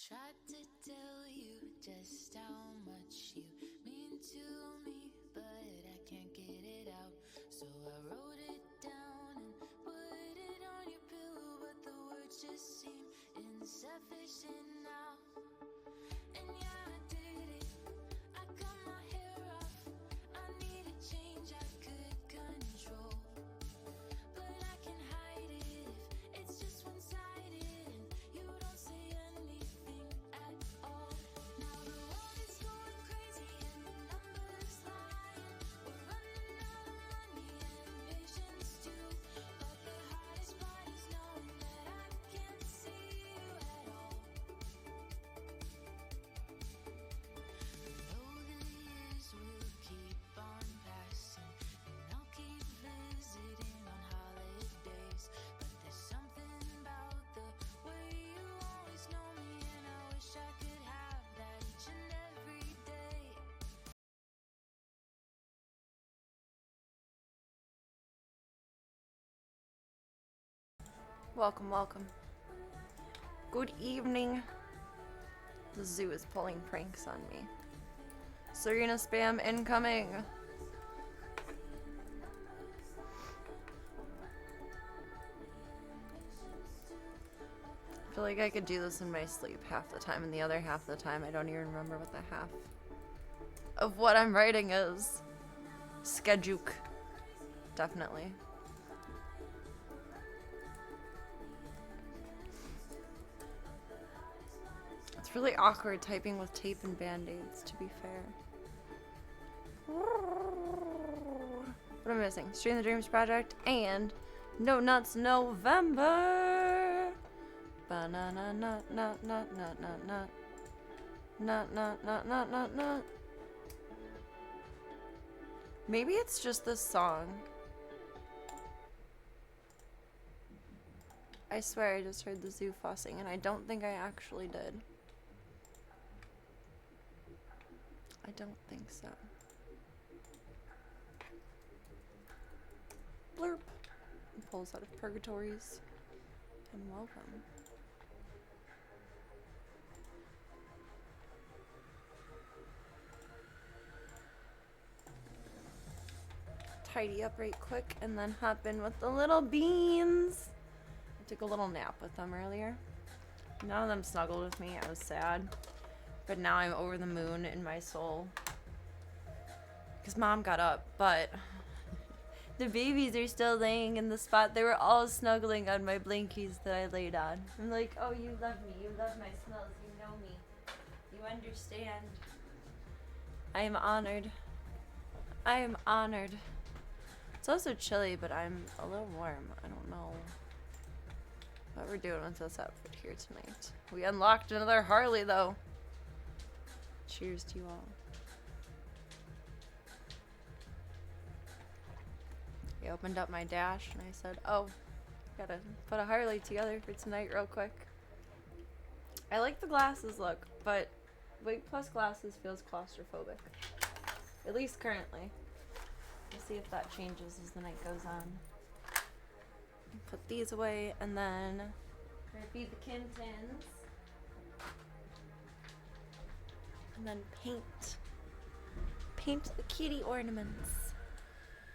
Tried to tell you just how much you mean to me, but I can't get it out. So I wrote it down and put it on your pillow, but the words just seem insufficient now. And yeah, I did it. I cut my hair off. I need a change I could control, but I can hide it if it's just one-sided and you don't say anything at all. Now the world is going crazy and the numbers lying. We're running out of money and patience too, but the hardest part is knowing that I can't see you at all. Though the years will keep on passing, and I'll keep visiting on holidays, but there's something about the way you always know me, and I wish I could have that each and every day. Welcome, welcome. Good evening. The zoo is pulling pranks on me. Serena spam incoming. I feel like I could do this in my sleep half the time, and the other half of the time I don't even remember what the half of what I'm writing is. Skejuk. Definitely. It's really awkward typing with tape and band-aids, to be fair. What am I missing? Stream the Dreams Project and No Nuts November. Banana nut nut nut nut nut nut. Nut nut nut nut nut nut. Maybe it's just this song. I swear I just heard the zoo fussing, and I don't think I actually did. I don't think so. Blurp. Pulls out of purgatories. And welcome. Tidy up right quick and then hop in with the little beans. I took a little nap with them earlier. None of them snuggled with me. I was sad. But now I'm over the moon in my soul. Because Mom got up, but the babies are still laying in the spot. They were all snuggling on my blankies that I laid on. I'm like, oh, you love me. You love my smells. You know me. You understand. I am honored. I am honored. It's also chilly, but I'm a little warm. I don't know what we're doing with this outfit here tonight. We unlocked another Harley, though. Cheers to you all. I opened up my dash and I said, oh, gotta put a Harley together for tonight real quick. I like the glasses look, but weight plus glasses feels claustrophobic. At least currently. We'll see if that changes as the night goes on. Put these away and then feed the Kittens. And then paint the kitty ornaments.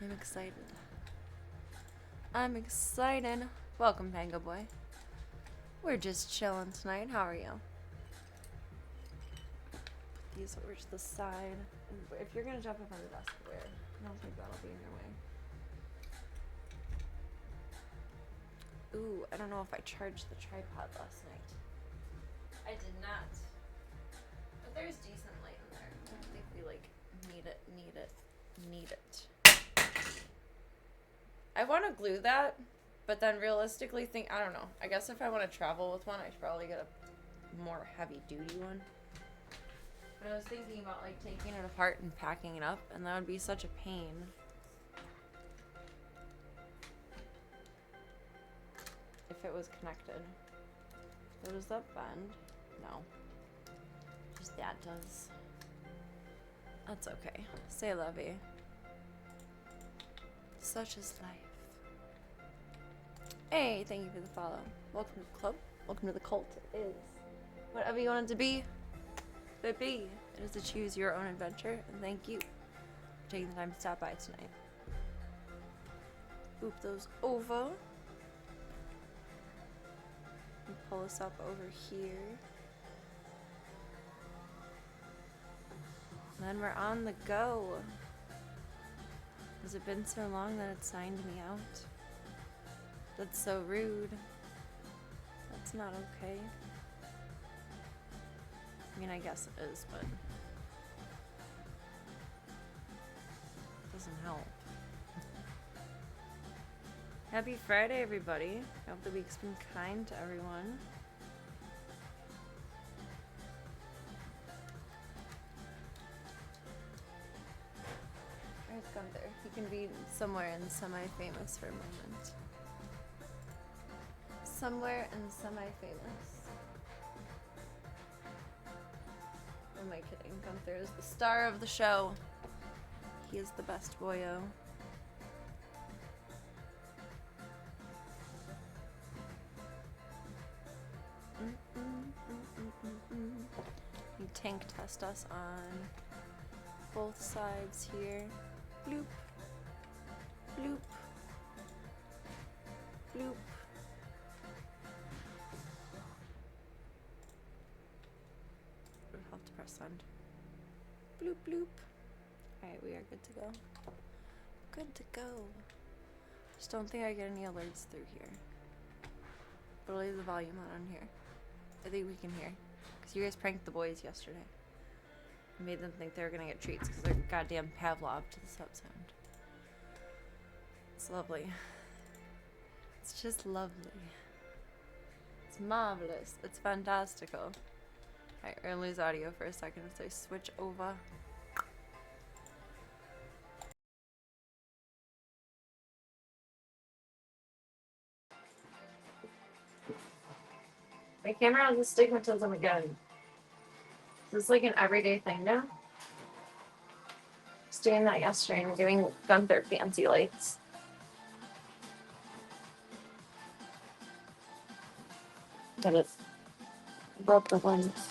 I'm excited. I'm excited. Welcome, Pango Boy. We're just chilling tonight. How are you? Put these over to the side. If you're gonna jump up on the desk, where? I don't think that'll be in your way. Ooh, I don't know if I charged the tripod last night. I did not. But there's decent light in there. I don't think we need it. I want to glue that, but then realistically I don't know. I guess if I want to travel with one, I should probably get a more heavy duty one. But I was thinking about taking it apart and packing it up, and that would be such a pain. If it was connected. So does that bend? No. Just that does. That's okay. C'est la vie. Such is life. Hey, thank you for the follow. Welcome to the club. Welcome to the cult. It is Whatever you want it to be, baby. It is to choose your own adventure, and thank you for taking the time to stop by tonight. Boop those over. And pull us up over here. And then we're on the go. Has it been so long that it signed me out? That's so rude. That's not okay. I mean, I guess it is, but it doesn't help. Happy Friday, everybody. I hope the week's been kind to everyone. Where's Gunther? He can be somewhere in semi-famous for a moment. Somewhere in semi-famous. Who am I kidding? Gunther is the star of the show. He is the best boyo. You tank test us on both sides here. Bloop. Bloop. Bloop. We'll have to press send. Bloop bloop. Alright, we are good to go. Good to go. Just don't think I get any alerts through here. But I'll leave the volume on here. I think we can hear. Because you guys pranked the boys yesterday. And made them think they were going to get treats because they're goddamn Pavlov to the sub sound. It's lovely. It's just lovely. It's marvelous. It's fantastical. Alright, we're going to lose audio for a second as I switch over. My camera has astigmatism again. Is this like an everyday thing now? I was doing that yesterday and we're doing Gunther fancy lights. But it broke the lens.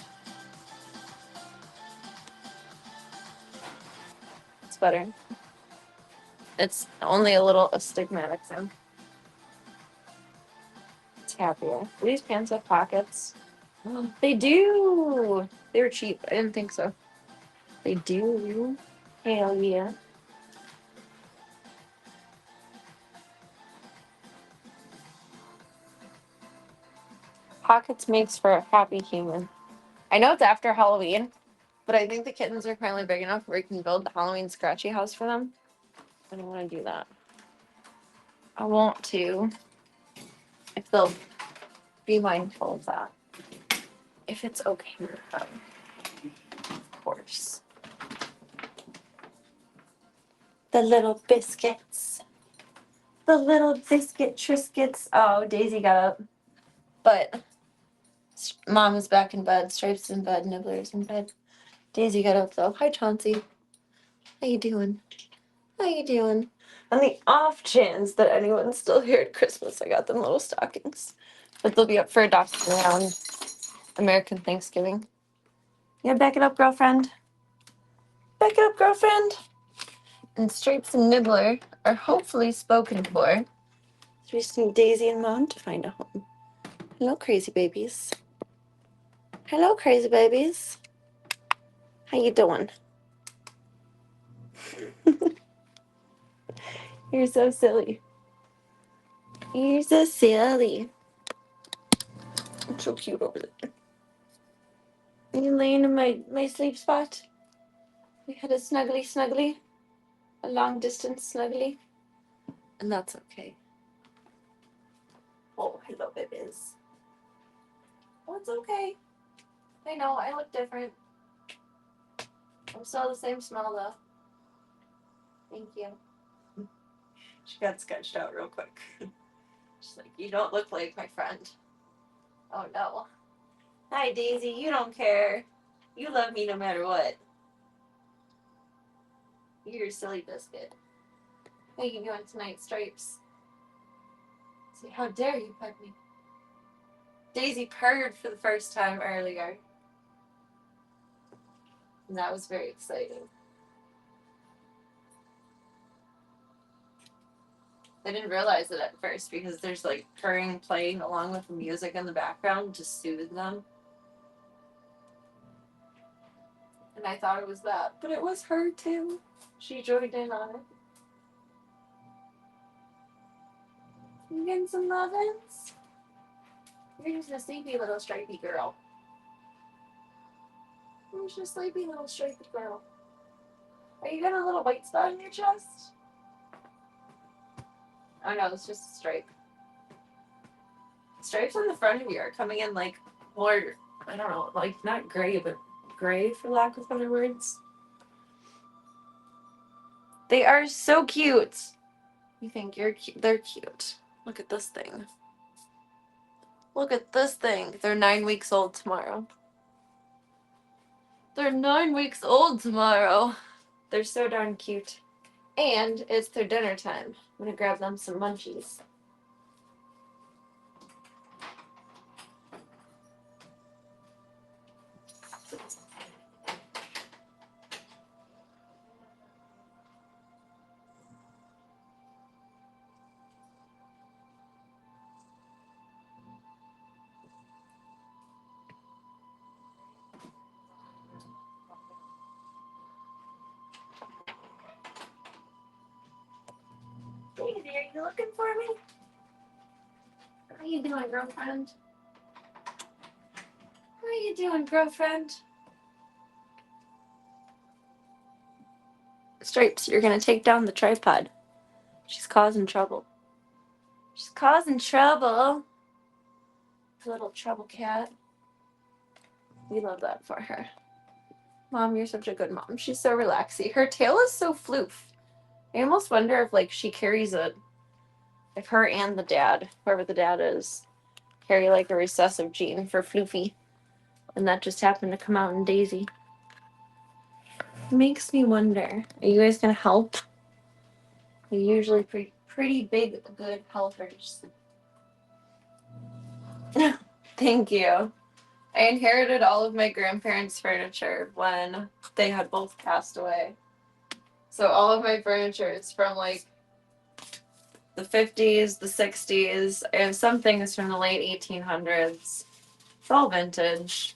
It's better. It's only a little astigmatic sound. It's happier. Do these pants have pockets? Oh, they do! They were cheap. I didn't think so. They do. Hell yeah. Pockets makes for a happy human. I know it's after Halloween, but I think the kittens are finally big enough where we can build the Halloween scratchy house for them. I don't want to do that. I want to, if they'll be mindful of that. If it's okay with them, of course. The little biscuits. The little biscuit triscuits. Oh, Daisy got up. But Mom is back in bed. Stripes in bed. Nibbler's in bed. Daisy got up though. Hi, Chauncey. How you doing? How you doing? On the off chance that anyone's still here at Christmas, I got them little stockings. But they'll be up for adoption around American Thanksgiving. Yeah, back it up, girlfriend. Back it up, girlfriend. And Stripes and Nibbler are hopefully spoken for. So we just need Daisy and Mom to find a home. Hello, crazy babies. Hello, crazy babies. How you doing? You're so silly. You're so silly. I'm so cute over there. Are you laying in my sleep spot? We had a snuggly. A long distance snuggly. And that's okay. Oh, hello, babies. Oh, it's okay. I know, I look different. I'm still the same smell, though. Thank you. She got sketched out real quick. She's like, you don't look like my friend. Oh, no. Hi, Daisy. You don't care. You love me no matter what. You're a silly biscuit. How you doing tonight, Stripes? See, how dare you pet me? Daisy purred for the first time earlier. And that was very exciting. I didn't realize it at first because there's like purring playing along with the music in the background to soothe them. And I thought it was that, but it was her too. She joined in on it. You getting some muffins? You're just a sleepy little stripy girl. You're just a sleepy little stripy girl. Are you got a little white spot on your chest? Oh no, it's just a stripe. Stripes on the front of you are coming in like more, I don't know, like not gray, but gray for lack of better words. They are so cute. You think you're cute? They're cute. Look at this thing. Look at this thing. They're 9 weeks old tomorrow. They're 9 weeks old tomorrow. They're so darn cute. And it's their dinner time. I'm gonna grab them some munchies. Hey there, you looking for me? How you doing, girlfriend? How you doing, girlfriend? Stripes, you're gonna take down the tripod. She's causing trouble. She's causing trouble. Little trouble cat. We love that for her. Mom, you're such a good mom. She's so relaxy. Her tail is so floof. I almost wonder if like she carries if her and the dad, whoever the dad is, carry like a recessive gene for floofy. And that just happened to come out in Daisy. Makes me wonder. Are you guys gonna help? You're usually pretty big, good helpers. Thank you. I inherited all of my grandparents' furniture when they had both passed away. So all of my furniture is from like the 50s, the 60s, and some things from the late 1800s. It's all vintage.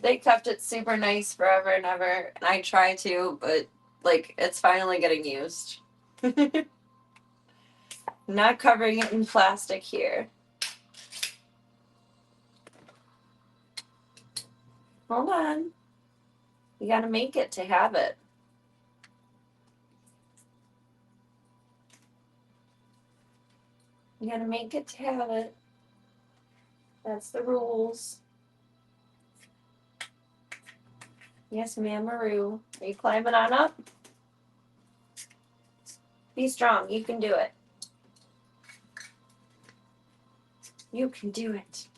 They kept it super nice forever and ever, and I try to, but like it's finally getting used. Not covering it in plastic here. Hold on. You gotta make it to have it. You gotta make it to have it. That's the rules. Yes, ma'am, Maru. Are you climbing on up? Be strong. You can do it. You can do it.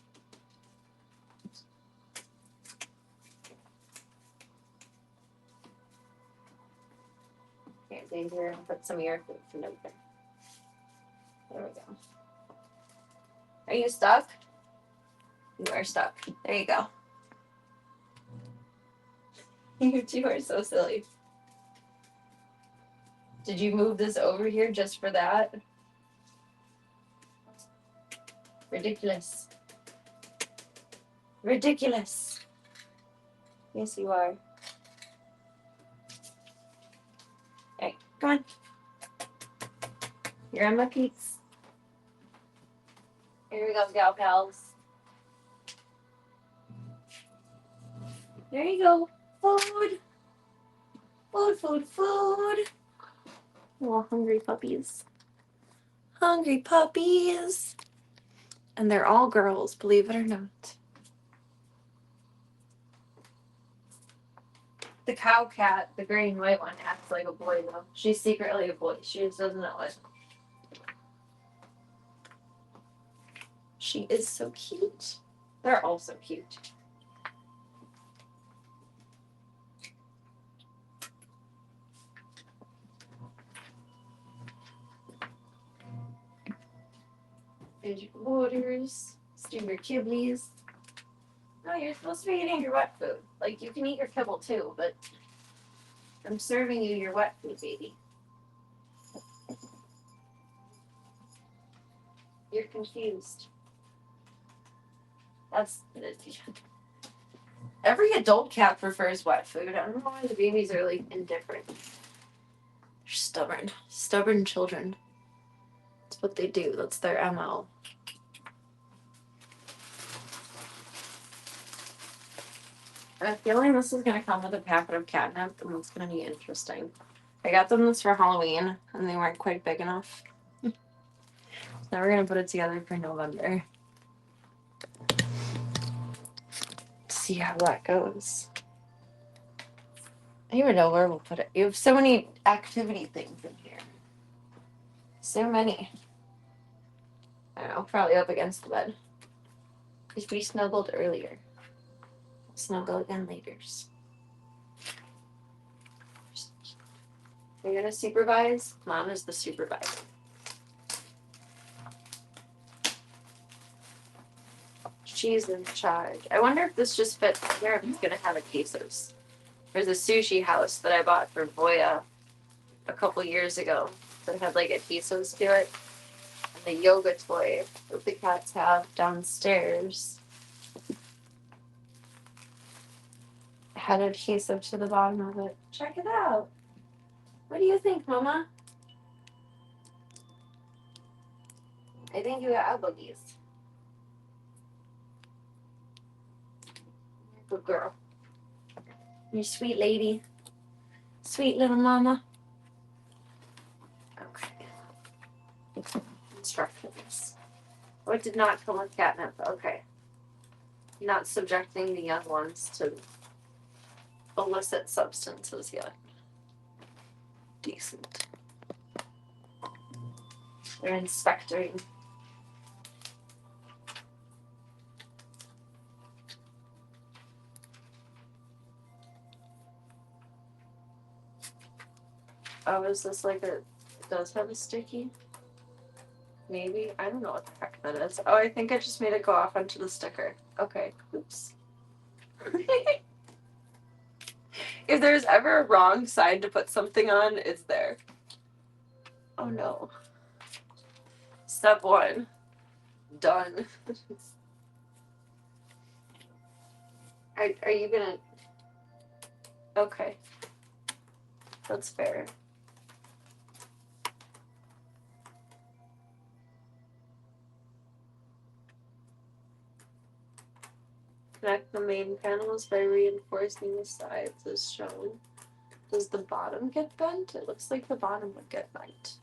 Okay, Danger, put some of your food in there. There we go. Are you stuck? You are stuck. There you go. You two are so silly. Did you move this over here just for that? Ridiculous. Ridiculous. Yes, you are. Hey, come on. You're on my peaks. Here we go, gal pals. There you go. Food. Food, food, food. Little hungry puppies. Hungry puppies. And they're all girls, believe it or not. The cow cat, the gray and white one, acts like a boy though. She's secretly a boy. She just doesn't know it. She is so cute. They're all so cute. There's your waters. Let's do your kibblies. No, you're supposed to be eating your wet food. Like, you can eat your kibble too, but I'm serving you your wet food, baby. You're confused. That's every adult cat prefers wet food. I don't know why the babies are like indifferent. They're stubborn children. That's what they do. That's their MO. I have a feeling this is gonna come with a packet of catnip, and it's gonna be interesting. I got them this for Halloween, and they weren't quite big enough. Now we're gonna put it together for November. See how that goes. I don't even know where we'll put it. You have so many activity things in here. So many. I don't know, probably up against the bed. Because we snuggled earlier. We'll snuggle again later. You're gonna supervise? Mom is the supervisor. She's in charge. I wonder if this just fits here, if it's gonna have a quesos. There's a sushi house that I bought for Voya a couple years ago that had like adhesives to it. And the yoga toy that the cats have downstairs had adhesive to the bottom of it. Check it out. What do you think, Mama? I think you got boogies. Good girl. You sweet lady. Sweet little mama. Okay. Instructions. Oh, it did not come with catnip. Okay. Not subjecting the young ones to illicit substances yet. Decent. They're inspecting. Oh, is this like a... It does have a sticky? Maybe? I don't know what the heck that is. Oh, I think I just made it go off onto the sticker. Okay. Oops. If there's ever a wrong side to put something on, it's there. Oh no. Step 1. Done. Are you gonna... Okay. That's fair. Connect the main panels by reinforcing the sides as shown. Does the bottom get bent? It looks like the bottom would get bent.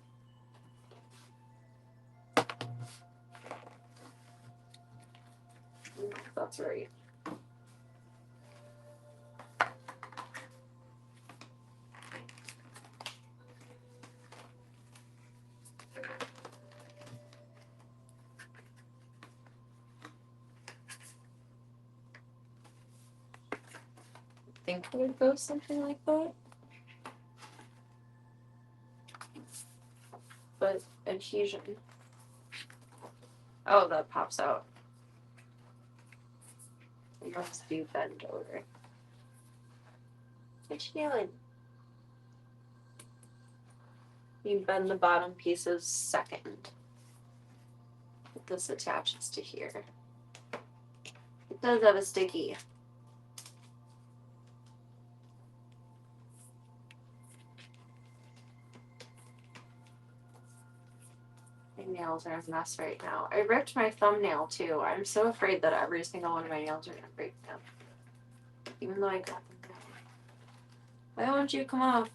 That's right. I think it would go something like that. But adhesion. Oh, that pops out. It must be bent over. What you doing? You bend the bottom pieces second. This attaches to here. It does have a sticky. My nails are a mess right now. I ripped my thumbnail too. I'm so afraid that every single one of my nails are gonna break down. Even though I got them down. Why won't you come off?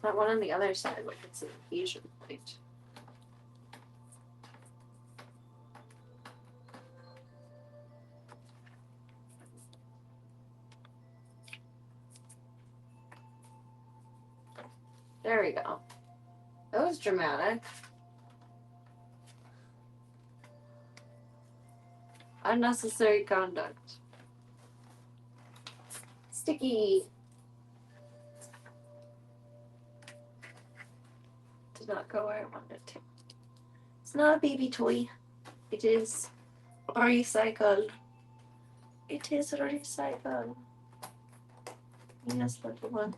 That one on the other side, like it's an adhesion point. There we go. That was dramatic. Unnecessary conduct. Sticky. did not go where I wanted it to. It's not a baby toy. It is recycled. It is recycled. Yes, little one.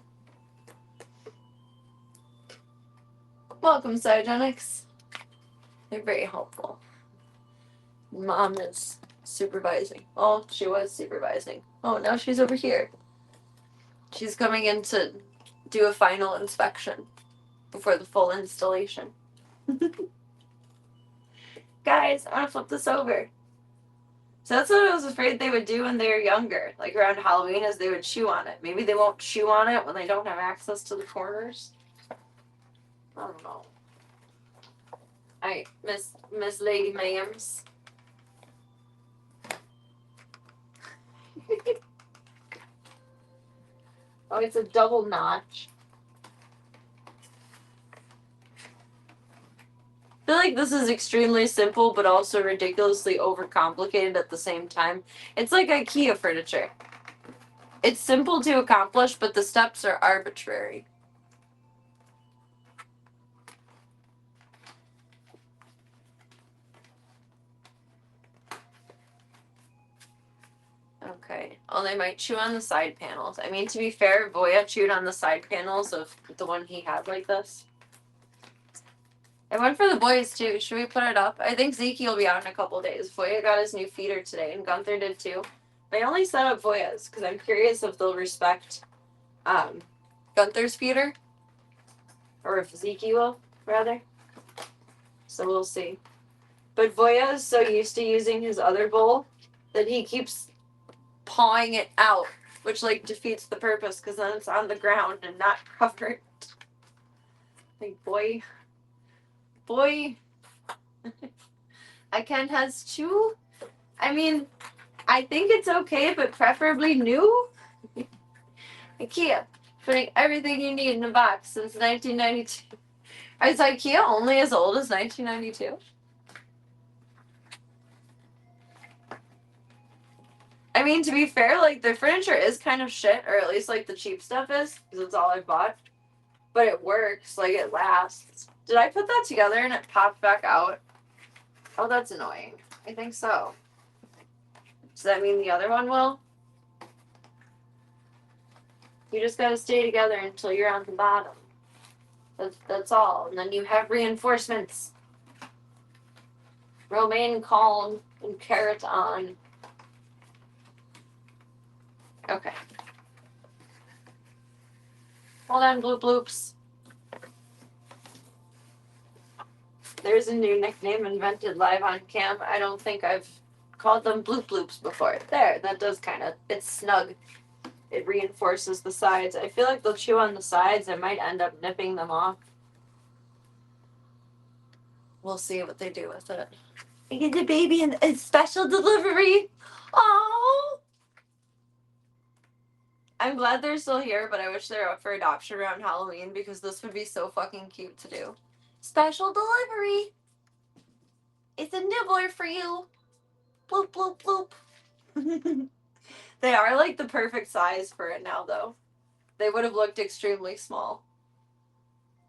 Welcome, Cyogenics. They're very helpful. Mom is supervising. Oh, she was supervising. Oh, now she's over here. She's coming in to do a final inspection before the full installation. Guys, I want to flip this over. So that's what I was afraid they would do when they were younger. Like around Halloween, is they would chew on it. Maybe they won't chew on it when they don't have access to the corners. I don't know. Alright, Miss Lady Ma'ams. Oh, it's a double notch. I feel like this is extremely simple, but also ridiculously overcomplicated at the same time. It's like IKEA furniture. It's simple to accomplish, but the steps are arbitrary. Okay. Oh, they might chew on the side panels. I mean, to be fair, Voya chewed on the side panels of the one he had like this. I went for the boys too. Should we put it up? I think Zeke will be out in a couple days. Voya got his new feeder today, and Gunther did too. I only set up Voya's because I'm curious if they'll respect Gunther's feeder, or if Zeke will, rather. So we'll see. But Voya is so used to using his other bowl that he keeps pawing it out, which like defeats the purpose because then it's on the ground and not covered. Like boy. I can has two. I mean, I think it's okay, but preferably new. IKEA, putting everything you need in a box since 1992. Is IKEA only as old as 1992? I mean, to be fair, like, their furniture is kind of shit, or at least, like, the cheap stuff is, because it's all I bought. But it works, like, it lasts. Did I put that together and it popped back out? Oh, that's annoying. I think so. Does that mean the other one will? You just gotta stay together until you're on the bottom. That's all. And then you have reinforcements. Romaine calm and carrot on. Okay. Hold on, bloop bloops. There's a new nickname invented live on cam. I don't think I've called them bloop bloops before. There, that does kind of, it's snug. It reinforces the sides. I feel like they'll chew on the sides. I might end up nipping them off. We'll see what they do with it. I get the baby in a special delivery. Oh, I'm glad they're still here, but I wish they were up for adoption around Halloween because this would be so fucking cute to do. Special delivery. It's a nibbler for you. Bloop, bloop, bloop. They are like the perfect size for it now, though. They would have looked extremely small.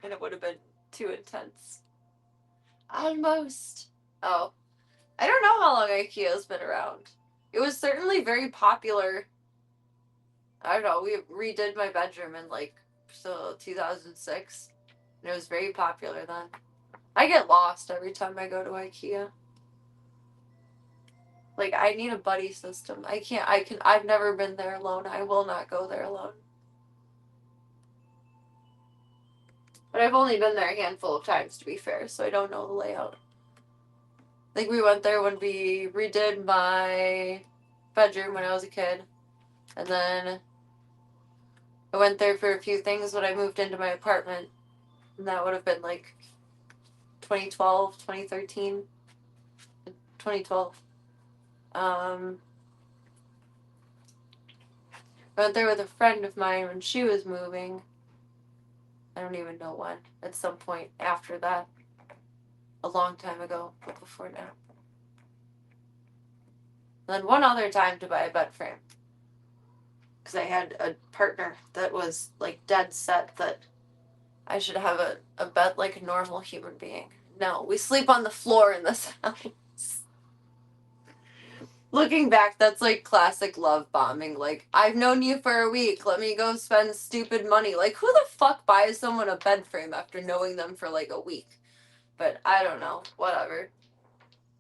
And it would have been too intense. Almost. Oh. I don't know how long IKEA's been around. It was certainly very popular. I don't know, we redid my bedroom in like 2006. And it was very popular then. I get lost every time I go to IKEA. Like, I need a buddy system. I've never been there alone. I will not go there alone. But I've only been there a handful of times, to be fair, so I don't know the layout. I think we went there when we redid my bedroom when I was a kid. And then I went there for a few things when I moved into my apartment. And that would have been like 2012, 2013. 2012. I went there with a friend of mine when she was moving. I don't even know when. At some point after that. A long time ago, but before now. And then one other time to buy a bed frame. Because I had a partner that was like dead set that I should have a bed like a normal human being. No, we sleep on the floor in this house. Looking back, that's like classic love bombing. Like, I've known you for a week. Let me go spend stupid money. Like, who the fuck buys someone a bed frame after knowing them for like a week? But I don't know. Whatever.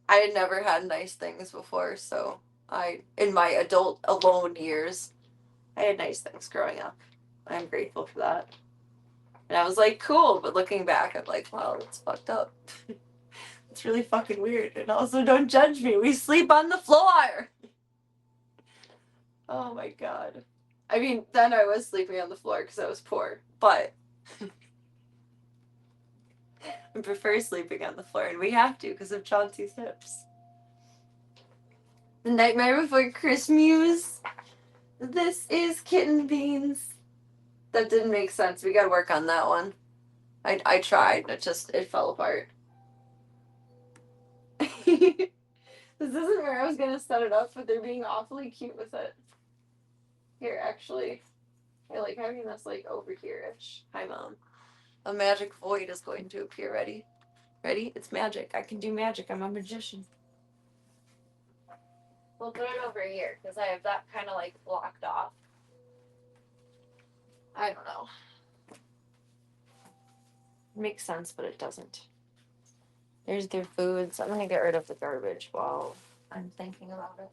I had never had nice things before, so in my adult alone years, I had nice things growing up. I'm grateful for that. And I was like, cool, but looking back, I'm like, wow, that's fucked up. It's really fucking weird. And also, don't judge me. We sleep on the floor. Oh my god. I mean, then I was sleeping on the floor because I was poor, but I prefer sleeping on the floor, and we have to because of Chauncey's hips. The Nightmare Before Christmas. This is Kitten Beans. That didn't make sense. We gotta work on that one. I tried. It fell apart. This isn't where I was gonna set it up, but they're being awfully cute with it. Here, actually. I like having this like over here-ish. Hi, Mom. A magic void is going to appear. Ready? Ready? It's magic. I can do magic. I'm a magician. We'll put it over here because I have that kind of like blocked off. I don't know. It makes sense, but it doesn't. There's their foods. I'm gonna get rid of the garbage while I'm thinking about it.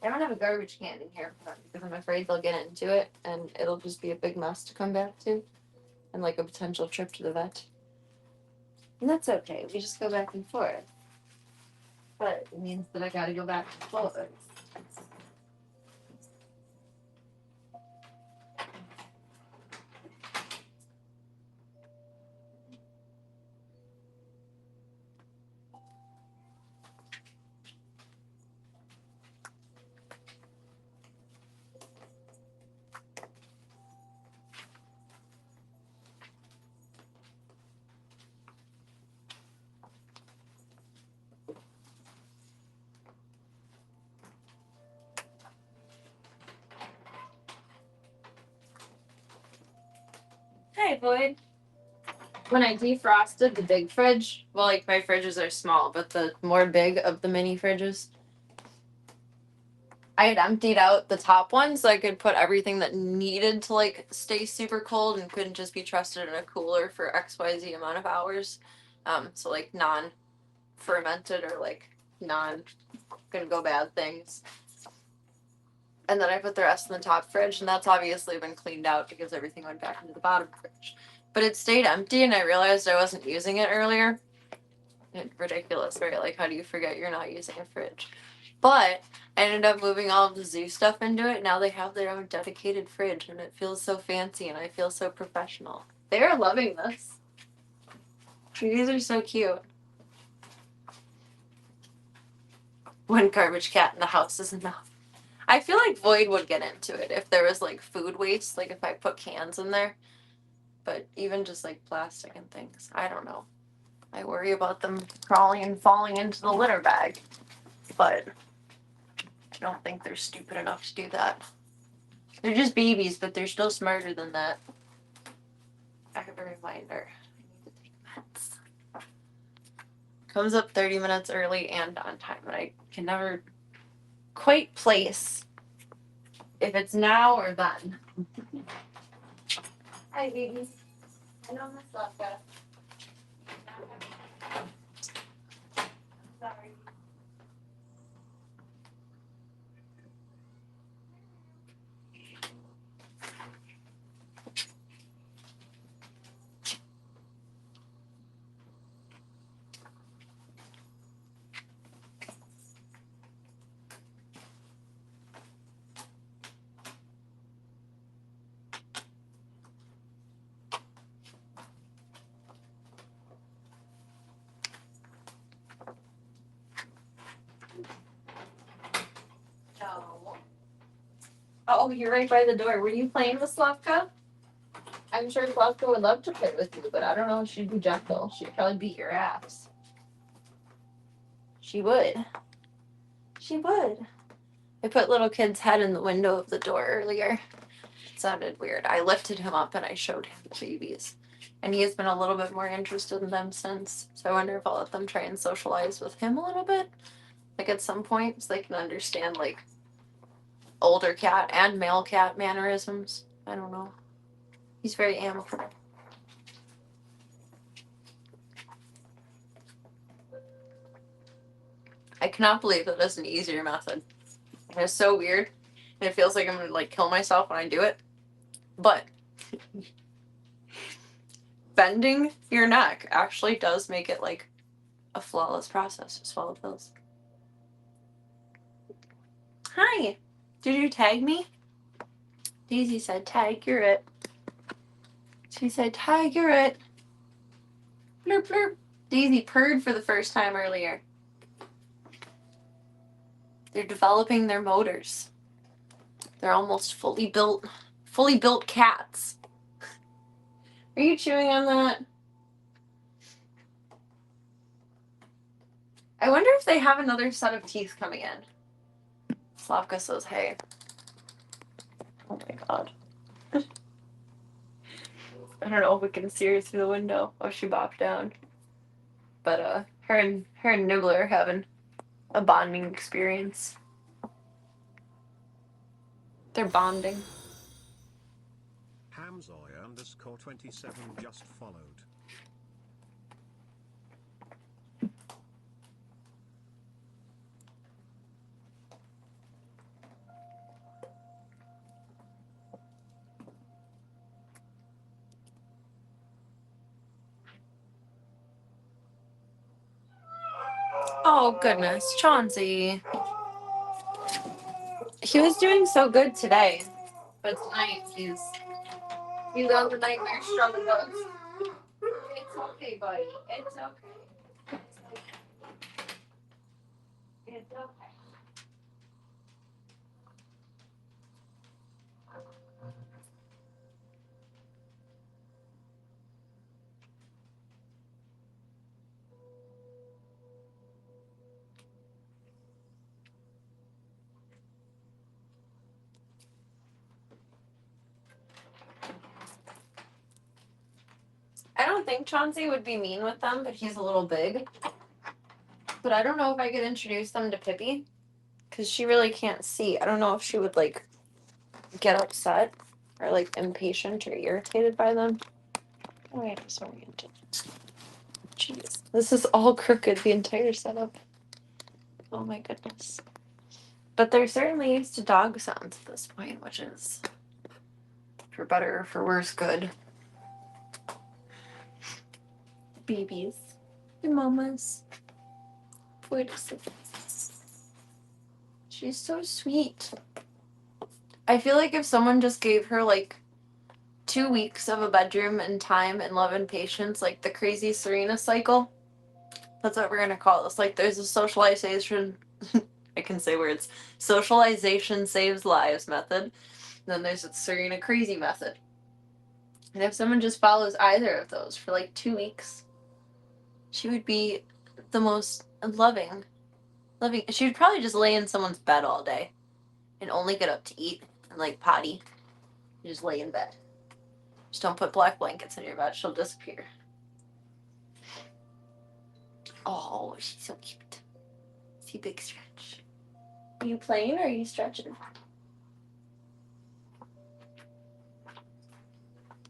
I don't have a garbage can in here because I'm afraid they'll get into it and it'll just be a big mess to come back to and like a potential trip to the vet. And that's okay. We just go back and forth. But it means that I gotta go back and forth. Hi, Boyd. When I defrosted the big fridge, well, like my fridges are small, but the more big of the mini fridges, I had emptied out the top one so I could put everything that needed to like stay super cold and couldn't just be trusted in a cooler for XYZ amount of hours. So like non-fermented or like non-gonna go bad things. And then I put the rest in the top fridge, and that's obviously been cleaned out because everything went back into the bottom fridge. But it stayed empty, and I realized I wasn't using it earlier. It's ridiculous, right? Like, how do you forget you're not using a fridge? But I ended up moving all of the zoo stuff into it. Now they have their own dedicated fridge, and it feels so fancy, and I feel so professional. They're loving this. These are so cute. One garbage cat in the house is enough. I feel like Void would get into it if there was like food waste, like if I put cans in there. But even just like plastic and things, I don't know. I worry about them crawling and falling into the litter bag. But I don't think they're stupid enough to do that. They're just babies, but they're still smarter than that. I have a reminder. I need to take meds. Comes up 30 minutes early and on time, but I can never quite place if it's now or then. Hi, babies. I know this stuff, guys. Sorry. No. Oh, you're right by the door. Were you playing with Slavka? I'm sure Slavka would love to play with you, but I don't know if she'd be gentle. She'd probably beat your ass. She would. She would. I put little kid's head in the window of the door earlier. It sounded weird. I lifted him up and I showed him the babies. And he has been a little bit more interested in them since. So I wonder if I'll let them try and socialize with him a little bit. Like at some point, so they can understand like older cat and male cat mannerisms. I don't know. He's very amicable. I cannot believe that is an easier method. It's so weird. And it feels like I'm gonna like kill myself when I do it. But bending your neck actually does make it like a flawless process to swallow pills. Hi! Did you tag me? Daisy said, tag, you're it. She said, tag, you're it. Blurp, blurp. Daisy purred for the first time earlier. They're developing their motors. They're almost fully built cats. Are you chewing on that? I wonder if they have another set of teeth coming in. Slavka says, hey. Oh my god. I don't know if we can see her through the window. Oh, she bopped down. But her and Nibbler are having a bonding experience. They're bonding. Hamzoy_27 just followed. Oh goodness, Chauncey. He was doing so good today, but tonight he's on the nightmare struggle bus. It's okay, buddy. It's okay. It's okay. I don't think Chauncey would be mean with them, but he's a little big. But I don't know if I could introduce them to Pippi, because she really can't see. I don't know if she would, like, get upset or, like, impatient or irritated by them. Oh, I disoriented. Jeez. This is all crooked, the entire setup. Oh my goodness. But they're certainly used to dog sounds at this point, which is, for better or for worse, good. Babies. The mamas. She's so sweet. I feel like if someone just gave her like 2 weeks of a bedroom and time and love and patience, like the crazy Serena cycle, that's what we're gonna call this. Like there's a socialization, I can say words, socialization saves lives method. And then there's a Serena crazy method. And if someone just follows either of those for like 2 weeks, she would be the most loving. She would probably just lay in someone's bed all day and only get up to eat and like potty. And just lay in bed. Just don't put black blankets in your bed. She'll disappear. Oh, she's so cute. See, big stretch. Are you playing or are you stretching?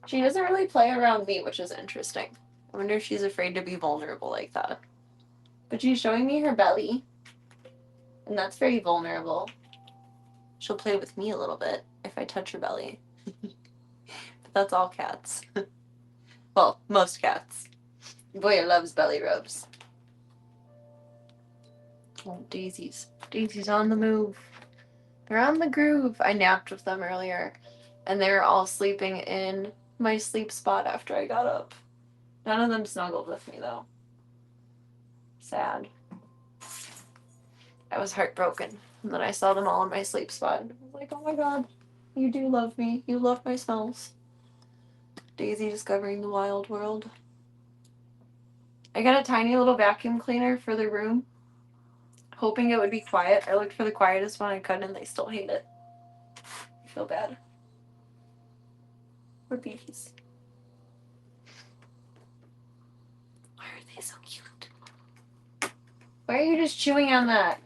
She doesn't really play around me, which is interesting. I wonder if she's afraid to be vulnerable like that. But she's showing me her belly. And that's very vulnerable. She'll play with me a little bit if I touch her belly. But that's all cats. Well, most cats. Boya loves belly rubs. Oh, daisies. Daisies on the move. They're on the groove. I napped with them earlier, and they were all sleeping in my sleep spot after I got up. None of them snuggled with me, though. Sad. I was heartbroken. And then I saw them all in my sleep spot. And I was like, oh my god, you do love me. You love my smells. Daisy discovering the wild world. I got a tiny little vacuum cleaner for the room, hoping it would be quiet. I looked for the quietest one I could, and they still hate it. I feel bad. Poor babies. He's so cute. Why are you just chewing on that?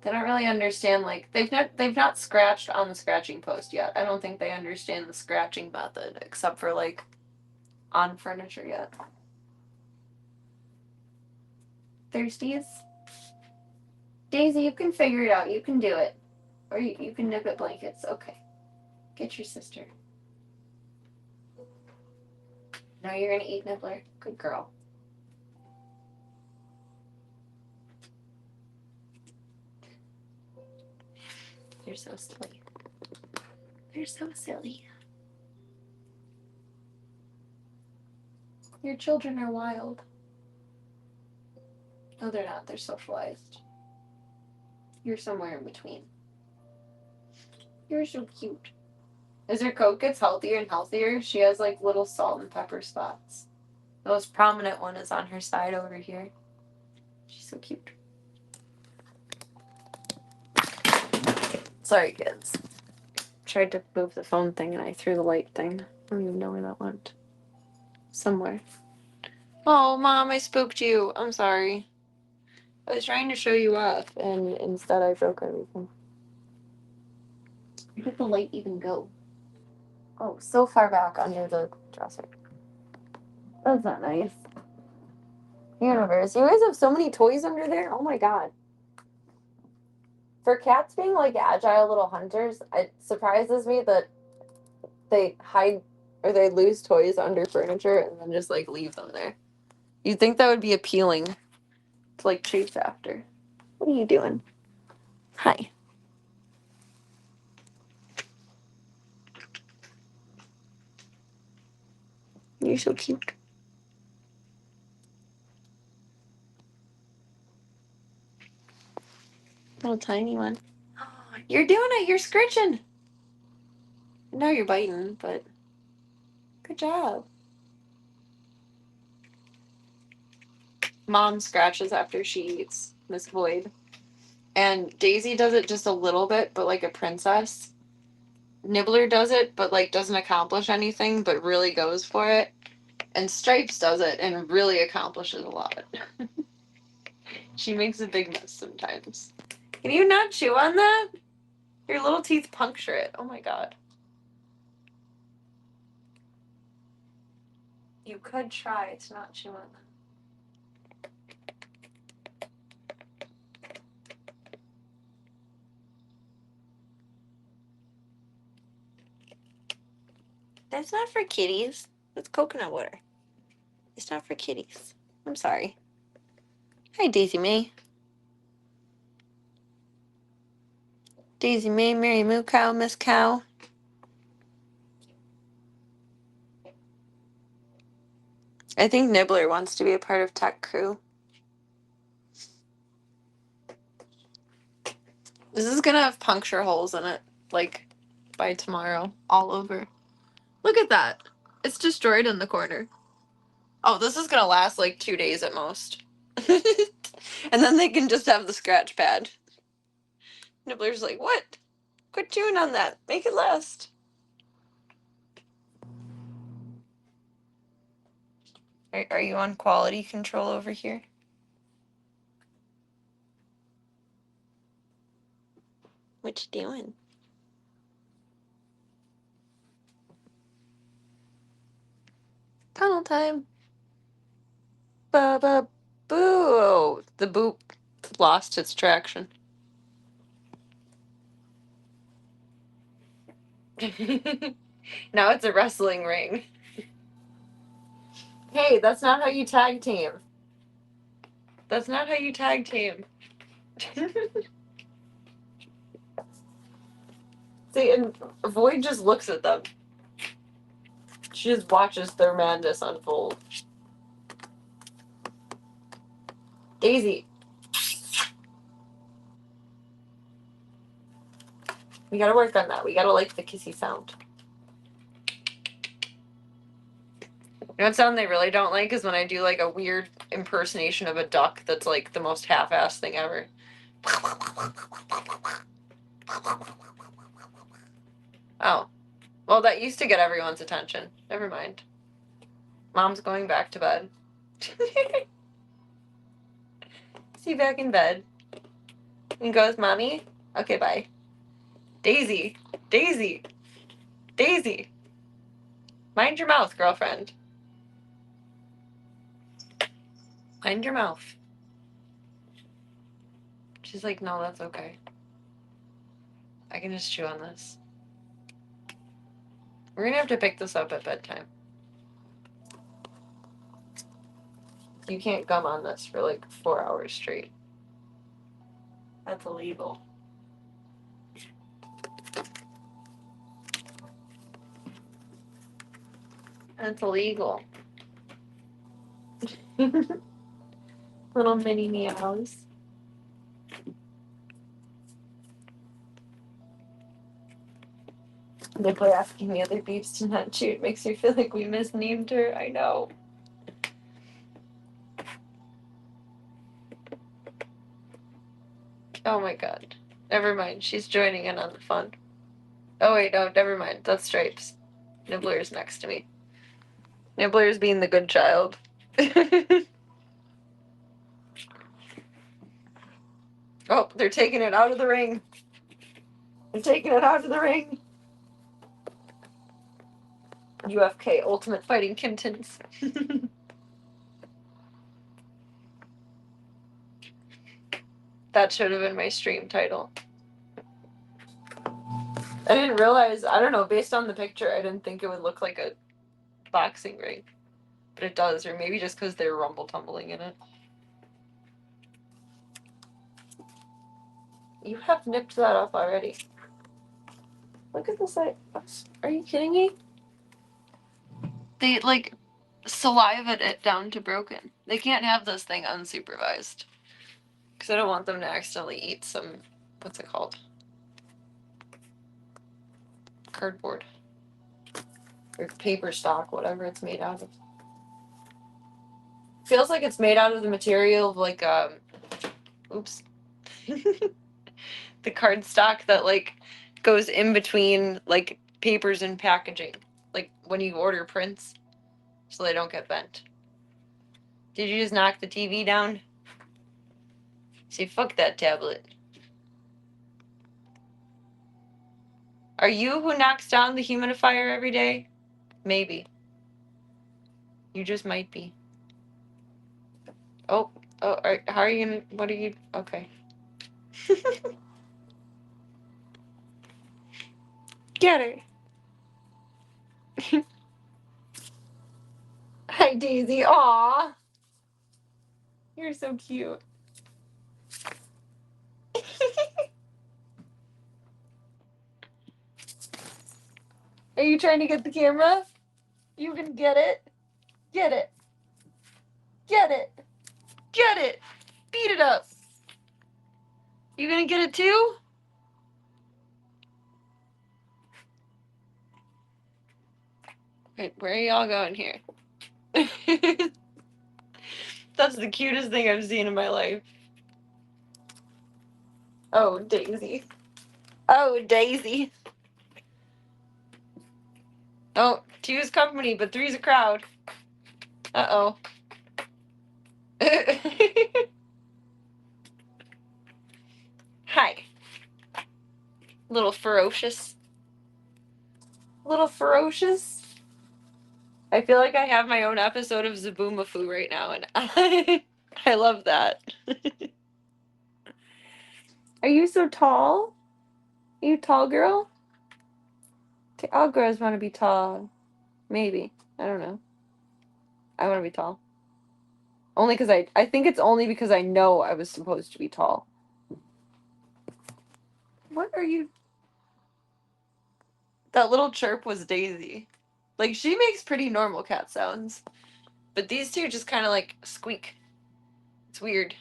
They don't really understand, like, they've not scratched on the scratching post yet. I don't think they understand the scratching method, except for, like, on furniture yet. Thirsties? Daisy, you can figure it out. You can do it. Or you can nip at blankets. Okay. Get your sister. No, you're gonna eat Nibbler. Good girl. You're so silly. You're so silly. Your children are wild. No, they're not. They're socialized. You're somewhere in between. You're so cute. As her coat gets healthier and healthier, she has like little salt and pepper spots. The most prominent one is on her side over here. She's so cute. Sorry, kids. Tried to move the phone thing and I threw the light thing. I don't even know where that went. Somewhere. Oh, Mom, I spooked you. I'm sorry. I was trying to show you off and instead I broke everything. Where did the light even go? Oh, so far back under the dresser. That's not nice. Universe, you guys have so many toys under there. Oh my god. For cats being like agile little hunters, it surprises me that they hide or they lose toys under furniture and then just like leave them there. You'd think that would be appealing to like chase after. What are you doing? Hi. You're so cute. Little tiny one. You're doing it. You're scritching. No, you're biting, but good job. Mom scratches after she eats Miss Void. And Daisy does it just a little bit, but like a princess. Nibbler does it, but like doesn't accomplish anything, but really goes for it. And Stripes does it and really accomplishes a lot. She makes a big mess sometimes. Can you not chew on that? Your little teeth puncture it. Oh my god. You could try to not chew on that. That's not for kitties. That's coconut water. It's not for kitties. I'm sorry. Hi, Daisy May. Daisy May, Mary Moo Cow, Miss Cow. I think Nibbler wants to be a part of Tech Crew. This is gonna have puncture holes in it, like, by tomorrow, all over. Look at that. It's destroyed in the corner. Oh, this is gonna last like 2 days at most. And then they can just have the scratch pad. Nibbler's like, what? Quit chewing on that. Make it last. Are you on quality control over here? What you doing? Tunnel time. Ba-ba boo. The boot lost its traction. Now it's a wrestling ring. Hey, that's not how you tag team. That's not how you tag team. See, and Void just looks at them. She just watches their madness unfold. Daisy. We gotta work on that. We gotta like the kissy sound. You know what sound they really don't like is when I do like a weird impersonation of a duck that's like the most half-assed thing ever. Oh. Well, that used to get everyone's attention. Never mind. Mom's going back to bed. See you back in bed. And goes, Mommy? Okay, bye. Daisy. Daisy. Daisy. Mind your mouth, girlfriend. Mind your mouth. She's like, no, that's okay. I can just chew on this. We're gonna have to pick this up at bedtime. You can't gum on this for like 4 hours straight. That's illegal. That's illegal. Little mini meows. Nibbler asking the other beefs to not chew. It makes me feel like we misnamed her. I know. Oh my god. Never mind. She's joining in on the fun. Oh wait, no, never mind. That's Stripes. Nibbler is next to me. Nibbler is being the good child. Oh, they're taking it out of the ring. They're taking it out of the ring. UFK, Ultimate Fighting Kittens. That should have been my stream title. I didn't realize, I don't know, based on the picture, I didn't think it would look like a boxing ring. But it does, or maybe just because they're rumble tumbling in it. You have nipped that up already. Look at the side. Are you kidding me? They, like, salivated it down to broken. They can't have this thing unsupervised. Because I don't want them to accidentally eat some, what's it called? Cardboard. Or paper stock, whatever it's made out of. Feels like it's made out of the material of, like, oops. The card stock that, like, goes in between, like, papers and packaging. Like, when you order prints. So they don't get bent. Did you just knock the TV down? Say, fuck that tablet. Are you who knocks down the humidifier every day? Maybe. You just might be. Oh, how are you gonna, what are you, okay. Get her. Hi, Daisy. Aw. You're so cute. Are you trying to get the camera? You can get it. Get it. Get it. Get it. Beat it up. You gonna get it too? Wait, where are y'all going here? That's the cutest thing I've seen in my life. Oh, Daisy. Oh, Daisy. Oh, two's company, but three's a crowd. Uh-oh. Hi. Little ferocious. Little ferocious. I feel like I have my own episode of Zaboomafoo right now, and I love that. Are you so tall? Are you a tall girl? All girls want to be tall. Maybe. I don't know. I want to be tall. Only because I think it's only because I know I was supposed to be tall. What are you? That little chirp was Daisy. Like, she makes pretty normal cat sounds. But these two just kind of, like, squeak. It's weird.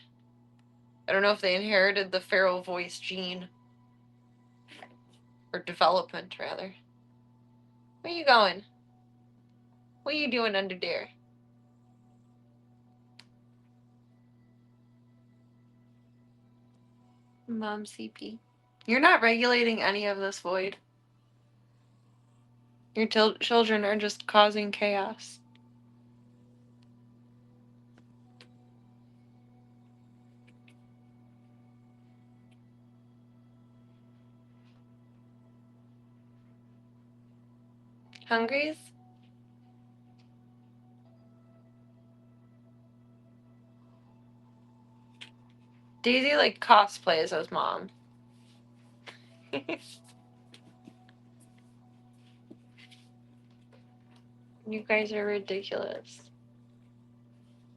I don't know if they inherited the feral voice gene. Or development, rather. Where you going? What are you doing under there? Mom CP. You're not regulating any of this, Void. Your children are just causing chaos. Hungries? Daisy like cosplays as mom. You guys are ridiculous.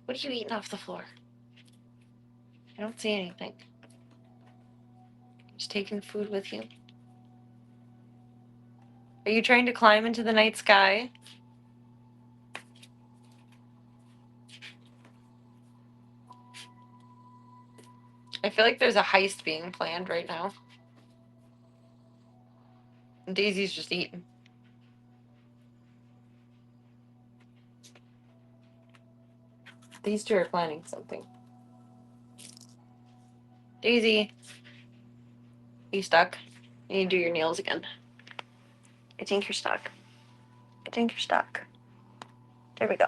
What are you eating off the floor? I don't see anything. Just taking food with you. Are you trying to climb into the night sky? I feel like there's a heist being planned right now. And Daisy's just eating. These two are planning something. Daisy, are you stuck? You need to do your nails again. I think you're stuck. I think you're stuck. There we go.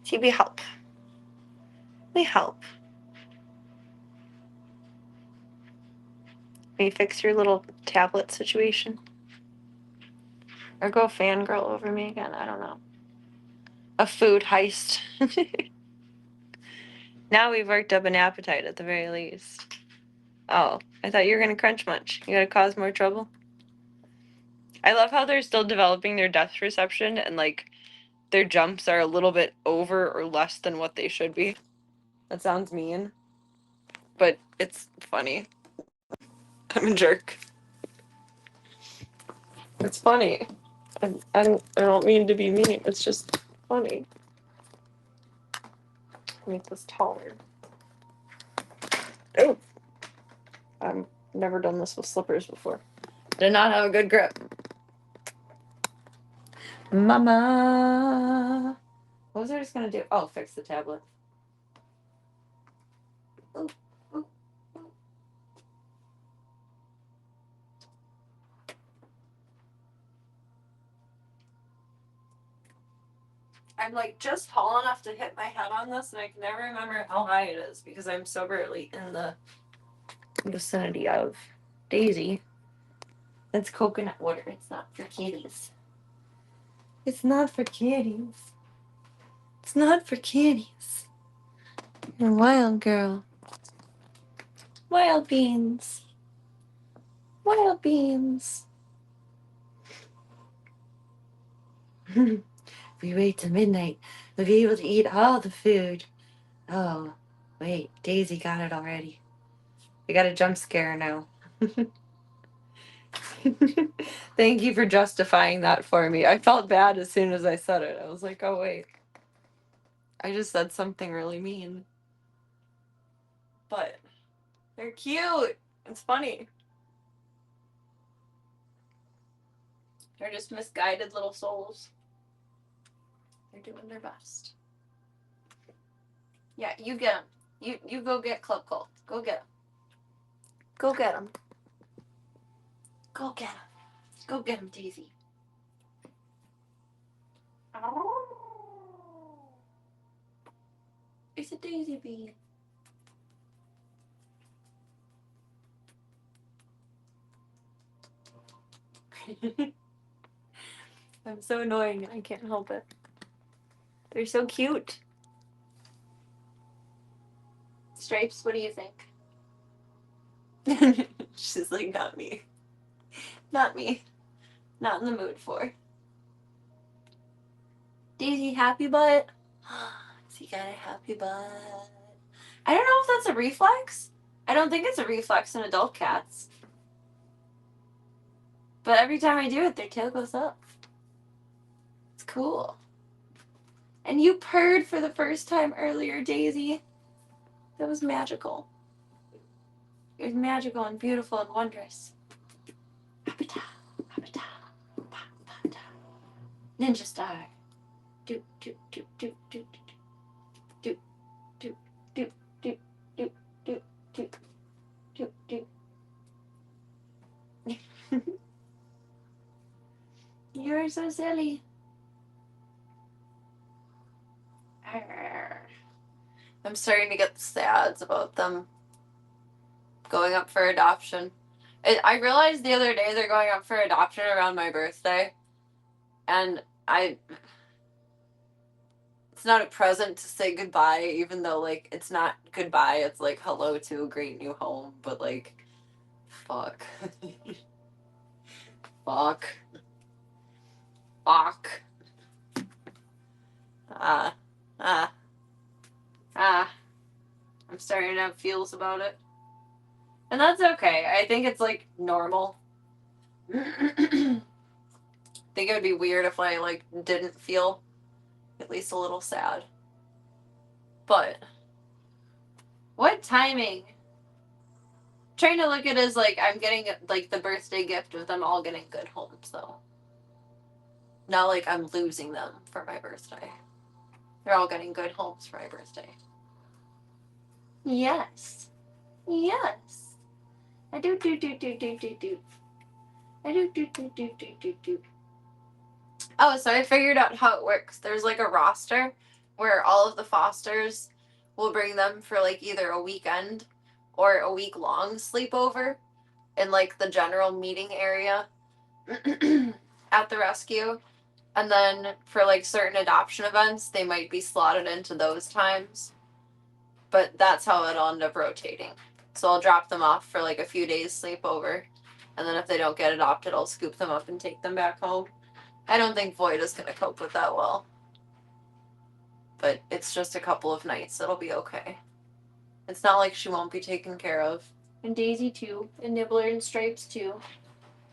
See, we help. We help. Will you fix your little tablet situation? Or go fangirl over me again? I don't know. A food heist. Now we've worked up an appetite at the very least. Oh, I thought you were gonna crunch munch. You gotta cause more trouble? I love how they're still developing their depth perception and like their jumps are a little bit over or less than what they should be. That sounds mean, but it's funny. I'm a jerk. It's funny. I don't mean to be mean. It's just funny. Make this taller. Oh, I've never done this with slippers before. Did not have a good grip. Mama. What was I just gonna do? Oh, fix the tablet. Ooh, ooh, ooh. I'm like just tall enough to hit my head on this, and I can never remember how high it is because I'm so barely in the vicinity of Daisy. It's coconut water. It's not for kitties. It's not for kitties. It's not for kitties. You're a wild girl. Wild beans. Wild beans. If we wait till midnight, we'll be able to eat all the food. Oh, wait, Daisy got it already. We got a jump scare now. Thank you for justifying that for me. I felt bad as soon as I said it. I was like, oh, wait. I just said something really mean. But they're cute. It's funny. They're just misguided little souls. They're doing their best. Yeah, you get them. You go get Club Colt. Go get them. Go get them. Go get them. Go get them, Daisy. It's a daisy bean. I'm so annoying. I can't help it. They're so cute. Stripes, what do you think? She's like, not me. Not me. Not in the mood for. Daisy, happy butt? She got a happy butt. I don't know if that's a reflex. I don't think it's a reflex in adult cats. But every time I do it, their tail goes up. It's cool. And you purred for the first time earlier, Daisy. That was magical. It was magical and beautiful and wondrous. Ninja star. Do do do do do do do do do do do do do do. You're so silly. I'm starting to get sad about them going up for adoption. I realized the other day they're going up for adoption around my birthday. And it's not a present to say goodbye, even though, like, it's not goodbye, it's like hello to a great new home, but, like, fuck. Fuck. Fuck. Ah. Ah. Ah. I'm starting to have feels about it. And that's okay. I think it's, like, normal. I think it would be weird if I, like, didn't feel at least a little sad. But what timing? Trying to look at it as, like, I'm getting, like, the birthday gift of them all getting good homes, though. Not like I'm losing them for my birthday. They're all getting good homes for my birthday. Yes. Yes. I do. I do. Oh, so I figured out how it works. There's like a roster where all of the fosters will bring them for like either a weekend or a week long sleepover in like the general meeting area at the rescue. And then for like certain adoption events, they might be slotted into those times. But that's how it'll end up rotating. So I'll drop them off for like a few days sleepover. And then if they don't get adopted, I'll scoop them up and take them back home. I don't think Void is going to cope with that well. But it's just a couple of nights. It'll be okay. It's not like she won't be taken care of. And Daisy too. And Nibbler and Stripes too.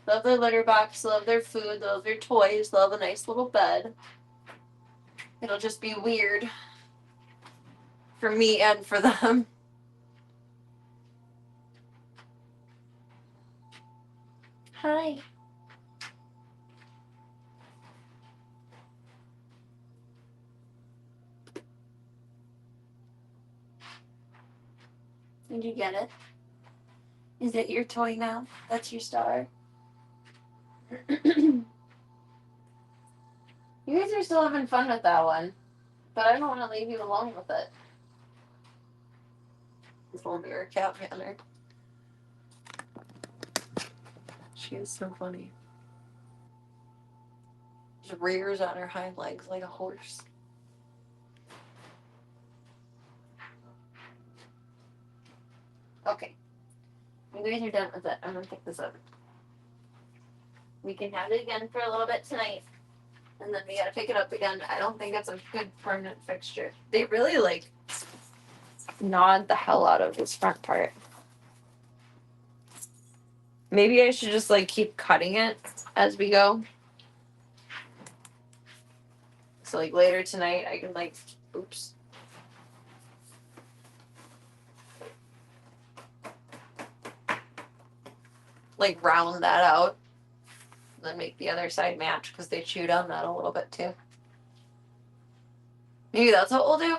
Love their litter box. Love their food. Love their toys. Love a nice little bed. It'll just be weird. For me and for them. Hi. Did you get it? Is it your toy now? That's your star? You guys are still having fun with that one. But I don't want to leave you alone with it. This little mirror cat manner. She is so funny. Just rears on her hind legs like a horse. Okay. You guys are done with it. I'm gonna pick this up. We can have it again for a little bit tonight. And then we gotta pick it up again. I don't think it's a good permanent fixture. They really like gnawed the hell out of this front part. Maybe I should just like keep cutting it as we go. So like later tonight I can like, oops. Like round that out. And then make the other side match because they chewed on that a little bit too. Maybe that's what we'll do.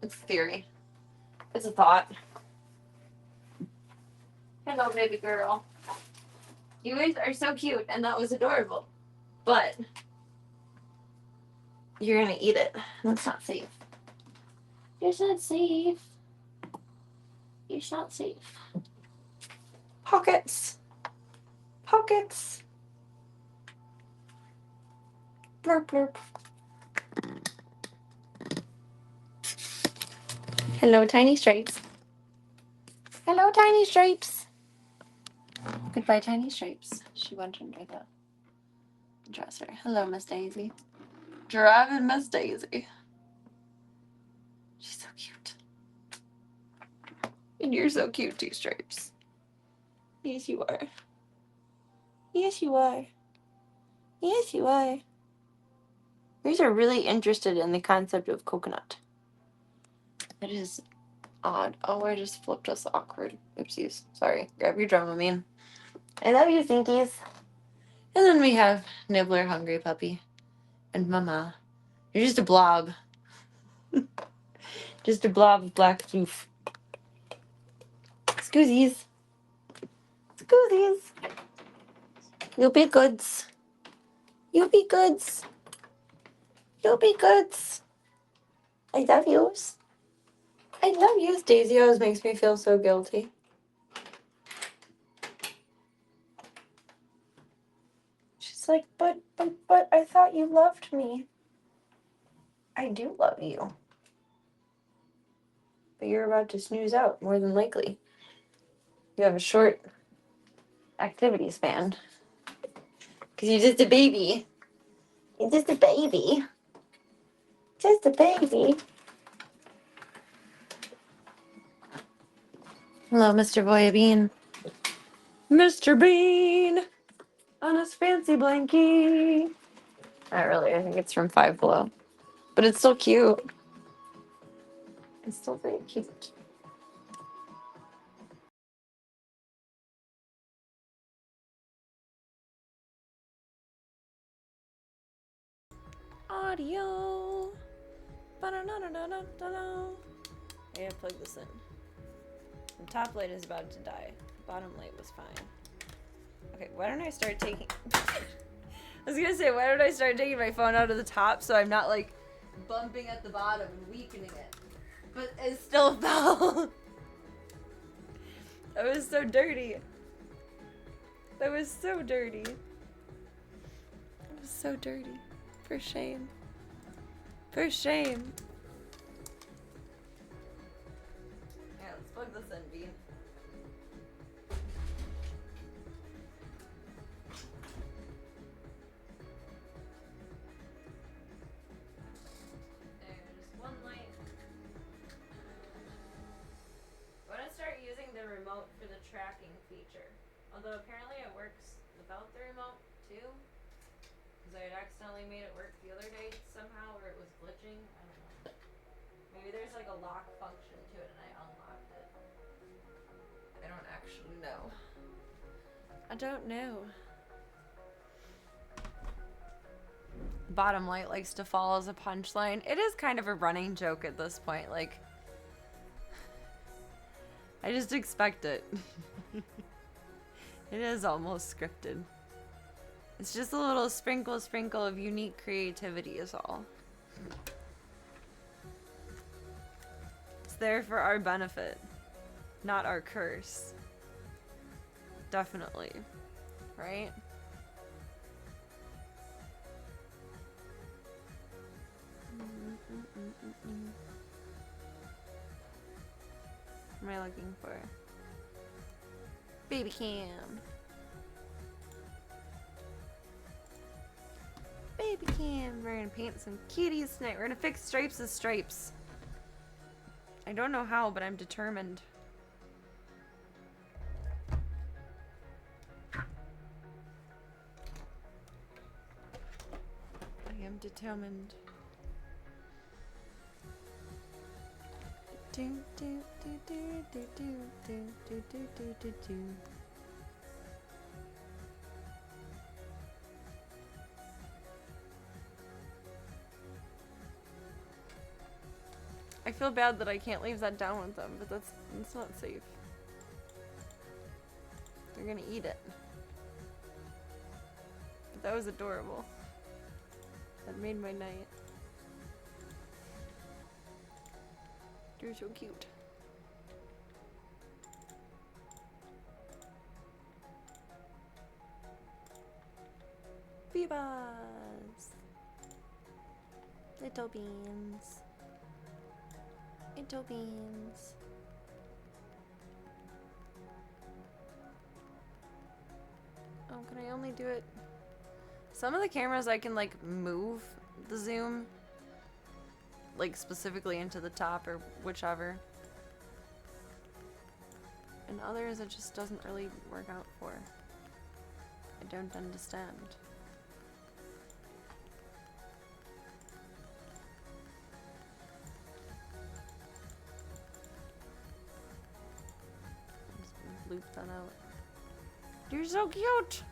It's a theory. It's a thought. Hello, baby girl. You guys are so cute, and that was adorable. But you're gonna eat it. That's not safe. It's not safe. It's not safe. Pockets. Pockets. Blurp, blurp. Hello, Tiny Stripes. Hello, Tiny Stripes. Goodbye, Tiny Stripes. She went under the dresser. Hello, Miss Daisy. Driving Miss Daisy. She's so cute. And you're so cute too, Stripes. Yes, you are. Yes, you are. Yes, you are. You are really interested in the concept of coconut. It is odd. Oh, I just flipped us awkward. Oopsies. Sorry. Grab your Dramamine. I love you, Thinkies. And then we have Nibbler, Hungry Puppy, and Mama. You're just a blob. Just a blob of black foof. Scoozies. Scoozies. You'll be goods. You'll be goods. You'll be goods. I love yous. I love yous. Daisy always makes me feel so guilty. It's like, but, I thought you loved me. I do love you. But you're about to snooze out, more than likely. You have a short activity span. Because you're just a baby. You're just a baby. Just a baby. Hello, Mr. Boy Bean. Mr. Bean! On his fancy blankie. Not really, I think it's from Five Below. But it's still cute. It's still very cute. Audio. Ba-da-da-da-da-da-da. I gotta plug this in. The top light is about to die. Bottom light was fine. Okay, why don't I start taking... I was gonna say, why don't I start taking my phone out of the top so I'm not, like, bumping at the bottom and weakening it. But it still fell. That was so dirty. That was so dirty. It was so dirty. For shame. For shame. Yeah, let's plug this in, Bean. There's one light. I want to start using the remote for the tracking feature. Although apparently it works without the remote too. Because I had accidentally made it work the other day somehow, where it was glitching. I don't know. Maybe there's like a lock function to it and I unlocked it. I don't actually know. I don't know. Bottom light likes to fall as a punchline. It is kind of a running joke at this point. Like, I just expect it. It is almost scripted. It's just a little sprinkle of unique creativity is all. It's there for our benefit, not our curse. Definitely. Right? What am I looking for? Baby cam. Baby cam. We're gonna paint some kitties tonight. We're gonna fix Stripes as Stripes. I don't know how, but I'm determined. I am determined. Do do do do do do do do do do do do. I feel bad that I can't leave that down with them, but that's not safe. They're gonna eat it. But that was adorable. That made my night. You're so cute. Bebas! Little beans. Little beans. Oh, can I only do it? Some of the cameras I can like move the zoom like specifically into the top or whichever. And others it just doesn't really work out for. I don't understand. Just loop that out. You're so cute!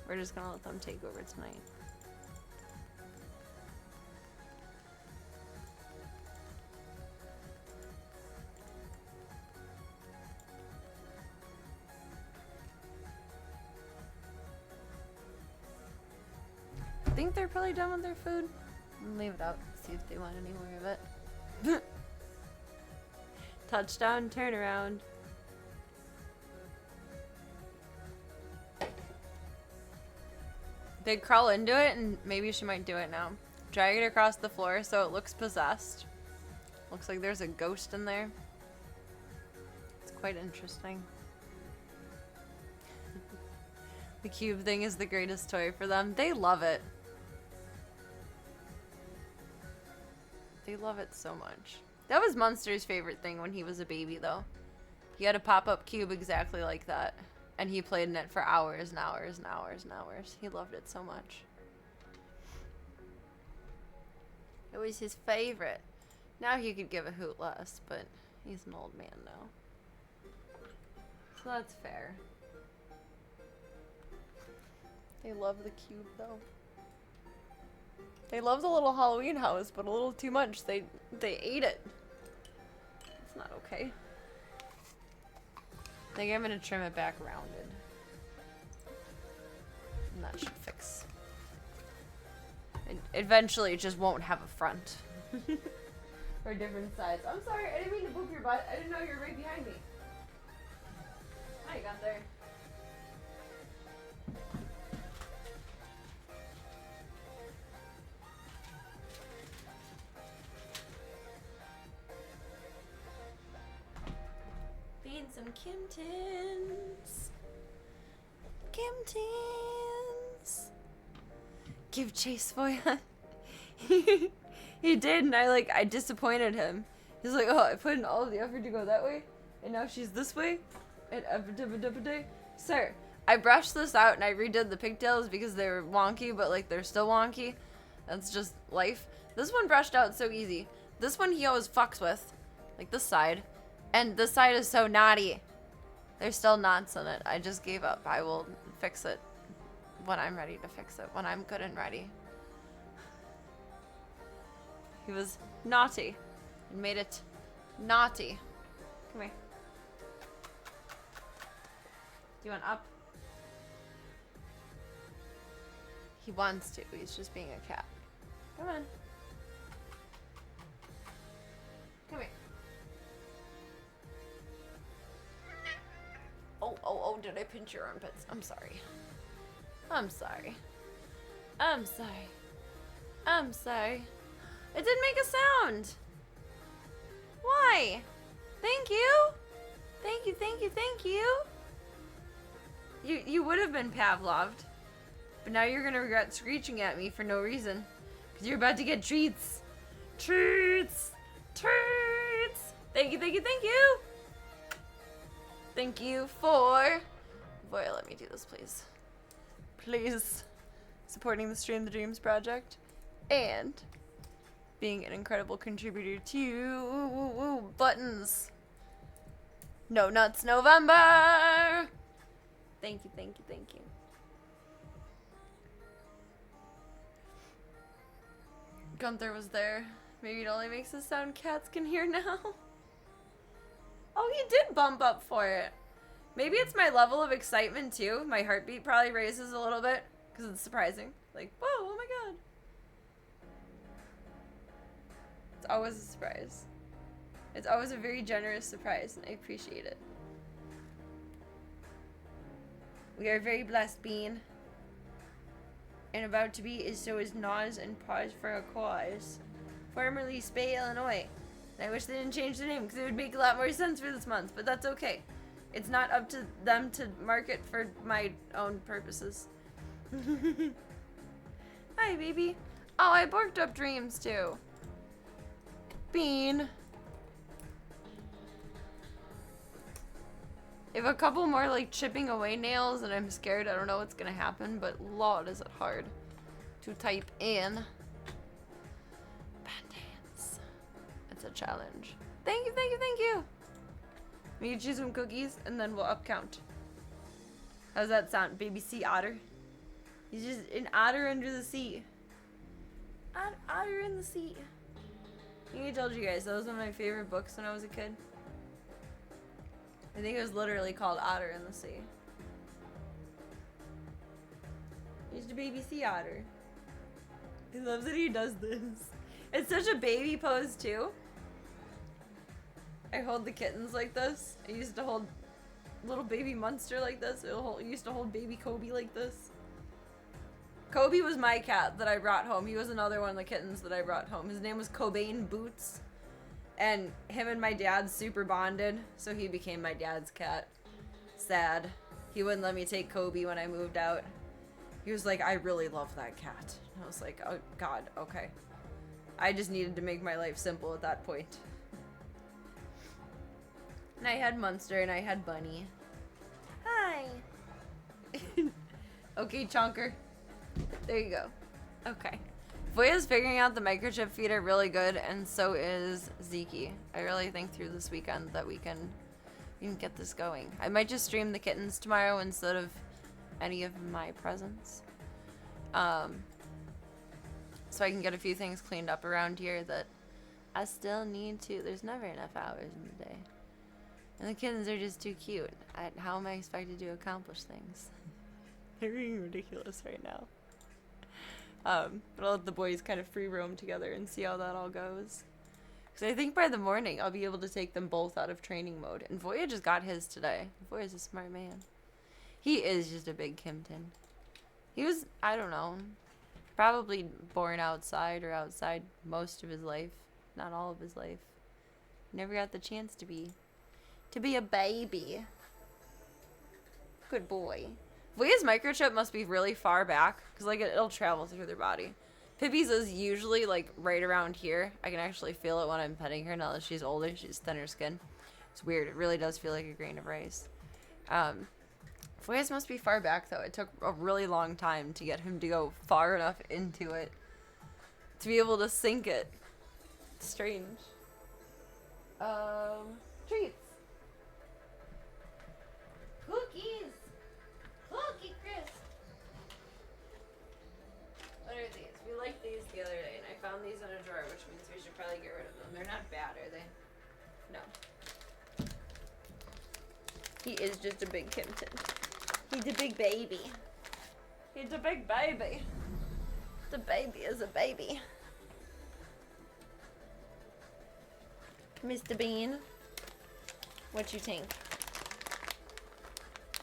We're just gonna let them take over tonight. I think they're probably done with their food. I'll leave it out, see if they want any more of it. Touchdown, turn around. They crawl into it, and maybe she might do it now. Drag it across the floor so it looks possessed. Looks like there's a ghost in there. It's quite interesting. The cube thing is the greatest toy for them. They love it. They love it so much. That was Munster's favorite thing when he was a baby, though. He had a pop-up cube exactly like that. And he played in it for hours and hours and hours and hours. He loved it so much. It was his favorite. Now he could give a hoot less, but he's an old man now. So that's fair. They love the cube, though. They love the little Halloween house, but a little too much. They ate it. It's not okay. I think I'm gonna trim it back rounded. And that should fix. Eventually, it just won't have a front. Or different sides. I'm sorry, I didn't mean to boop your butt. I didn't know you were right behind me. How you got there? Being some Kittens. Kittens. Give chase for ya. He did, and I disappointed him. He's like, oh, I put in all of the effort to go that way, and now she's this way. And sir, I brushed this out and I redid the pigtails because they were wonky, but like they're still wonky. That's just life. This one brushed out so easy. This one he always fucks with, like this side, and this side is so knotty. There's still knots in it. I just gave up. I will fix it when I'm ready to fix it. When I'm good and ready. He was naughty and made it naughty. Come here. Do you want up? He wants to. He's just being a cat. Come on. Come here. Oh, did I pinch your armpits? I'm sorry. I'm sorry. I'm sorry. I'm sorry. It didn't make a sound. Why? Thank you. Thank you, thank you, thank you. You would have been Pavloved. But now you're gonna regret screeching at me for no reason. Because you're about to get treats. Treats! Treats! Thank you, thank you, thank you! Thank you for... Boy, let me do this, please. Please. Supporting the Stream the Dreams project. And being an incredible contributor to buttons. No Nuts November! Thank you, thank you, thank you. Gunther was there. Maybe it only makes the sound cats can hear now. Oh, he did bump up for it. Maybe it's my level of excitement too. My heartbeat probably raises a little bit because it's surprising. Like, whoa, oh my god. It's always a surprise. It's always a very generous surprise, and I appreciate it. We are very blessed, Bean. And about to be is so is Nas and Pause for a Cause. Formerly Spay, Illinois. And I wish they didn't change the name because it would make a lot more sense for this month, but that's okay. It's not up to them to market for my own purposes. Hi, baby. Oh, I barked up dreams too. Bean. If a couple more like chipping away nails and I'm scared, I don't know what's gonna happen, but lord is it hard to type in. Band-aids. It's a challenge. Thank you, thank you, thank you. We can choose some cookies and then we'll up count. How's that sound? Baby sea otter. He's just an otter under the sea. An otter in the sea. I think I told you guys, that was one of my favorite books when I was a kid. I think it was literally called Otter in the Sea. He's a baby sea otter. He loves that he does this. It's such a baby pose too. I hold the kittens like this. I used to hold little baby Munster like this. I used to hold baby Kobe like this. Kobe was my cat that I brought home. He was another one of the kittens that I brought home. His name was Cobain Boots. And him and my dad super bonded, so he became my dad's cat. Sad. He wouldn't let me take Kobe when I moved out. He was like, I really love that cat. I was like, oh god, okay. I just needed to make my life simple at that point. And I had Munster and I had Bunny. Hi. Okay, Chonker. There you go. Okay. Voya's figuring out the microchip feeder really good, and so is Zeke. I really think through this weekend that we can get this going. I might just stream the kittens tomorrow instead of any of my presents. So I can get a few things cleaned up around here that I still need to. There's never enough hours in the day. And the kittens are just too cute. How am I expected to accomplish things? They're being ridiculous right now. But I'll let the boys kind of free roam together and see how that all goes. Because I think by the morning I'll be able to take them both out of training mode. And Voya just got his today. Voya's a smart man. He is just a big Kimpton. He was, I don't know, probably born outside or outside most of his life. Not all of his life. Never got the chance to be a baby. Good boy. Voya's microchip must be really far back, because like it'll travel through their body. Pippi's is usually like right around here. I can actually feel it when I'm petting her now that she's older. She's thinner skin. It's weird. It really does feel like a grain of rice. Voya's must be far back though. It took a really long time to get him to go far enough into it to be able to sink it. It's strange. Treats. Cookies. Cookie crisp. What are these? We liked these the other day, and I found these in a drawer, which means we should probably get rid of them. They're not bad, are they? No. He is just a big Kimpton. He's a big baby. He's a big baby. The baby is a baby. Mr. Bean, what you think?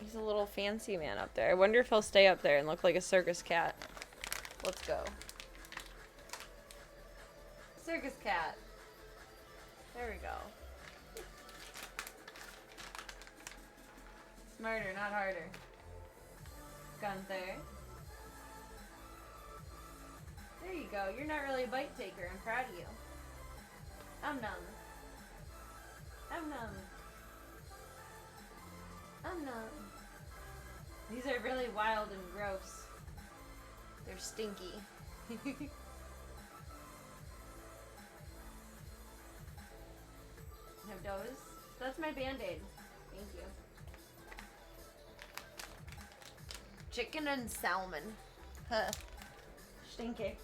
He's a little fancy man up there. I wonder if he'll stay up there and look like a circus cat. Let's go. Circus cat. There we go. Smarter, not harder. Gunther. There you go. You're not really a bite taker. I'm proud of you. I'm numb. I'm numb. I'm numb. These are really wild and gross. They're stinky. No doze? That's my Band-Aid. Thank you. Chicken and salmon. Huh. Stinky.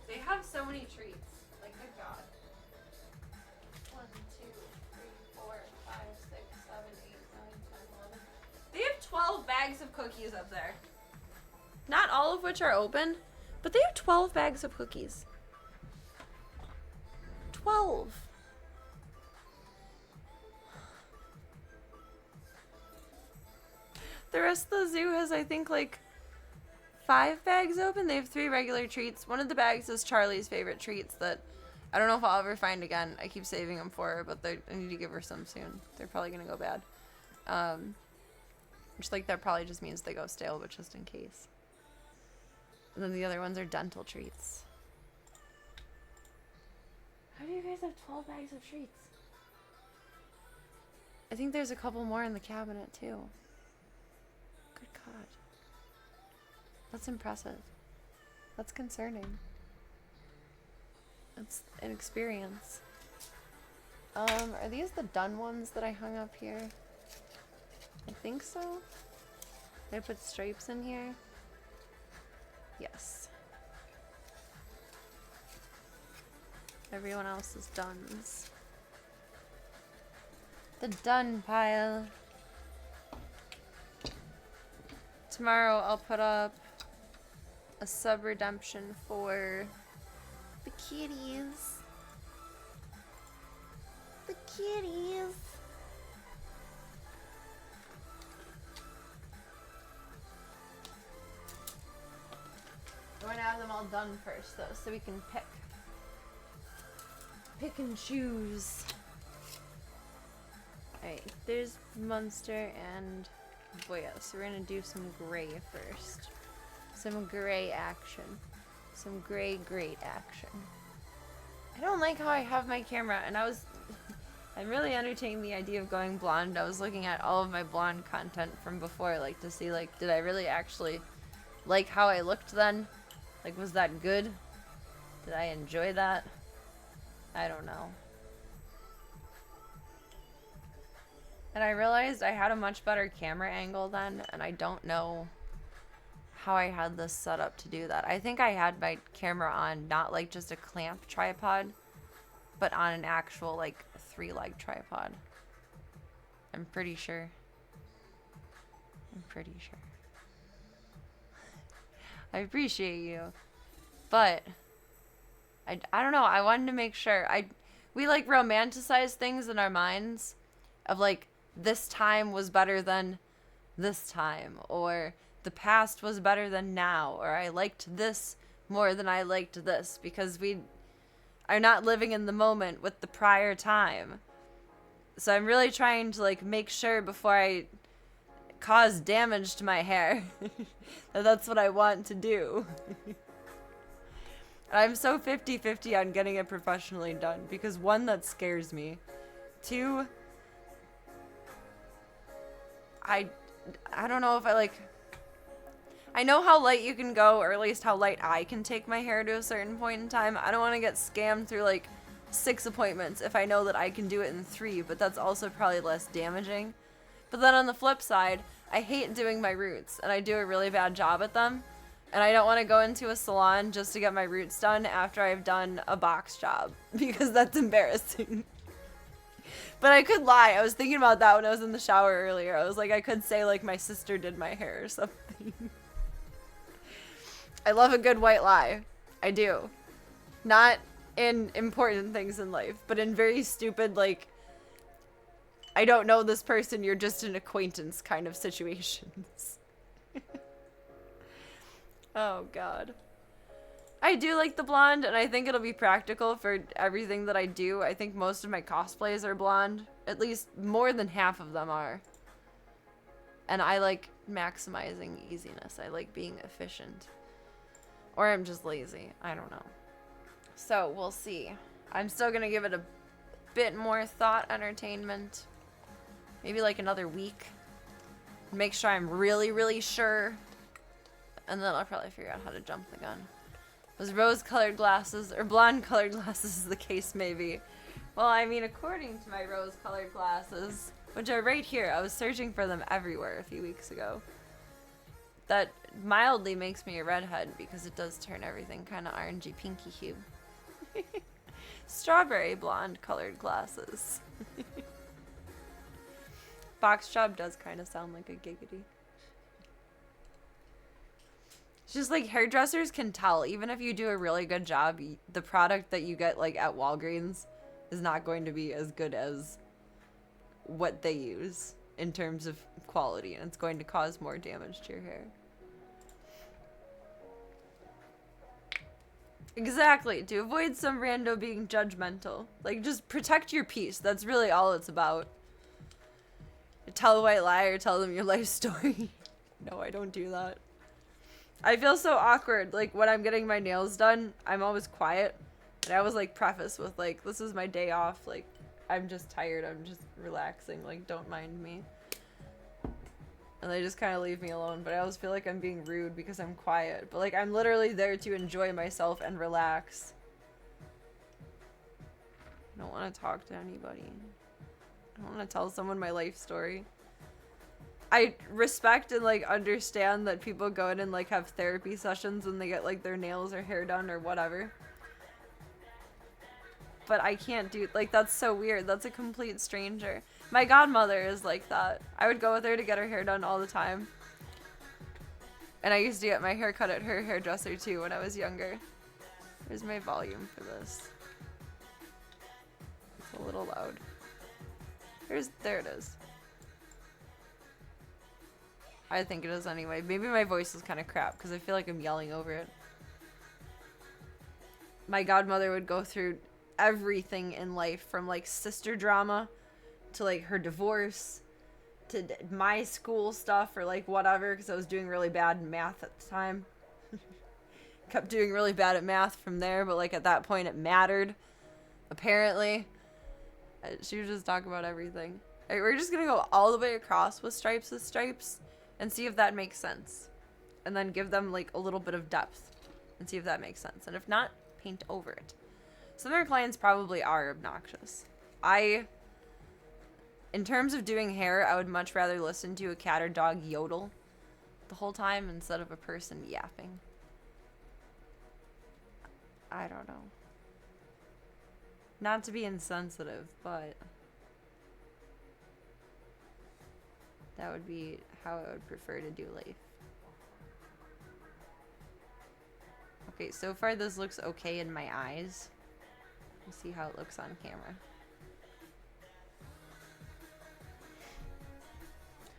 They have so many treats. Like, good God. 1, 2, 3, 4, 5, 6, 7, 8, 9, 10, 11. They have 12 bags of cookies up there. Not all of which are open, but they have 12 bags of cookies. 12. The rest of the zoo has, I think, like 5 bags open. They have 3 regular treats. One of the bags is Charlie's favorite treats that I don't know if I'll ever find again. I keep saving them for her, but I need to give her some soon. They're probably going to go bad. Which, like, that probably just means they go stale, but just in case. And then the other ones are dental treats. How do you guys have 12 bags of treats? I think there's a couple more in the cabinet, too. Good God. That's impressive. That's concerning. It's an experience. Are these the done ones that I hung up here? I think so. Did I put stripes in here? Yes. Everyone else is dones. The done pile. Tomorrow I'll put up a sub redemption for the kitties. The kitties. going to have them all done first, though, so we can pick and choose. Alright, there's Munster and Boya, so we're going to do some gray first. Some gray action. Some gray great action. I don't like how I have my camera, and I'm really entertaining the idea of going blonde. I was looking at all of my blonde content from before, like, to see, like, did I really actually like how I looked then? Like, was that good? Did I enjoy that? I don't know. And I realized I had a much better camera angle then, and I don't know how I had this set up to do that. I think I had my camera on not like just a clamp tripod, but on an actual like 3-leg tripod. I'm pretty sure. I appreciate you. But I don't know, I wanted to make sure. We like romanticize things in our minds of like this time was better than this time, or the past was better than now, or I liked this more than I liked this, because we are not living in the moment with the prior time. So I'm really trying to like make sure before I cause damage to my hair that that's what I want to do. I'm so 50-50 on getting it professionally done, because 1, that scares me. 2, I don't know if I know how light you can go, or at least how light I can take my hair to a certain point in time. I don't want to get scammed through like 6 appointments if I know that I can do it in 3, but that's also probably less damaging. But then on the flip side, I hate doing my roots, and I do a really bad job at them. And I don't want to go into a salon just to get my roots done after I've done a box job, because that's embarrassing. But I could lie. I was thinking about that when I was in the shower earlier. I was like, I could say like my sister did my hair or something. I love a good white lie. I do. Not in important things in life, but in very stupid, like, I don't know this person, you're just an acquaintance kind of situations. Oh, God. I do like the blonde, and I think it'll be practical for everything that I do. I think most of my cosplays are blonde. At least more than half of them are. And I like maximizing easiness. I like being efficient. Or I'm just lazy. I don't know. So, we'll see. I'm still gonna give it a bit more thought entertainment. Maybe like another week. Make sure I'm really, really sure. And then I'll probably figure out how to jump the gun. Those rose-colored glasses, or blonde-colored glasses, as the case may be. Well, I mean, according to my rose-colored glasses, which are right here, I was searching for them everywhere a few weeks ago. That mildly makes me a redhead, because it does turn everything kind of orangey pinky hue. Strawberry blonde-colored glasses. Box job does kind of sound like a giggity. It's just like hairdressers can tell, even if you do a really good job, the product that you get like at Walgreens is not going to be as good as what they use in terms of quality, and it's going to cause more damage to your hair. Exactly, to avoid some rando being judgmental. Like, just protect your peace. That's really all it's about. Tell a white lie or tell them your life story. No, I don't do that. I feel so awkward, like, when I'm getting my nails done, I'm always quiet, and I always, like, preface with, like, this is my day off, like, I'm just tired, I'm just relaxing, like, don't mind me. And they just kind of leave me alone, but I always feel like I'm being rude because I'm quiet, but, like, I'm literally there to enjoy myself and relax. I don't want to talk to anybody. I don't want to tell someone my life story. I respect and like understand that people go in and like have therapy sessions when they get like their nails or hair done or whatever. But I can't do, like, that's so weird. That's a complete stranger. My godmother is like that. I would go with her to get her hair done all the time. And I used to get my hair cut at her hairdresser too when I was younger. Where's my volume for this? It's a little loud. There it is. I think it is anyway. Maybe my voice is kind of crap because I feel like I'm yelling over it. my godmother would go through everything in life, from like sister drama to like her divorce to my school stuff or like whatever, because I was doing really bad in math at the time. Kept doing really bad at math from there, but like at that point it mattered, apparently. She would just talk about everything. Right, we're just gonna go all the way across with stripes and see if that makes sense, and then give them like a little bit of depth and see if that makes sense, and if not, paint over it. Some of our clients probably are obnoxious. In terms of doing hair, I would much rather listen to a cat or dog yodel the whole time instead of a person yapping. I don't know. Not to be insensitive, but that would be how I would prefer to do life. Okay, so far this looks okay in my eyes. We'll see how it looks on camera.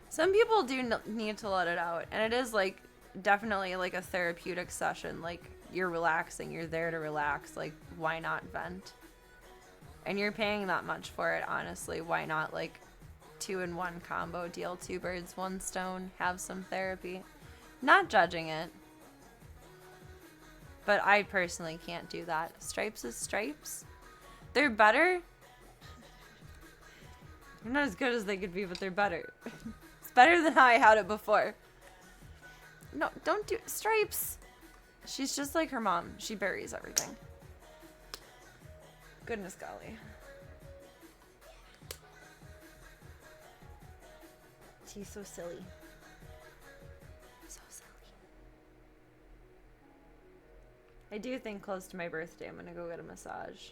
Some people do need to let it out, and it is like definitely like a therapeutic session. Like, you're relaxing, you're there to relax, like why not vent? And you're paying that much for it, honestly. Why not like 2-in-1 combo deal, 2 birds, 1 stone, have some therapy. Not judging it, but I personally can't do that. Stripes is stripes. They're better. They're not as good as they could be, but they're better. It's better than how I had it before. No, don't do stripes. She's just like her mom. She buries everything. Goodness golly. She's so silly. So silly. I do think close to my birthday I'm gonna go get a massage.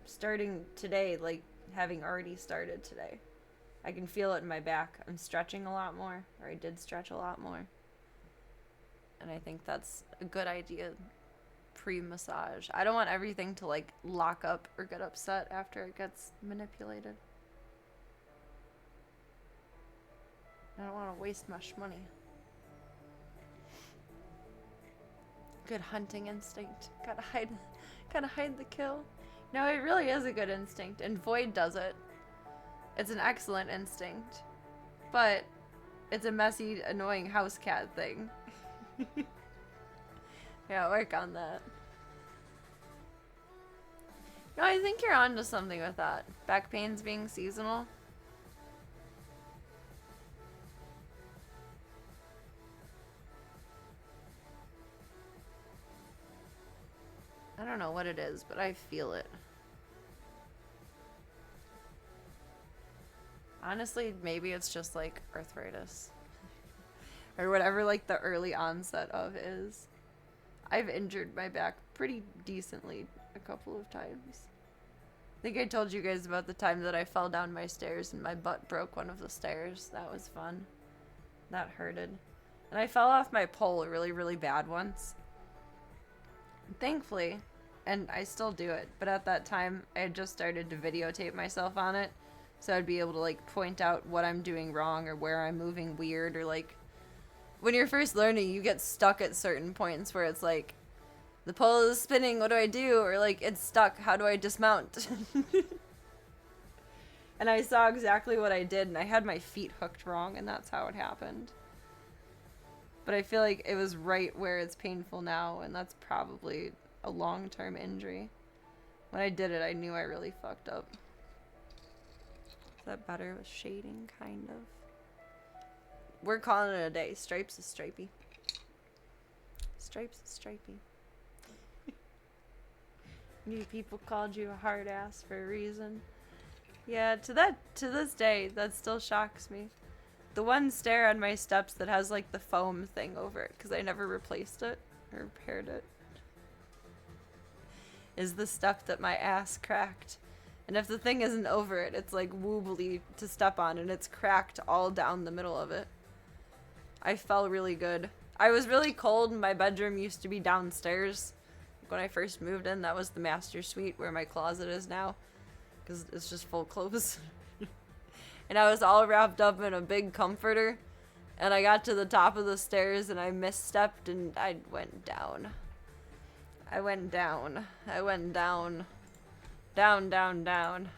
Starting today, like having already started today. I can feel it in my back. I'm stretching a lot more, or I did stretch a lot more. And I think that's a good idea pre-massage. I don't want everything to like lock up or get upset after it gets manipulated. I don't want to waste much money. Good hunting instinct. Gotta hide the kill. No, it really is a good instinct, and Void does it. It's an excellent instinct, but it's a messy, annoying house cat thing. Yeah, work on that. No, I think you're onto something with that. Back pains being seasonal. I don't know what it is, but I feel it. Honestly, maybe it's just like arthritis. Or whatever like the early onset of is. I've injured my back pretty decently a couple of times. I think I told you guys about the time that I fell down my stairs and my butt broke one of the stairs. That was fun. That hurted. And I fell off my pole really, really bad once. Thankfully, and I still do it, but at that time I had just started to videotape myself on it, so I'd be able to like point out what I'm doing wrong or where I'm moving weird, or like when you're first learning you get stuck at certain points where it's like the pole is spinning, what do I do? Or like it's stuck, how do I dismount? And I saw exactly what I did, and I had my feet hooked wrong, and that's how it happened. But I feel like it was right where it's painful now, and that's probably a long-term injury. When I did it, I knew I really fucked up. Is that better with shading? Kind of. We're calling it a day. Stripes is stripey. Stripes is stripey. New people called you a hard ass for a reason. Yeah, to this day, that still shocks me. The one stair on my steps that has like the foam thing over it, because I never replaced it or repaired it, is the step that my ass cracked. And if the thing isn't over it, it's like wobbly to step on, and it's cracked all down the middle of it. I fell really good. I was really cold, and my bedroom used to be downstairs. When I first moved in, that was the master suite where my closet is now, because it's just full clothes. And I was all wrapped up in a big comforter, And I got to the top of the stairs and I misstepped and I went down. I went down. I went down. Down, down, down.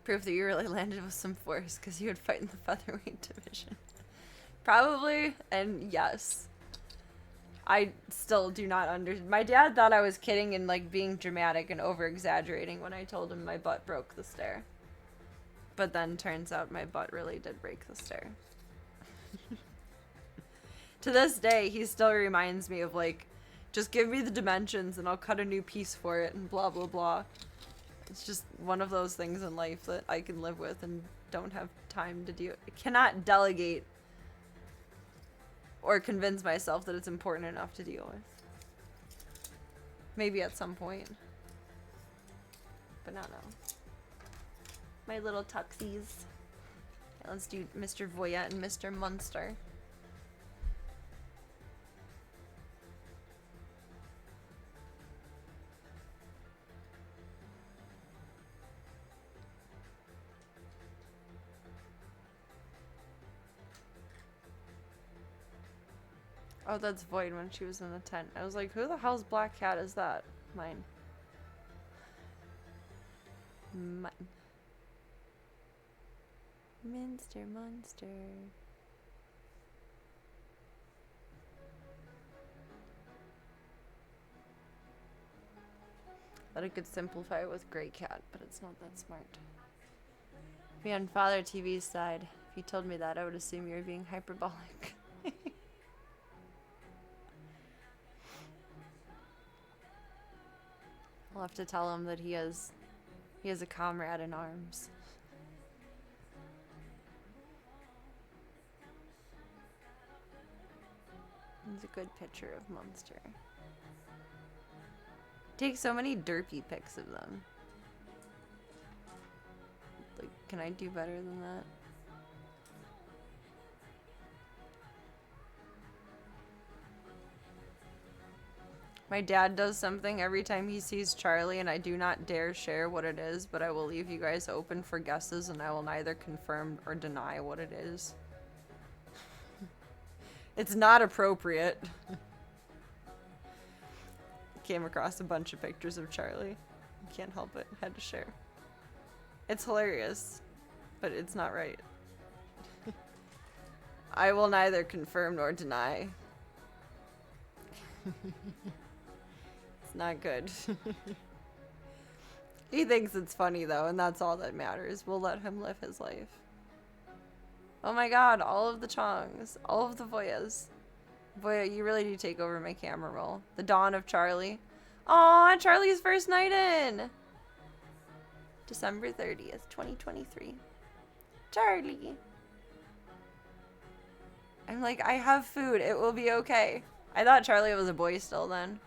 Proof that you really landed with some force because you would fight in the featherweight division. Probably, and yes. I still do not understand. My dad thought I was kidding and like being dramatic and over-exaggerating when I told him my butt broke the stair. But then turns out my butt really did break the stair. To this day, he still reminds me of like, just give me the dimensions and I'll cut a new piece for it and blah blah blah. It's just one of those things in life that I can live with and don't have time to do. I cannot delegate or convince myself that it's important enough to deal with. Maybe at some point. But not now. My little tuxies. Okay, let's do Mr. Voya and Mr. Munster. Oh, that's Void when she was in the tent. I was like, who the hell's Black Cat is that? Mine. Mine. Minster Monster. Thought I could simplify it with Grey Cat, but it's not that smart. Be on Father TV's side. If you told me that, I would assume you were being hyperbolic. I'll have to tell him that he has a comrade in arms. It's a good picture of Munster. Take so many derpy pics of them. Like, can I do better than that? My dad does something every time he sees Charlie, and I do not dare share what it is, but I will leave you guys open for guesses, and I will neither confirm or deny what it is. It's not appropriate. Came across a bunch of pictures of Charlie. Can't help it. Had to share. It's hilarious, but it's not right. I will neither confirm nor deny. It's not good. He thinks it's funny though, and that's all that matters. We'll let him live his life. Oh my god, all of the Chongs, all of the Voyas. Voya, you really do take over my camera roll. The dawn of Charlie. Aw, Charlie's first night in! December 30th, 2023. Charlie! I'm like, I have food, it will be okay. I thought Charlie was a boy still then.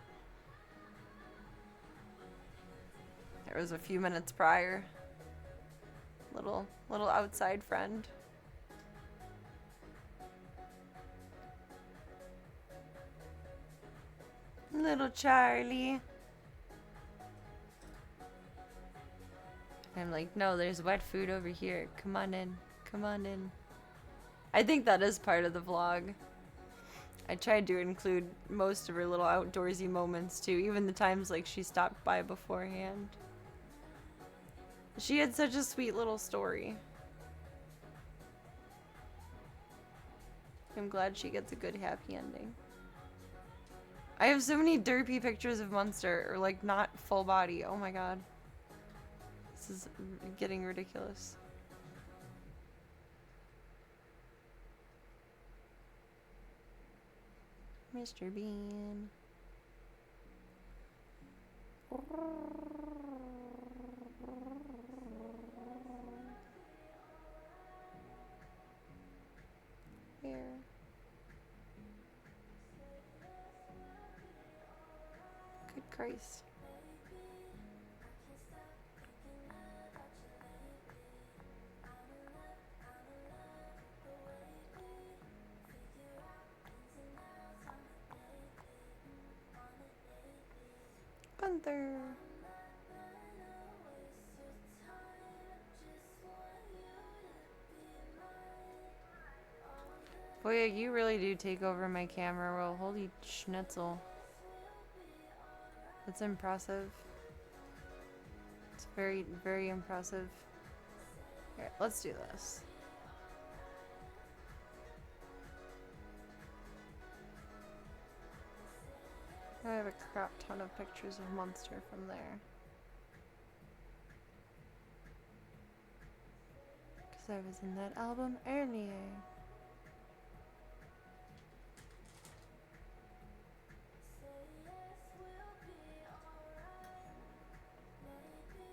There was a few minutes prior. Little outside friend. Little Charlie. I'm like, no, there's wet food over here. Come on in. Come on in. I think that is part of the vlog. I tried to include most of her little outdoorsy moments too, even the times like she stopped by beforehand. She had such a sweet little story. I'm glad she gets a good happy ending. I have so many derpy pictures of Munster, or like not full body. Oh my god. This is getting ridiculous. Mr. Bean. Here. Good Christ. Gunther. Boy, you really do take over my camera roll. Holy schnitzel. It's impressive. It's very, very impressive. Here, let's do this. I have a crap ton of pictures of Munster from there. Because I was in that album earlier.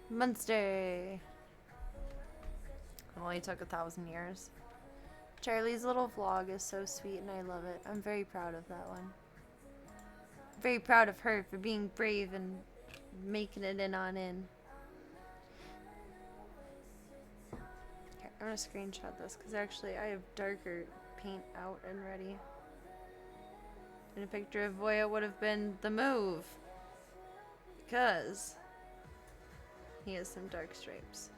Munster! It only took 1,000 years. Charlie's little vlog is so sweet and I love it. I'm very proud of that one. Very proud of her for being brave and making it in on in. Okay, I'm gonna screenshot this because actually I have darker paint out and ready. And a picture of Voya would have been the move. Because he has some dark stripes.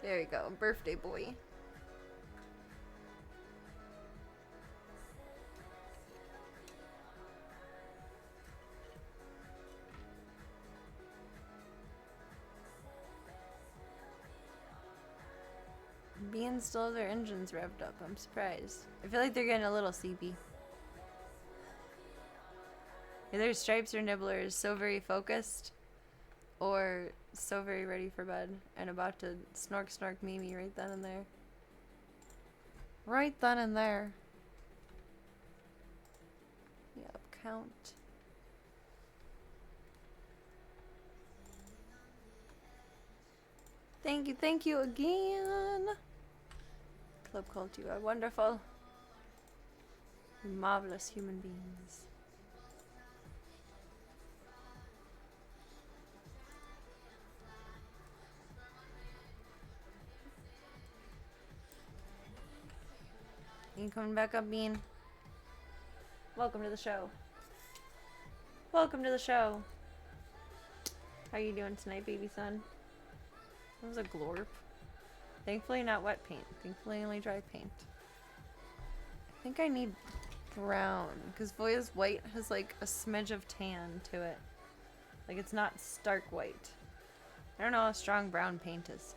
There you go, birthday boy. Beans still have their engines revved up. I'm surprised. I feel like they're getting a little sleepy. Either Stripes or Nibbler is so very focused or so very ready for bed and about to snork Mimi right then and there. Right then and there. Yep, count. Thank you again. Club Cult, you are wonderful. Marvelous human beings. You coming back up, Bean? Welcome to the show. Welcome to the show. How you doing tonight, baby son? That was a glorp. Thankfully not wet paint. Thankfully only dry paint. I think I need brown, because Voya's white has like a smidge of tan to it. Like it's not stark white. I don't know how strong brown paint is.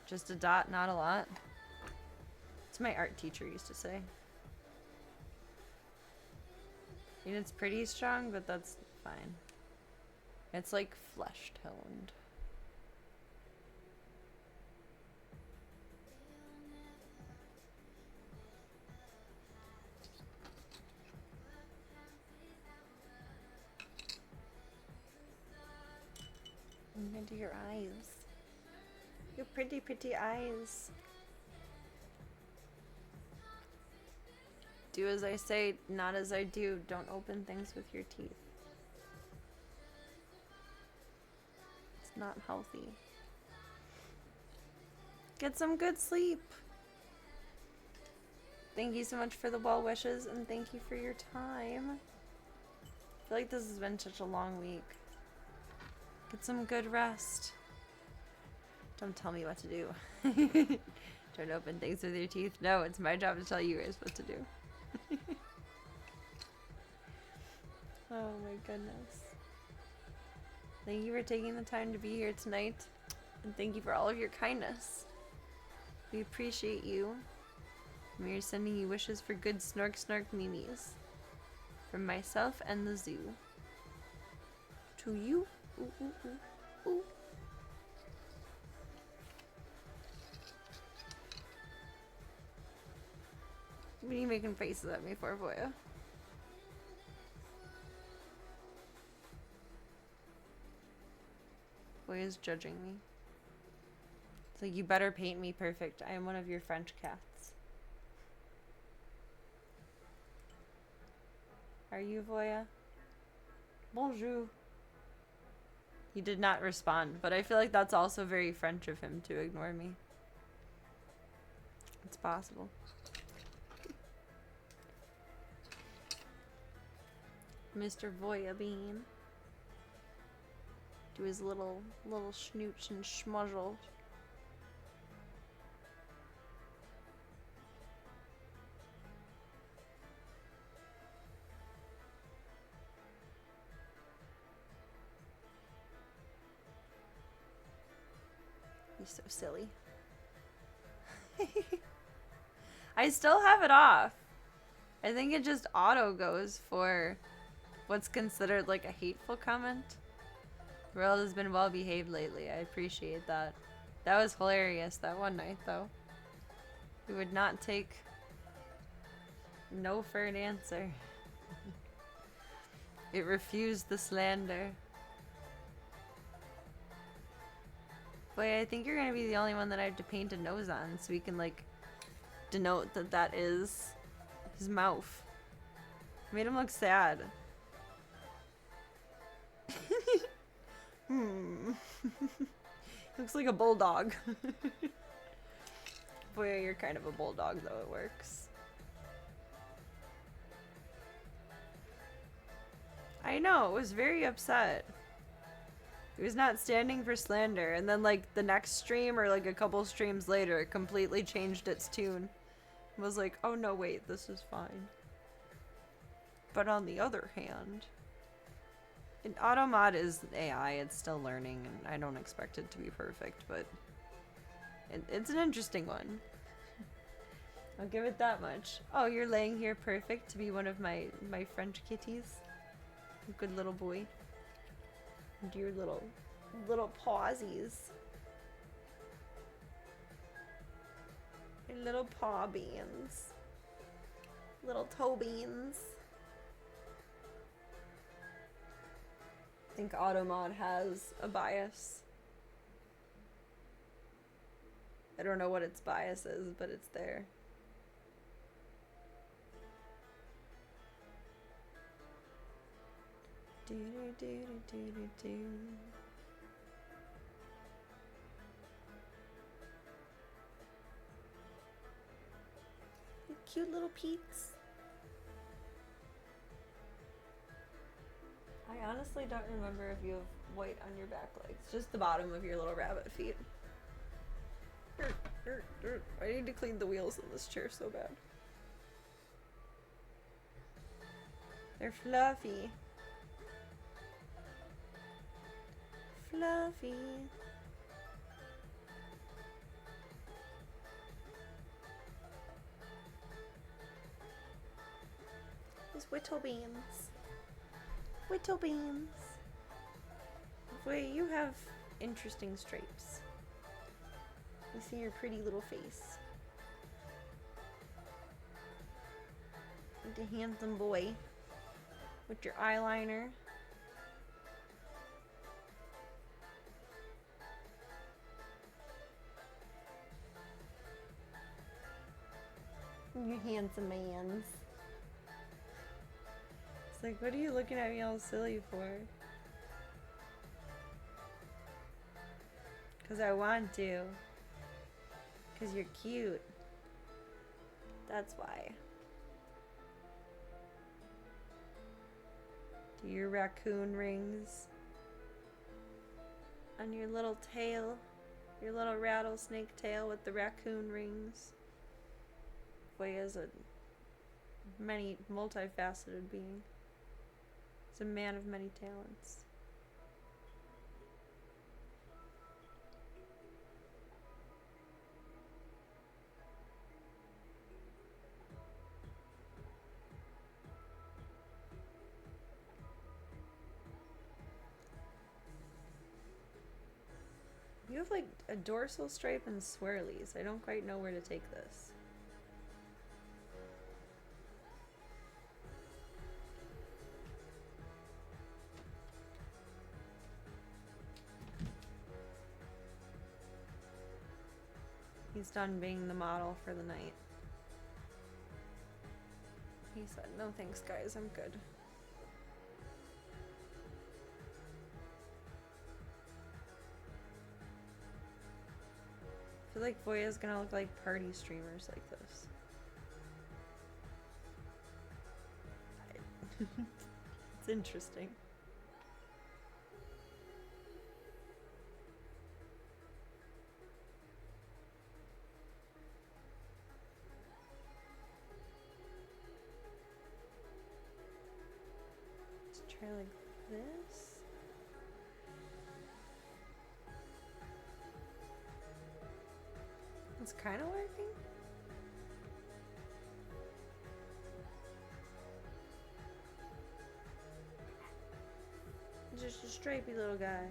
Just a dot, not a lot. It's my art teacher used to say. I mean, it's pretty strong, but that's fine. It's like flesh toned. Into your eyes. Your pretty, pretty eyes. Do as I say, not as I do. Don't open things with your teeth. It's not healthy. Get some good sleep. Thank you so much for the well wishes and thank you for your time. I feel like this has been such a long week. Get some good rest. Don't tell me what to do. Don't open things with your teeth. No, it's my job to tell you guys what to do. Oh my goodness. Thank you for taking the time to be here tonight. And thank you for all of your kindness. We appreciate you. And we are sending you wishes for good snork mimis. From myself and the zoo. To you. Ooh, ooh, ooh, ooh. What are you making faces at me for, Voya? Voya's judging me. It's like, you better paint me perfect. I am one of your French cats. Are you, Voya? Bonjour. He did not respond, but I feel like that's also very French of him to ignore me. It's possible. Mr. Voya Bean. Do his little schnooch and schmuzzle. He's so silly. I still have it off. I think it just auto goes for what's considered like a hateful comment. World has been well behaved lately. I appreciate that. That was hilarious that one night though. We would not take no for an answer. It refused the slander. Boy, I think you're gonna be the only one that I have to paint a nose on so we can like denote that that is his mouth. Made him look sad. Looks like a bulldog. Boy, you're kind of a bulldog though, it works. I know, it was very upset. He was not standing for slander, and then like the next stream or like a couple streams later, it completely changed its tune. It was like, oh no, wait, this is fine. But on the other hand, Automod is AI, it's still learning, and I don't expect it to be perfect, but it's an interesting one. I'll give it that much. Oh, you're laying here perfect to be one of my French kitties. Good little boy. Dear little pawsies. And little paw beans. Little toe beans. I think Automod has a bias. I don't know what its bias is, but it's there. Do do do do do do. Cute little Pete's. I honestly don't remember if you have white on your back legs. Just the bottom of your little rabbit feet. I need to clean the wheels in this chair so bad. They're fluffy. Fluffy. These whittle beans. Whittle beans. Boy, you have interesting stripes. I see your pretty little face. Like a handsome boy with your eyeliner. You handsome mans. It's like, what are you looking at me all silly for? Because I want to. Because you're cute. That's why. Do your raccoon rings on your little tail. Your little rattlesnake tail with the raccoon rings. Boy is a multifaceted being. He's a man of many talents. You have like a dorsal stripe and swirlies. I don't quite know where to take this. He's done being the model for the night. He said, no thanks guys, I'm good. I feel like Voya's gonna look like party streamers like this. It's interesting. try like this. It's kind of working. Just a stripey little guy.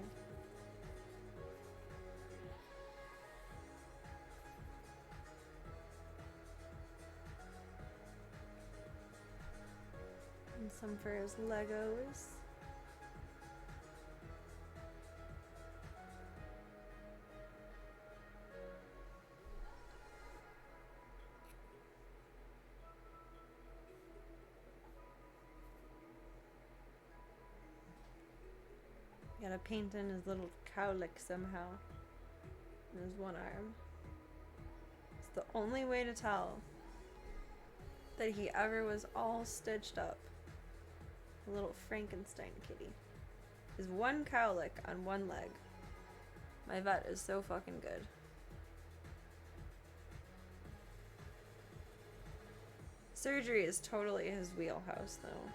And some for his Legos. Gotta paint in his little cowlick somehow. In his one arm. It's the only way to tell that he ever was all stitched up. A little Frankenstein kitty. Is one cowlick on one leg. My vet is so fucking good. Surgery is totally his wheelhouse though.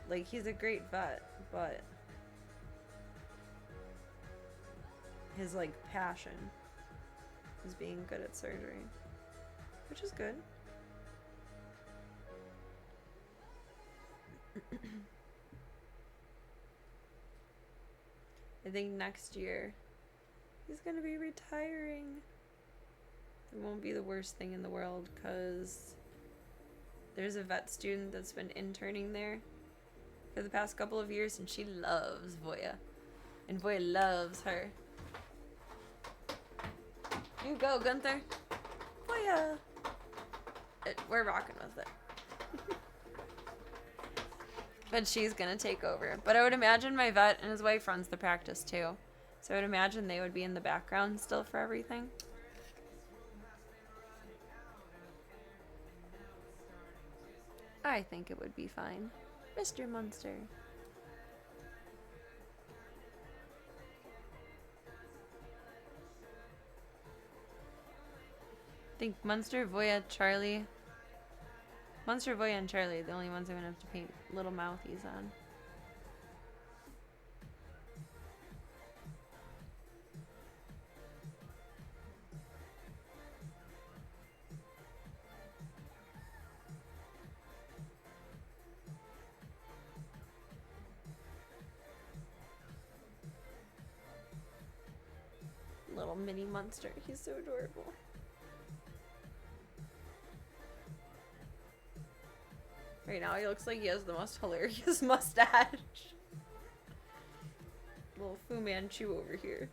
Like, he's a great vet, but his, like, passion is being good at surgery, which is good. I think next year he's gonna be retiring. It won't be the worst thing in the world, because there's a vet student that's been interning there for the past couple of years, and she loves Voya. And Voya loves her. You go, Gunther. Voya! We're rocking with it. But she's gonna take over. But I would imagine my vet and his wife runs the practice too. So I would imagine they would be in the background still for everything. I think it would be fine. Mr. Munster. I think Munster, Voya, Charlie. Munster, Voya, and Charlie are the only ones I'm gonna have to paint little mouthies on. Little mini Munster. He's so adorable. Right now he looks like he has the most hilarious mustache. Little Fu Manchu over here.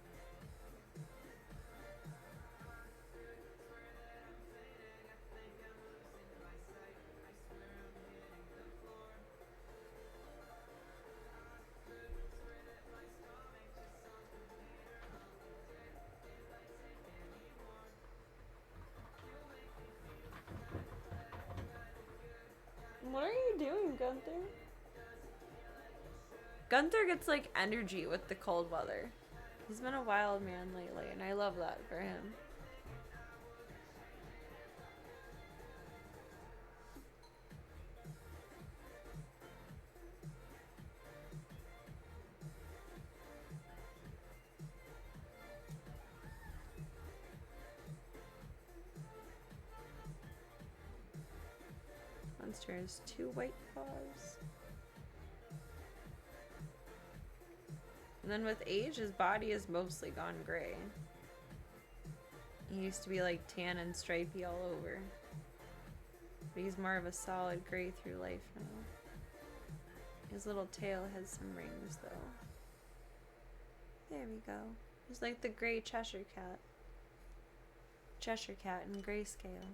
What are you doing, Gunther? Gunther gets like energy with the cold weather. He's been a wild man lately, and I love that for him. Monster has 2 white paws. And then with age, his body has mostly gone gray. He used to be like tan and stripey all over. But he's more of a solid gray through life now. His little tail has some rings though. There we go. He's like the gray Cheshire cat. Cheshire cat in grayscale.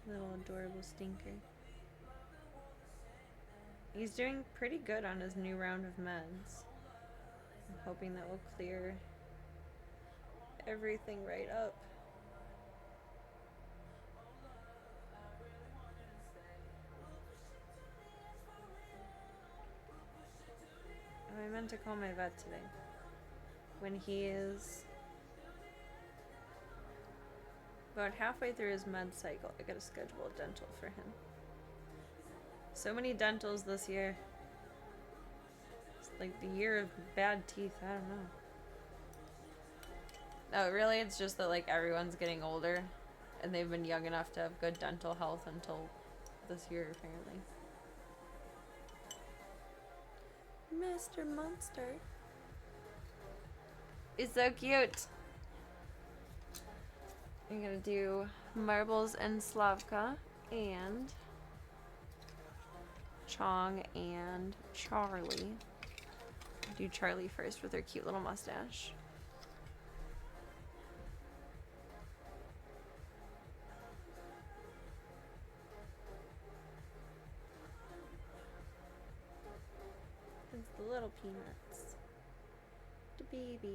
Little adorable stinker. He's doing pretty good on his new round of meds. I'm hoping that will clear everything right up. Oh, I meant to call my vet today. When he is about halfway through his med cycle, I gotta schedule a dental for him. So many dentals this year. It's like the year of bad teeth. I don't know. No, really, it's just that like everyone's getting older, and they've been young enough to have good dental health until this year, apparently. Mr. Monster. It's so cute. I'm gonna do Marbles and Slavka and Chong and Charlie. Do Charlie first with her cute little mustache. It's the little peanuts. The babies.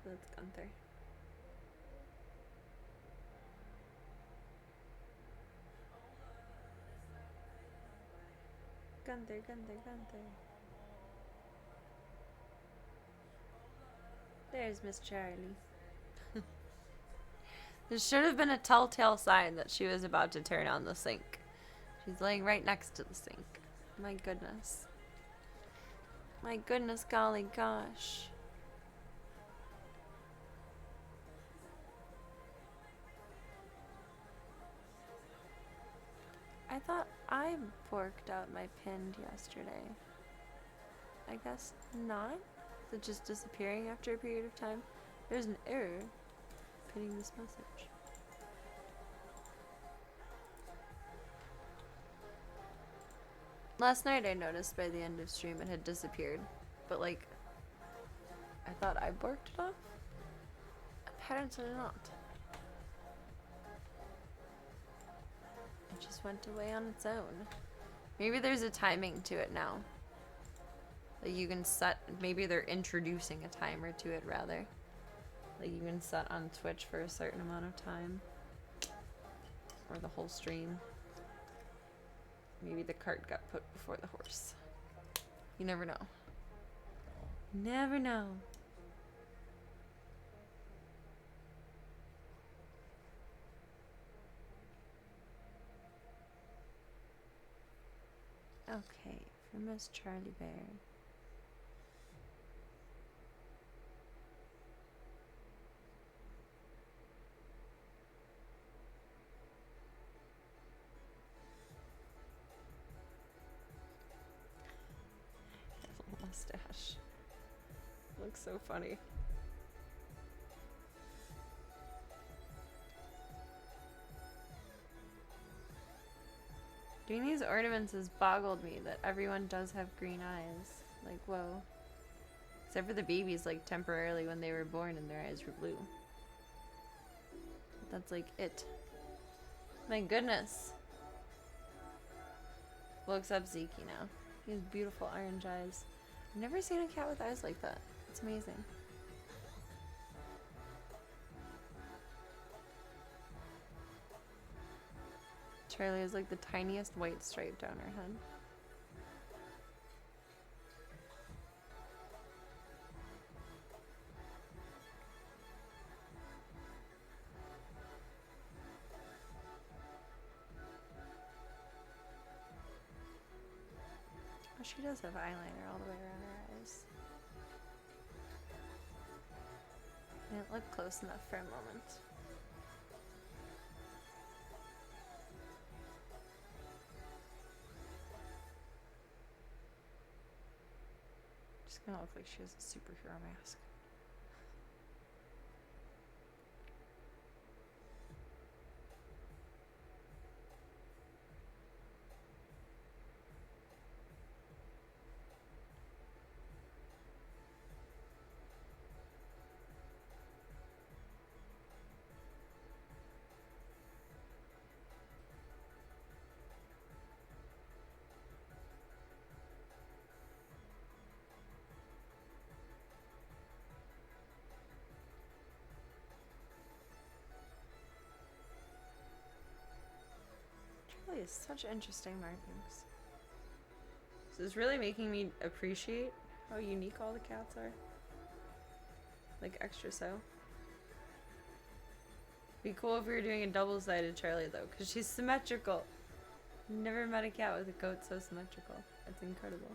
That's Gunther. Gunther, Gunther, Gunther. There's Miss Charlie. There should have been a telltale sign that she was about to turn on the sink. She's laying right next to the sink. My goodness. My goodness, golly gosh. I thought I worked out my pinned yesterday. I guess not. Is it just disappearing after a period of time? There's an error pinning this message. Last night I noticed by the end of stream it had disappeared. But like, I thought I worked it off? Apparently not. It just went away on its own. Maybe there's a timing to it now. Like you can set, maybe they're introducing a timer to it rather. Like you can set on Twitch for a certain amount of time. Or the whole stream. Maybe the cart got put before the horse. You never know. Never know. Okay, for Miss Charlie Bear. Mustache. Looks so funny. Doing these ornaments has boggled me that everyone does have green eyes. Like, whoa. Except for the babies, like, temporarily when they were born and their eyes were blue. That's like it. My goodness. Well, except Zeke now. He has beautiful orange eyes. I've never seen a cat with eyes like that. It's amazing. Charlie has like the tiniest white stripe down her head. Oh, she does have eyeliner all the way around her eyes. I didn't look close enough for a moment. She's gonna look like she has a superhero mask. nice. Such interesting markings. This is really making me appreciate how unique all the cats are. Like, extra so. Be cool if we were doing a double-sided Charlie, though, because she's symmetrical. Never met a cat with a coat so symmetrical. It's incredible.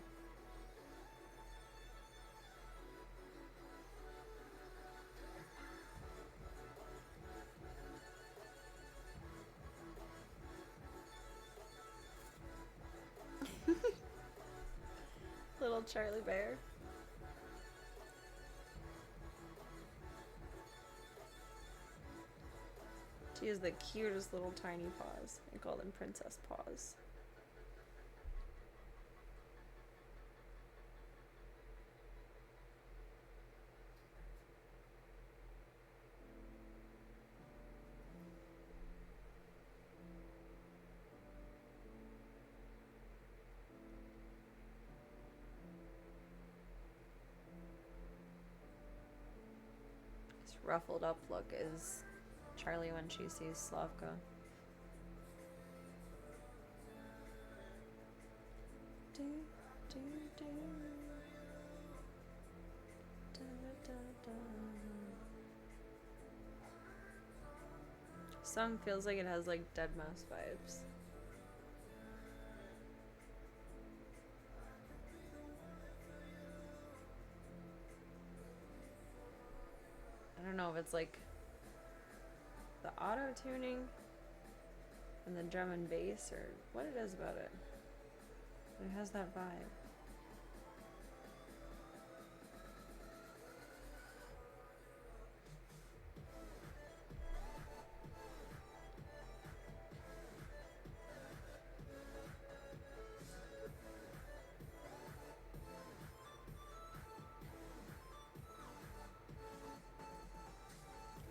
Little Charlie bear. She has the cutest little tiny paws. I call them princess paws. This ruffled up look is Charlie when she sees Slavka. Do, do, do. Da, da, da. Some feels like it has like Dead Mouse vibes. I don't know if it's like the auto-tuning and the drum and bass or what it is about it. It has that vibe.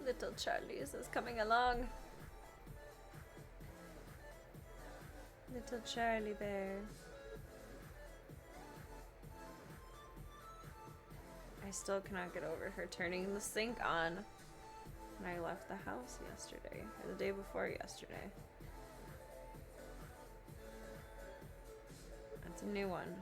Little Charlie's is coming along. Little Charlie bear. I still cannot get over her turning the sink on when I left the house yesterday, or the day before yesterday. That's a new one.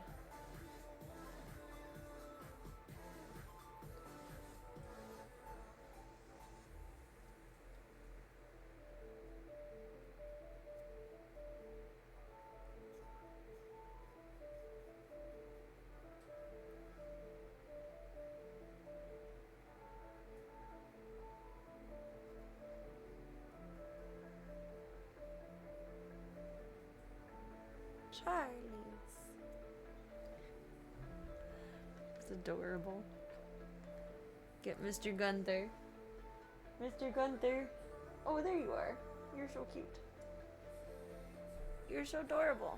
Charlie's. It's adorable. Get Mr. Gunther. Mr. Gunther. Oh, there you are. You're so cute. You're so adorable.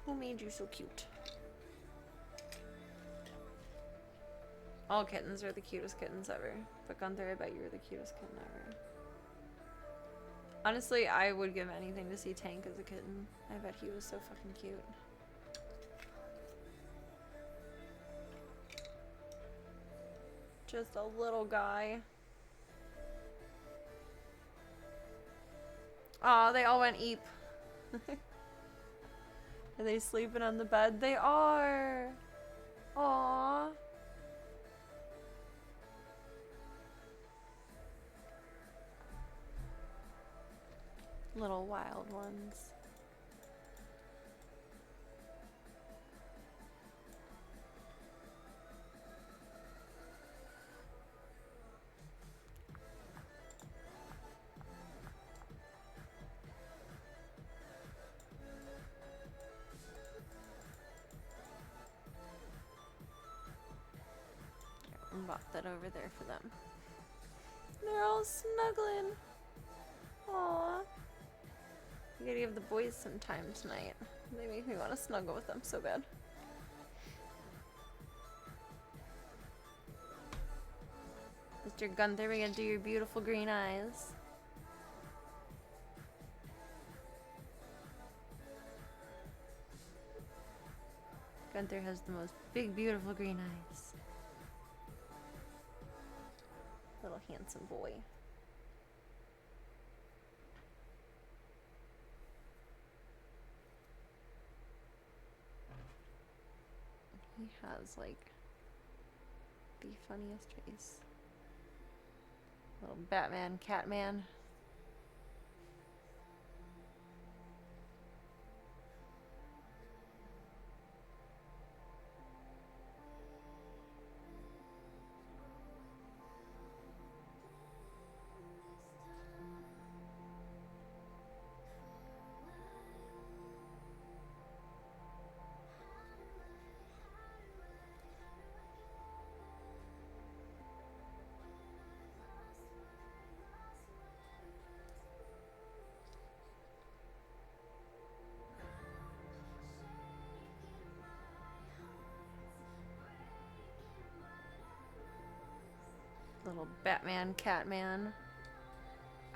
Who made you so cute? All kittens are the cutest kittens ever. But Gunther, I bet you're the cutest kitten ever. Honestly, I would give anything to see Tank as a kitten. I bet he was so fucking cute. Just a little guy. Aw, they all went eep. Are they sleeping on the bed? They are! Aww. Little wild ones. Bought that over there for them. They're all snuggling. Aww. I gotta give the boys some time tonight. They make me want to snuggle with them so bad. Mr. Gunther, we're gonna do your beautiful green eyes. Gunther has the most big, beautiful green eyes. Little handsome boy. He has like the funniest face. Little Batman, Catman. Little Batman, Catman.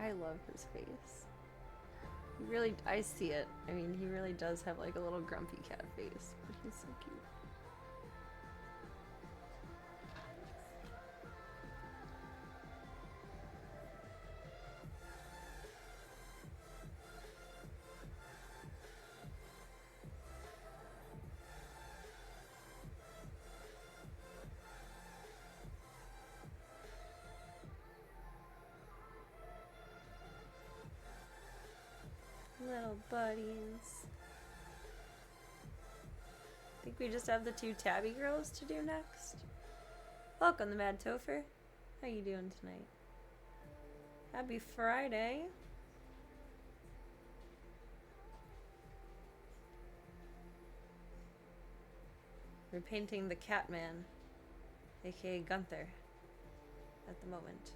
I love his face. He really, I see it. I mean, he really does have like a little grumpy cat face, but he's so cute. Little buddies. I think we just have the two tabby girls to do next. Welcome, the Mad Topher. How you doing tonight? Happy Friday. We're painting the Catman, aka Gunther, at the moment.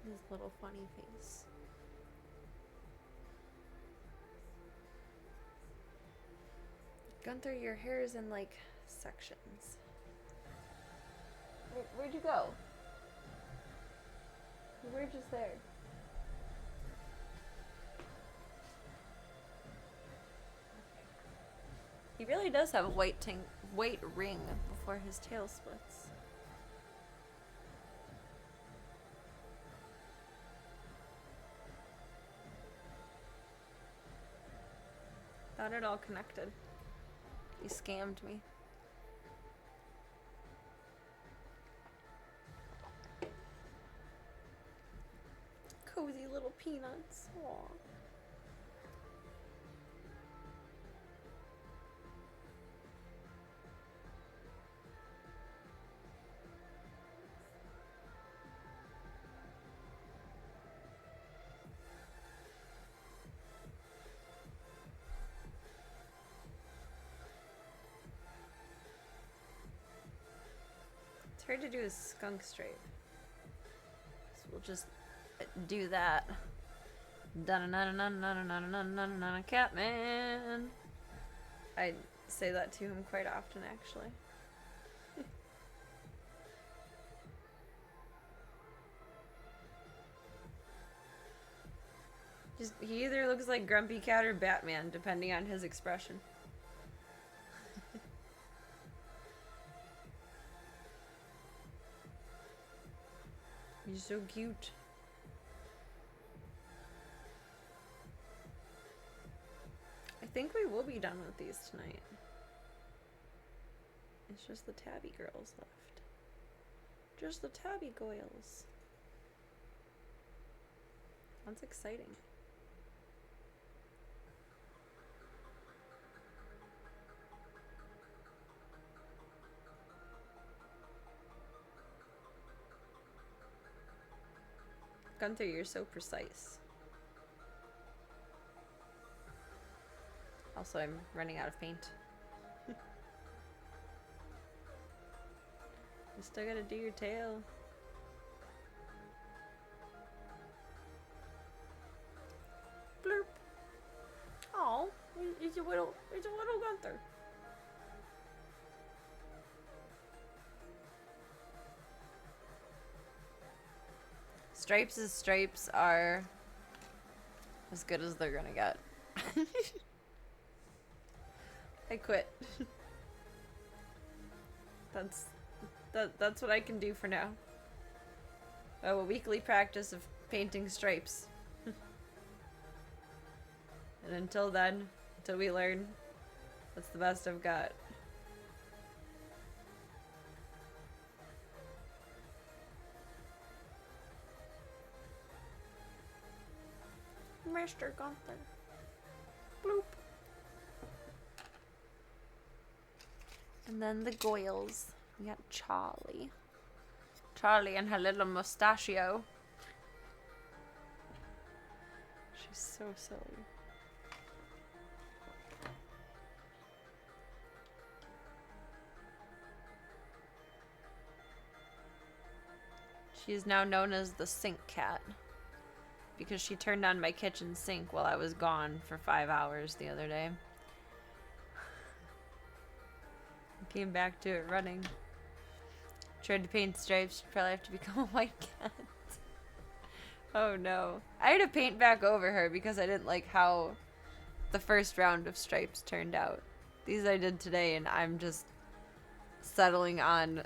His little funny face. Gunther, your hair is in like sections. Where'd you go? You were just there. He really does have a white ring before his tail splits. Thought it all connected. He scammed me. Cozy little peanuts. Aww. It's hard to do a skunk stripe. So we'll just do that. Catman. I say that to him quite often, actually. He either looks like Grumpy Cat or Batman, depending on his expression. He's so cute. I think we will be done with these tonight. It's just the tabby girls left. Just the tabby goyles. That's exciting. Gunther, you're so precise. Also, I'm running out of paint. You still gotta do your tail. Blurp. Oh, it's a little Gunther. Stripes' stripes are as good as they're gonna get. I quit. That's what I can do for now. Oh, a weekly practice of painting stripes. And until then, until we learn, that's the best I've got. Mr. Gunther. Bloop. And then the Goyles. We got Charlie. Charlie and her little mustachio. She's so silly. She is now known as the sink cat because she turned on my kitchen sink while I was gone for 5 hours the other day. Came back to it running. Tried to paint stripes. She'd probably have to become a white cat. Oh no. I had to paint back over her because I didn't like how the first round of stripes turned out. These I did today and I'm just settling on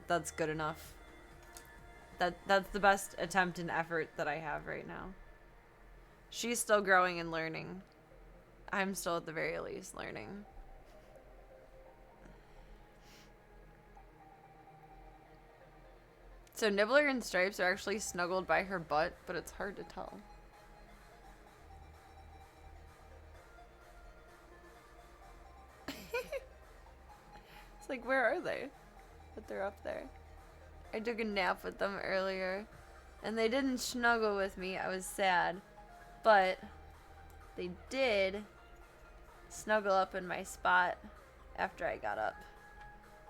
that's good enough. That's the best attempt and effort that I have right now. She's still growing and learning. I'm still at the very least learning. So Nibbler and Stripes are actually snuggled by her butt, but it's hard to tell. It's like, where are they? But they're up there. I took a nap with them earlier, and they didn't snuggle with me. I was sad, but they did snuggle up in my spot after I got up.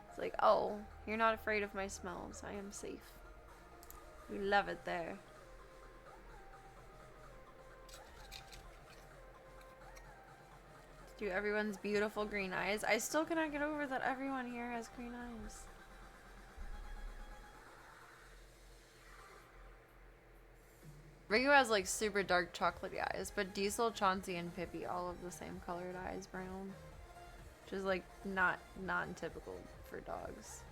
It's like, oh, you're not afraid of my smells. I am safe. We love it there. Do everyone's beautiful green eyes. I still cannot get over that everyone here has green eyes. Ringo has like super dark chocolatey eyes, but Diesel, Chauncey, and Pippi all have the same colored eyes, brown. Which is like not non-typical for dogs.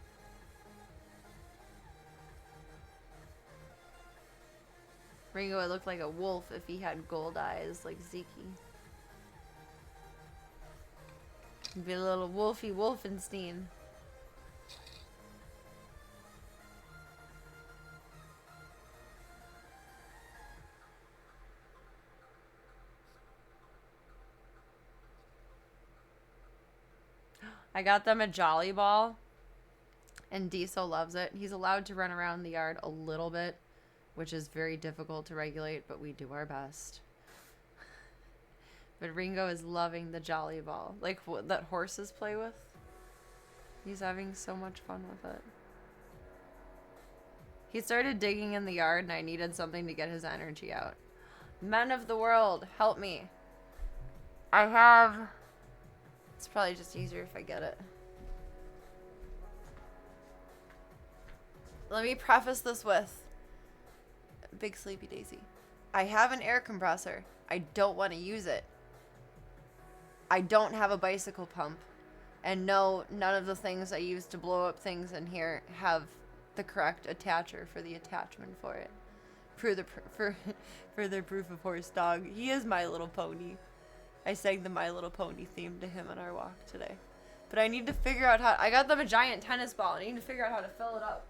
Ringo would look like a wolf if he had gold eyes like Zeke. He'd be a little wolfy Wolfenstein. I got them a Jolly Ball, and Diesel loves it. He's allowed to run around the yard a little bit, which is very difficult to regulate, but we do our best. But Ringo is loving the Jolly Ball, like that horses play with. He's having so much fun with it. He started digging in the yard, and I needed something to get his energy out. Men of the world, help me. I have... It's probably just easier if I get it. Let me preface this with Big Sleepy Daisy. I have an air compressor. I don't want to use it. I don't have a bicycle pump. And no, none of the things I use to blow up things in here have the correct attacher for the attachment for it. For the proof of horse dog. He is My Little Pony. I sang the My Little Pony theme to him on our walk today. But I need to figure out how... I got them a giant tennis ball. I need to figure out how to fill it up.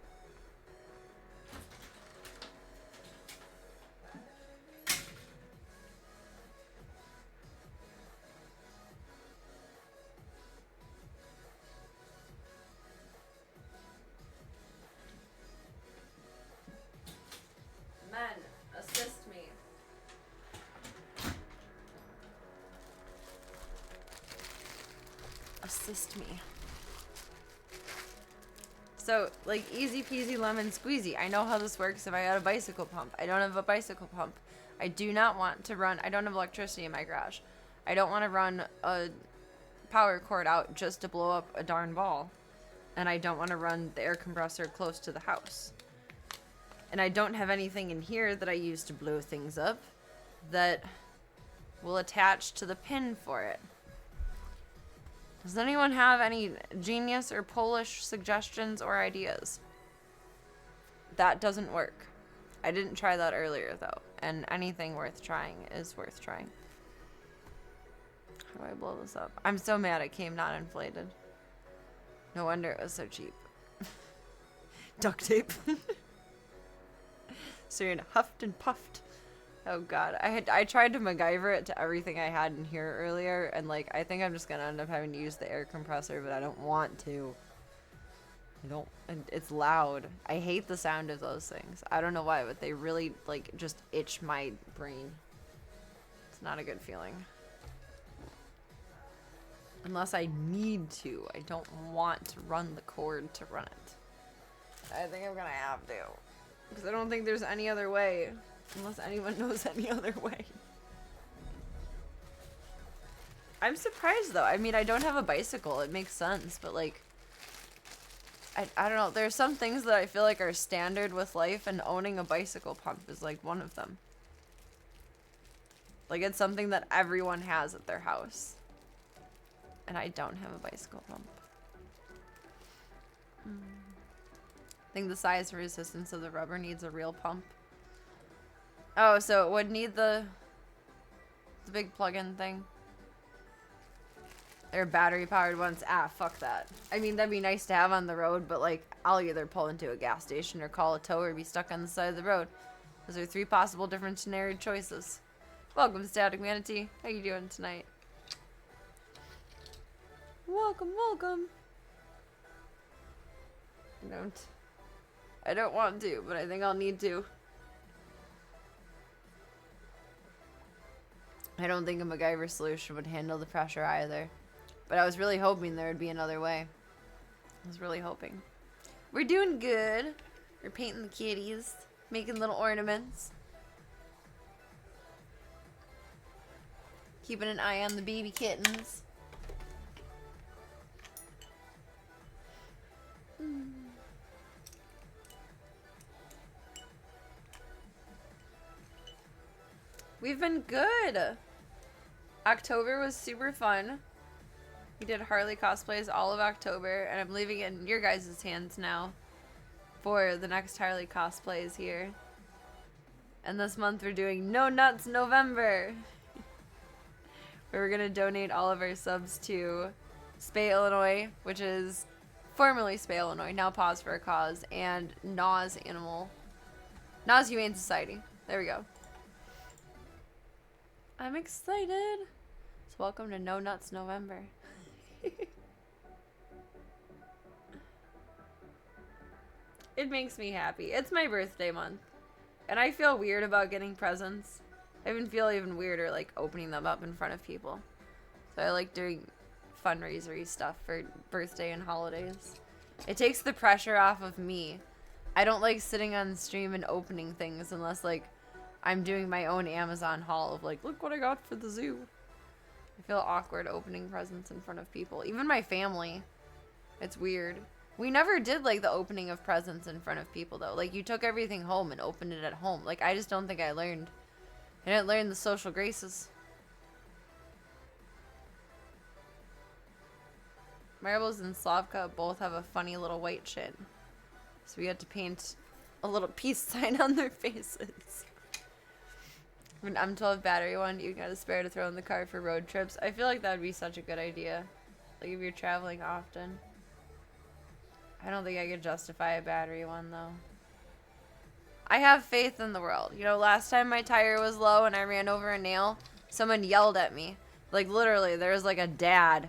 Men, assist me. Assist me. So, like, easy peasy lemon squeezy. I know how this works if I had a bicycle pump. I don't have a bicycle pump. I do not want to run... I don't have electricity in my garage. I don't want to run a power cord out just to blow up a darn ball. And I don't want to run the air compressor close to the house. And I don't have anything in here that I use to blow things up that will attach to the pin for it. Does anyone have any genius or Polish suggestions or ideas? That doesn't work. I didn't try that earlier, though. And anything worth trying is worth trying. How do I blow this up? I'm so mad it came not inflated. No wonder it was so cheap. Duct tape. So you're huffed and puffed. Oh god. I tried to MacGyver it to everything I had in here earlier, and like I think I'm just gonna end up having to use the air compressor, but I don't want to. And it's loud. I hate the sound of those things. I don't know why, but they really like just itch my brain. It's not a good feeling. Unless I need to. I don't want to run the cord to run it. I think I'm gonna have to. Because I don't think there's any other way. Unless anyone knows any other way. I'm surprised though. I mean, I don't have a bicycle. It makes sense. But like, I don't know. There's some things that I feel like are standard with life, and owning a bicycle pump is like one of them. Like, it's something that everyone has at their house. And I don't have a bicycle pump. I think the size and resistance of the rubber needs a real pump. Oh, so it would need the big plug-in thing. They're battery-powered ones. Ah, fuck that. I mean, that'd be nice to have on the road, but like, I'll either pull into a gas station or call a tow or be stuck on the side of the road. Those are 3 possible different scenario choices. Welcome, Static Manatee. How you doing tonight? Welcome, welcome. I don't want to, but I think I'll need to. I don't think a MacGyver solution would handle the pressure either. But I was really hoping there would be another way. I was really hoping. We're doing good. We're painting the kitties, making little ornaments. Keeping an eye on the baby kittens. We've been good. October was super fun. We did Harley cosplays all of October, and I'm leaving it in your guys' hands now for the next Harley cosplays here. And this month we're doing No Nuts November, where we're gonna donate all of our subs to Spay Illinois, which is formerly Spay Illinois, now Pause for a Cause, and Nas Humane Society. There we go. I'm excited. So welcome to No Nuts November. It makes me happy. It's my birthday month. And I feel weird about getting presents. I even feel even weirder like opening them up in front of people. So I like doing fundraisery stuff for birthday and holidays. It takes the pressure off of me. I don't like sitting on stream and opening things unless like I'm doing my own Amazon haul of like, look what I got for the zoo. I feel awkward opening presents in front of people. Even my family. It's weird. We never did like the opening of presents in front of people though. Like you took everything home and opened it at home. Like I just don't think I learned. I didn't learn the social graces. Marbles and Slavka both have a funny little white chin. So we had to paint a little peace sign on their faces. An M12 battery one you got a spare to throw in the car for road trips. I feel like that would be such a good idea. Like if you're traveling often. I don't think I could justify a battery one though. I have faith in the world. You know, last time my tire was low and I ran over a nail, someone yelled at me. Like literally, there was like a dad.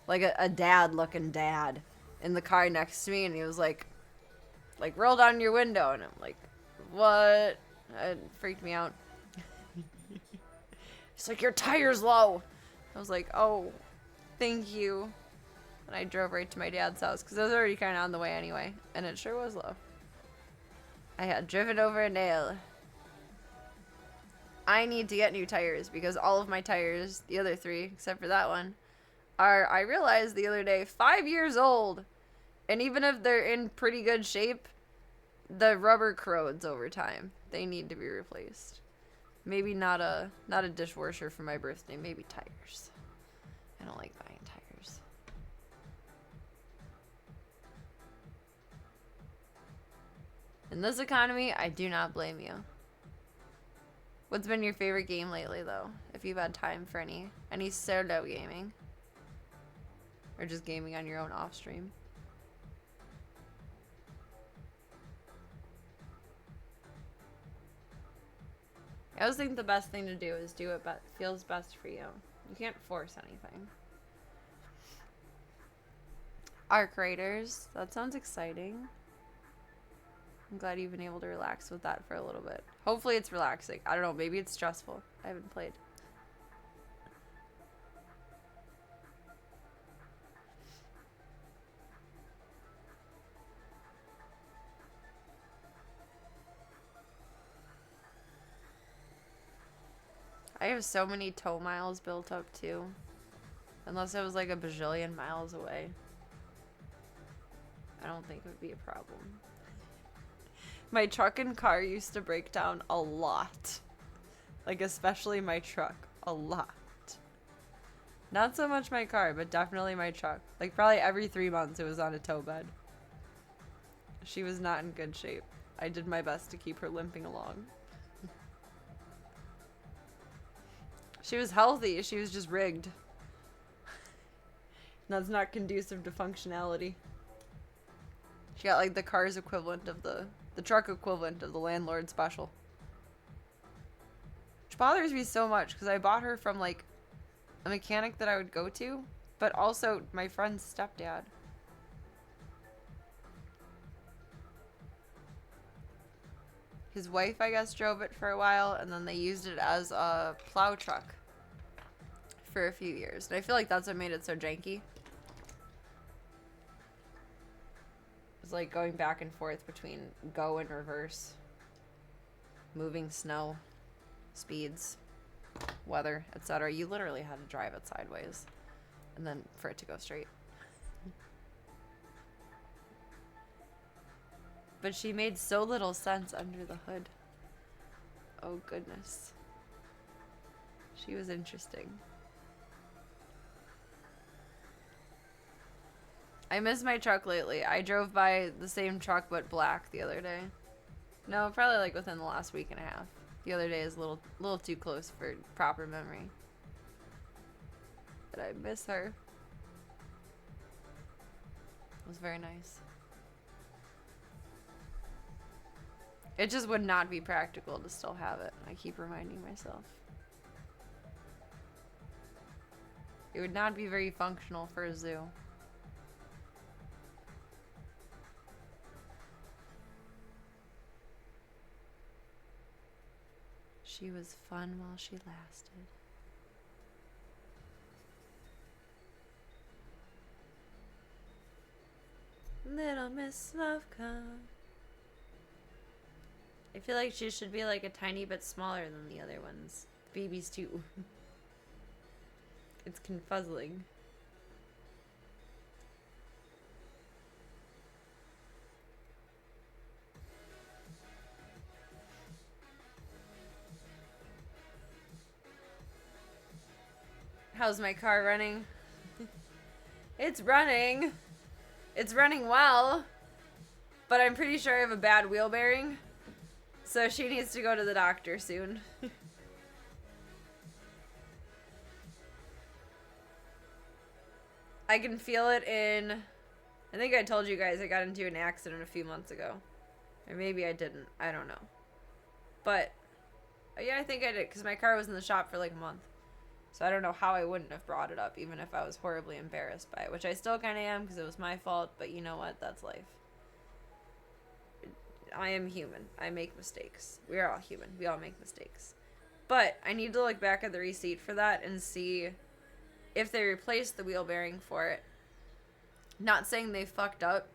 Like a dad looking dad in the car next to me, and he was like roll down your window, and I'm like, what? It freaked me out. He's like, your tire's low. I was like, oh, thank you. And I drove right to my dad's house because I was already kind of on the way anyway, and it sure was low. I had driven over a nail. I need to get new tires because all of my tires, the other 3 except for that one, are, I realized the other day, 5 years old. And even if they're in pretty good shape, the rubber corrodes over time. They need to be replaced. Maybe not a dishwasher for my birthday, maybe tires. I don't like buying tires. In this economy, I do not blame you. What's been your favorite game lately, though? If you've had time for any solo gaming? Or just gaming on your own off stream? I always think the best thing to do is do what feels best for you. You can't force anything. Arc Raiders. That sounds exciting. I'm glad you've been able to relax with that for a little bit. Hopefully it's relaxing. I don't know. Maybe it's stressful. I haven't played. I have so many tow miles built up too. Unless I was like a bajillion miles away. I don't think it would be a problem. My truck and car used to break down a lot. Like especially my truck. A lot. Not so much my car, but definitely my truck. Like probably every 3 months it was on a tow bed. She was not in good shape. I did my best to keep her limping along. She was healthy, she was just rigged. That's not conducive to functionality. She got like the car's equivalent of the truck equivalent of the landlord special. Which bothers me so much because I bought her from like a mechanic that I would go to, but also my friend's stepdad. His wife, I guess, drove it for a while, and then they used it as a plow truck for a few years. And I feel like that's what made it so janky. It's like going back and forth between go and reverse. Moving snow, speeds, weather, etc. You literally had to drive it sideways and then for it to go straight. But she made so little sense under the hood. Oh goodness. She was interesting. I miss my truck lately. I drove by the same truck but black the other day. No, probably like within the last week and a half. The other day is a little too close for proper memory. But I miss her. It was very nice. It just would not be practical to still have it. I keep reminding myself. It would not be very functional for a zoo. She was fun while she lasted. Little Miss Slavka. I feel like she should be like a tiny bit smaller than the other ones. Babies too. It's confuzzling. How's my car running? It's running. It's running well. But I'm pretty sure I have a bad wheel bearing. So she needs to go to the doctor soon. I can feel it in... I think I told you guys I got into an accident a few months ago. Or maybe I didn't. I don't know. But, yeah, I think I did. Because my car was in the shop for like a month. So I don't know how I wouldn't have brought it up, even if I was horribly embarrassed by it. Which I still kind of am, because it was my fault. But you know what? That's life. I am human. I make mistakes. We are all human. We all make mistakes. But I need to look back at the receipt for that and see if they replaced the wheel bearing for it. Not saying they fucked up,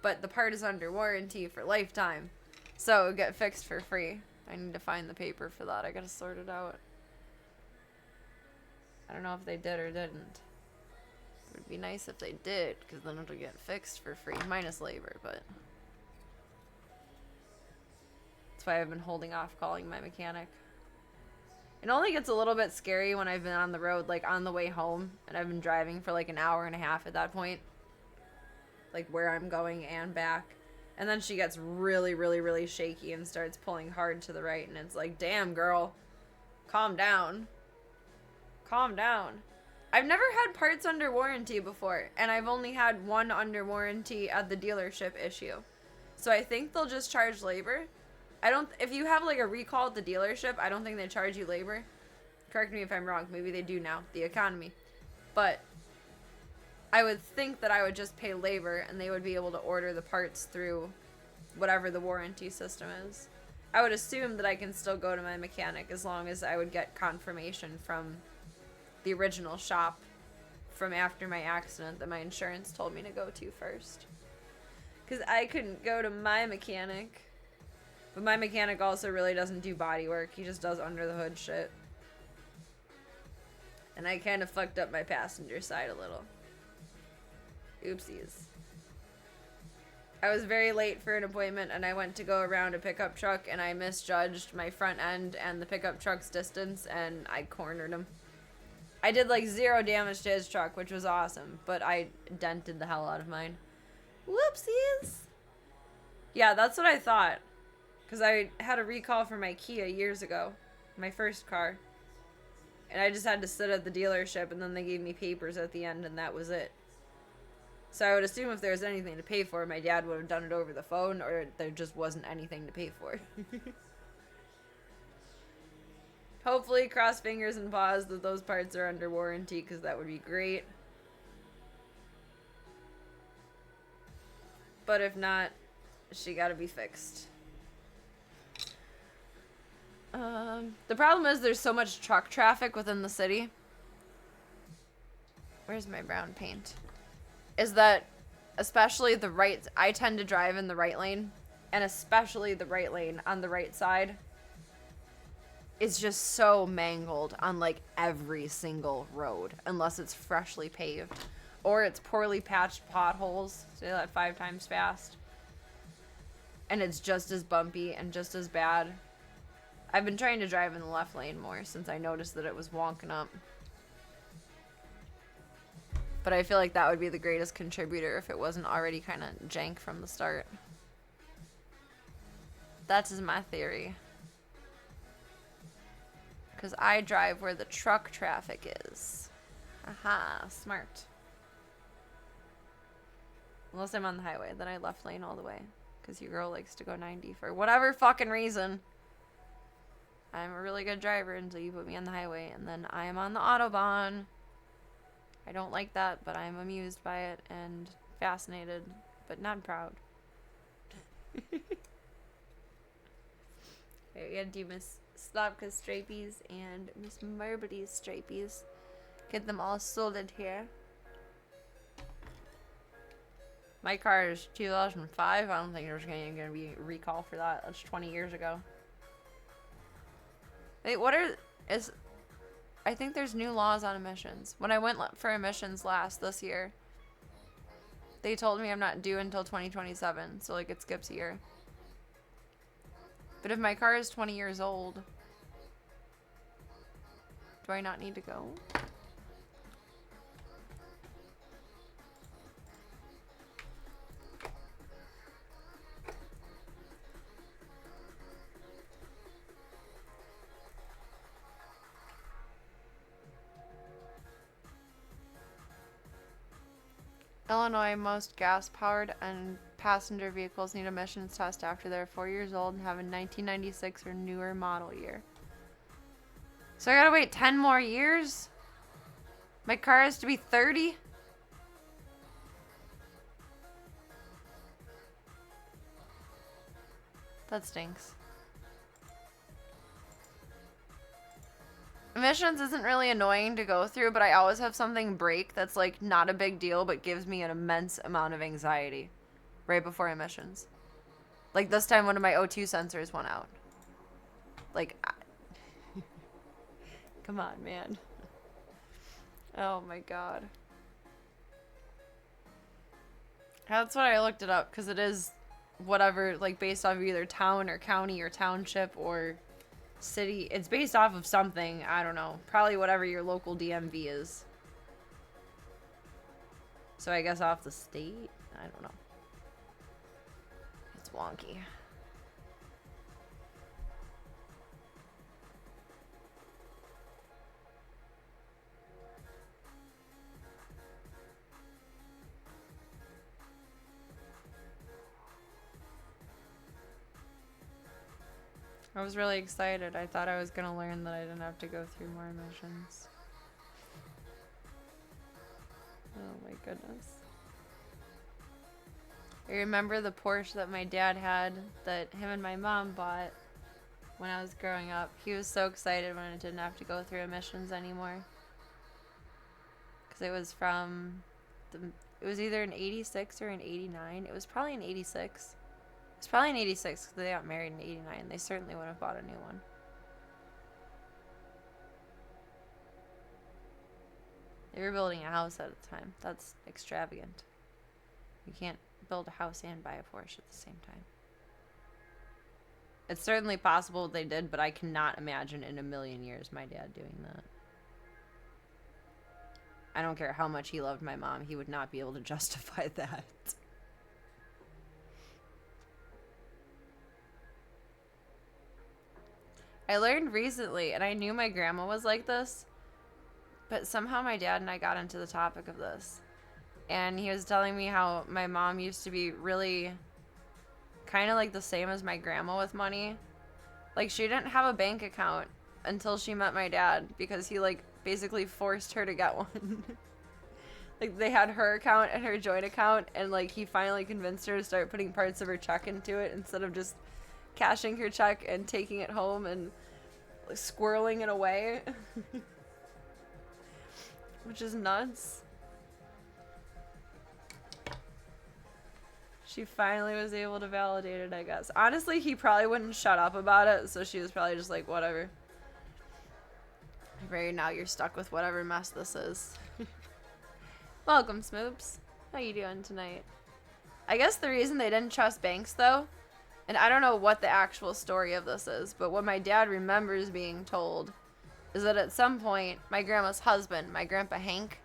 but the part is under warranty for lifetime. So it'll get fixed for free. I need to find the paper for that. I gotta sort it out. I don't know if they did or didn't. It would be nice if they did, because then it'll get fixed for free. Minus labor, but... That's why I've been holding off calling my mechanic. It only gets a little bit scary when I've been on the road, like on the way home, and I've been driving for like an hour and a half at that point. Like where I'm going and back. And then she gets really, really, really shaky and starts pulling hard to the right. And it's like, damn, girl. Calm down. Calm down. I've never had parts under warranty before. And I've only had one under warranty at the dealership issue. So I think they'll just charge labor. If you have like a recall at the dealership, I don't think they charge you labor. Correct me if I'm wrong. Maybe they do now. The economy. But I would think that I would just pay labor and they would be able to order the parts through whatever the warranty system is. I would assume that I can still go to my mechanic as long as I would get confirmation from the original shop from after my accident that my insurance told me to go to first. Because I couldn't go to my mechanic. But my mechanic also really doesn't do body work. He just does under the hood shit. And I kind of fucked up my passenger side a little. Oopsies. I was very late for an appointment and I went to go around a pickup truck and I misjudged my front end and the pickup truck's distance and I cornered him. I did like 0 damage to his truck, which was awesome, but I dented the hell out of mine. Whoopsies! Yeah, that's what I thought. Because I had a recall for my Kia years ago. My first car. And I just had to sit at the dealership and then they gave me papers at the end and that was it. So I would assume if there was anything to pay for, my dad would have done it over the phone or there just wasn't anything to pay for. Hopefully, cross fingers and paws that those parts are under warranty because that would be great. But if not, she gotta be fixed. The problem is there's so much truck traffic within the city. Where's my brown paint? Is that especially the right... I tend to drive in the right lane. And especially the right lane on the right side is just so mangled on like every single road. Unless it's freshly paved. Or it's poorly patched potholes. Say that 5 times fast. And it's just as bumpy and just as bad. I've been trying to drive in the left lane more since I noticed that it was wonking up. But I feel like that would be the greatest contributor if it wasn't already kind of jank from the start. That is my theory. Because I drive where the truck traffic is. Aha, smart. Unless I'm on the highway, then I left lane all the way. Because your girl likes to go 90 for whatever fucking reason. I'm a really good driver until you put me on the highway, and then I am on the Autobahn. I don't like that, but I'm amused by it and fascinated, but not proud. Okay, we gotta do Miss Slavka's stripies and Miss Marbley's stripies. Get them all sorted here. My car is 2005. I don't think there's gonna be a recall for that. That's 20 years ago. Wait, I think there's new laws on emissions. When I went for emissions this year, they told me I'm not due until 2027, so like it skips a year. But if my car is 20 years old, do I not need to go? Illinois, most gas-powered and passenger vehicles need emissions test after they're 4 years old and have a 1996 or newer model year. So I gotta wait 10 more years? My car has to be 30? That stinks. Emissions isn't really annoying to go through, but I always have something break that's like not a big deal but gives me an immense amount of anxiety right before emissions. Like this time one of my O2 sensors went out. Like, come on, man. Oh my god. That's why I looked it up, because it is whatever, like based off of either town or county or township or city. It's based off of something. I don't know. Probably whatever your local DMV is. So I guess off the state? I don't know. wonky. I was really excited. I thought I was going to learn that I didn't have to go through more missions. Oh my goodness. I remember the Porsche that my dad had that him and my mom bought when I was growing up. He was so excited when it didn't have to go through missions anymore. Because it was from, it was either an 86 or an 89. It was probably an 86. It's probably an 86 because they got married in 89. They certainly would have bought a new one. They were building a house at the time. That's extravagant. You can't build a house and buy a Porsche at the same time. It's certainly possible they did, but I cannot imagine in a million years my dad doing that. I don't care how much he loved my mom. He would not be able to justify that. I learned recently, and I knew my grandma was like this, but somehow my dad and I got into the topic of this. And he was telling me how my mom used to be really kind of like the same as my grandma with money. Like, she didn't have a bank account until she met my dad because he, like, basically forced her to get one. Like, they had her account and her joint account, and, like, he finally convinced her to start putting parts of her check into it instead of just cashing her check and taking it home and squirreling it away. Which is nuts. She finally was able to validate it, I guess. Honestly, he probably wouldn't shut up about it, so she was probably just like, whatever. Right now you're stuck with whatever mess this is. Welcome, Smoops. How you doing tonight? I guess the reason they didn't trust banks, though, and I don't know what the actual story of this is, but what my dad remembers being told is that at some point, my grandma's husband, my grandpa Hank,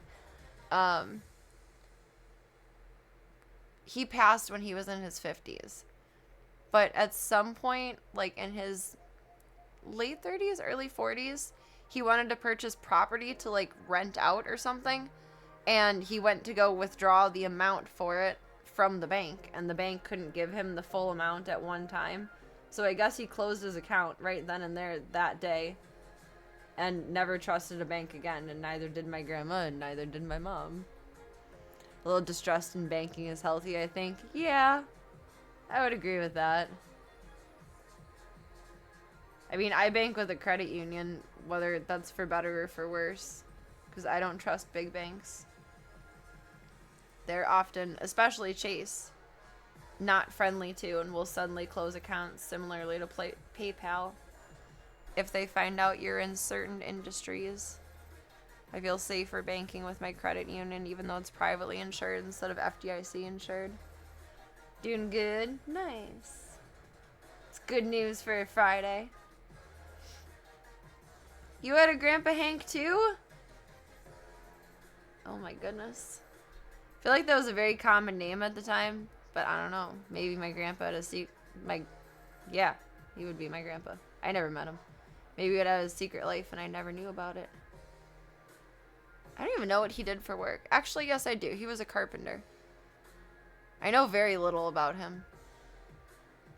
he passed when he was in his 50s. But at some point, like in his late 30s, early 40s, he wanted to purchase property to like rent out or something. And he went to go withdraw the amount for it from the bank. And the bank couldn't give him the full amount at one time. So I guess he closed his account right then and there that day. And never trusted a bank again. And neither did my grandma and neither did my mom. A little distrust in banking is healthy, I think. Yeah, I would agree with that. I mean, I bank with a credit union, whether that's for better or for worse, because I don't trust big banks. They're often, especially Chase, not friendly to and will suddenly close accounts similarly to PayPal if they find out you're in certain industries. I feel safer banking with my credit union, even though it's privately insured instead of FDIC insured. Doing good? Nice. It's good news for a Friday. You had a Grandpa Hank too? Oh my goodness. I feel like that was a very common name at the time, but I don't know. Maybe my grandpa had a yeah, he would be my grandpa. I never met him. Maybe he would have a secret life and I never knew about it. I don't even know what he did for work. Actually, yes, I do. He was a carpenter. I know very little about him.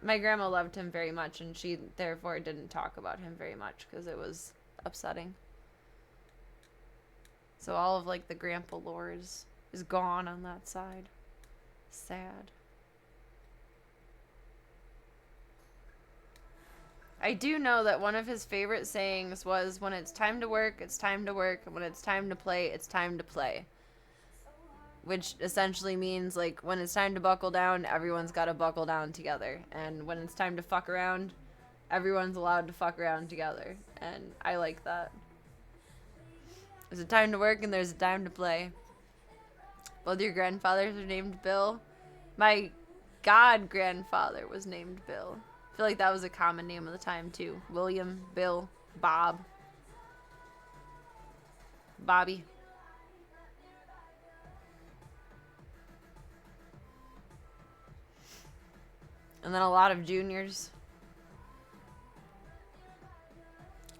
My grandma loved him very much, and she, therefore, didn't talk about him very much because it was upsetting. So all of, like, the grandpa lore is gone on that side. Sad. I do know that one of his favorite sayings was, when it's time to work, it's time to work. And when it's time to play, it's time to play. Which essentially means, like, when it's time to buckle down, everyone's got to buckle down together. And when it's time to fuck around, everyone's allowed to fuck around together. And I like that. There's a time to work and there's a time to play. Both your grandfathers are named Bill. My god-grandfather was named Bill. I feel like that was a common name of the time, too. William, Bill, Bob. Bobby. And then a lot of juniors.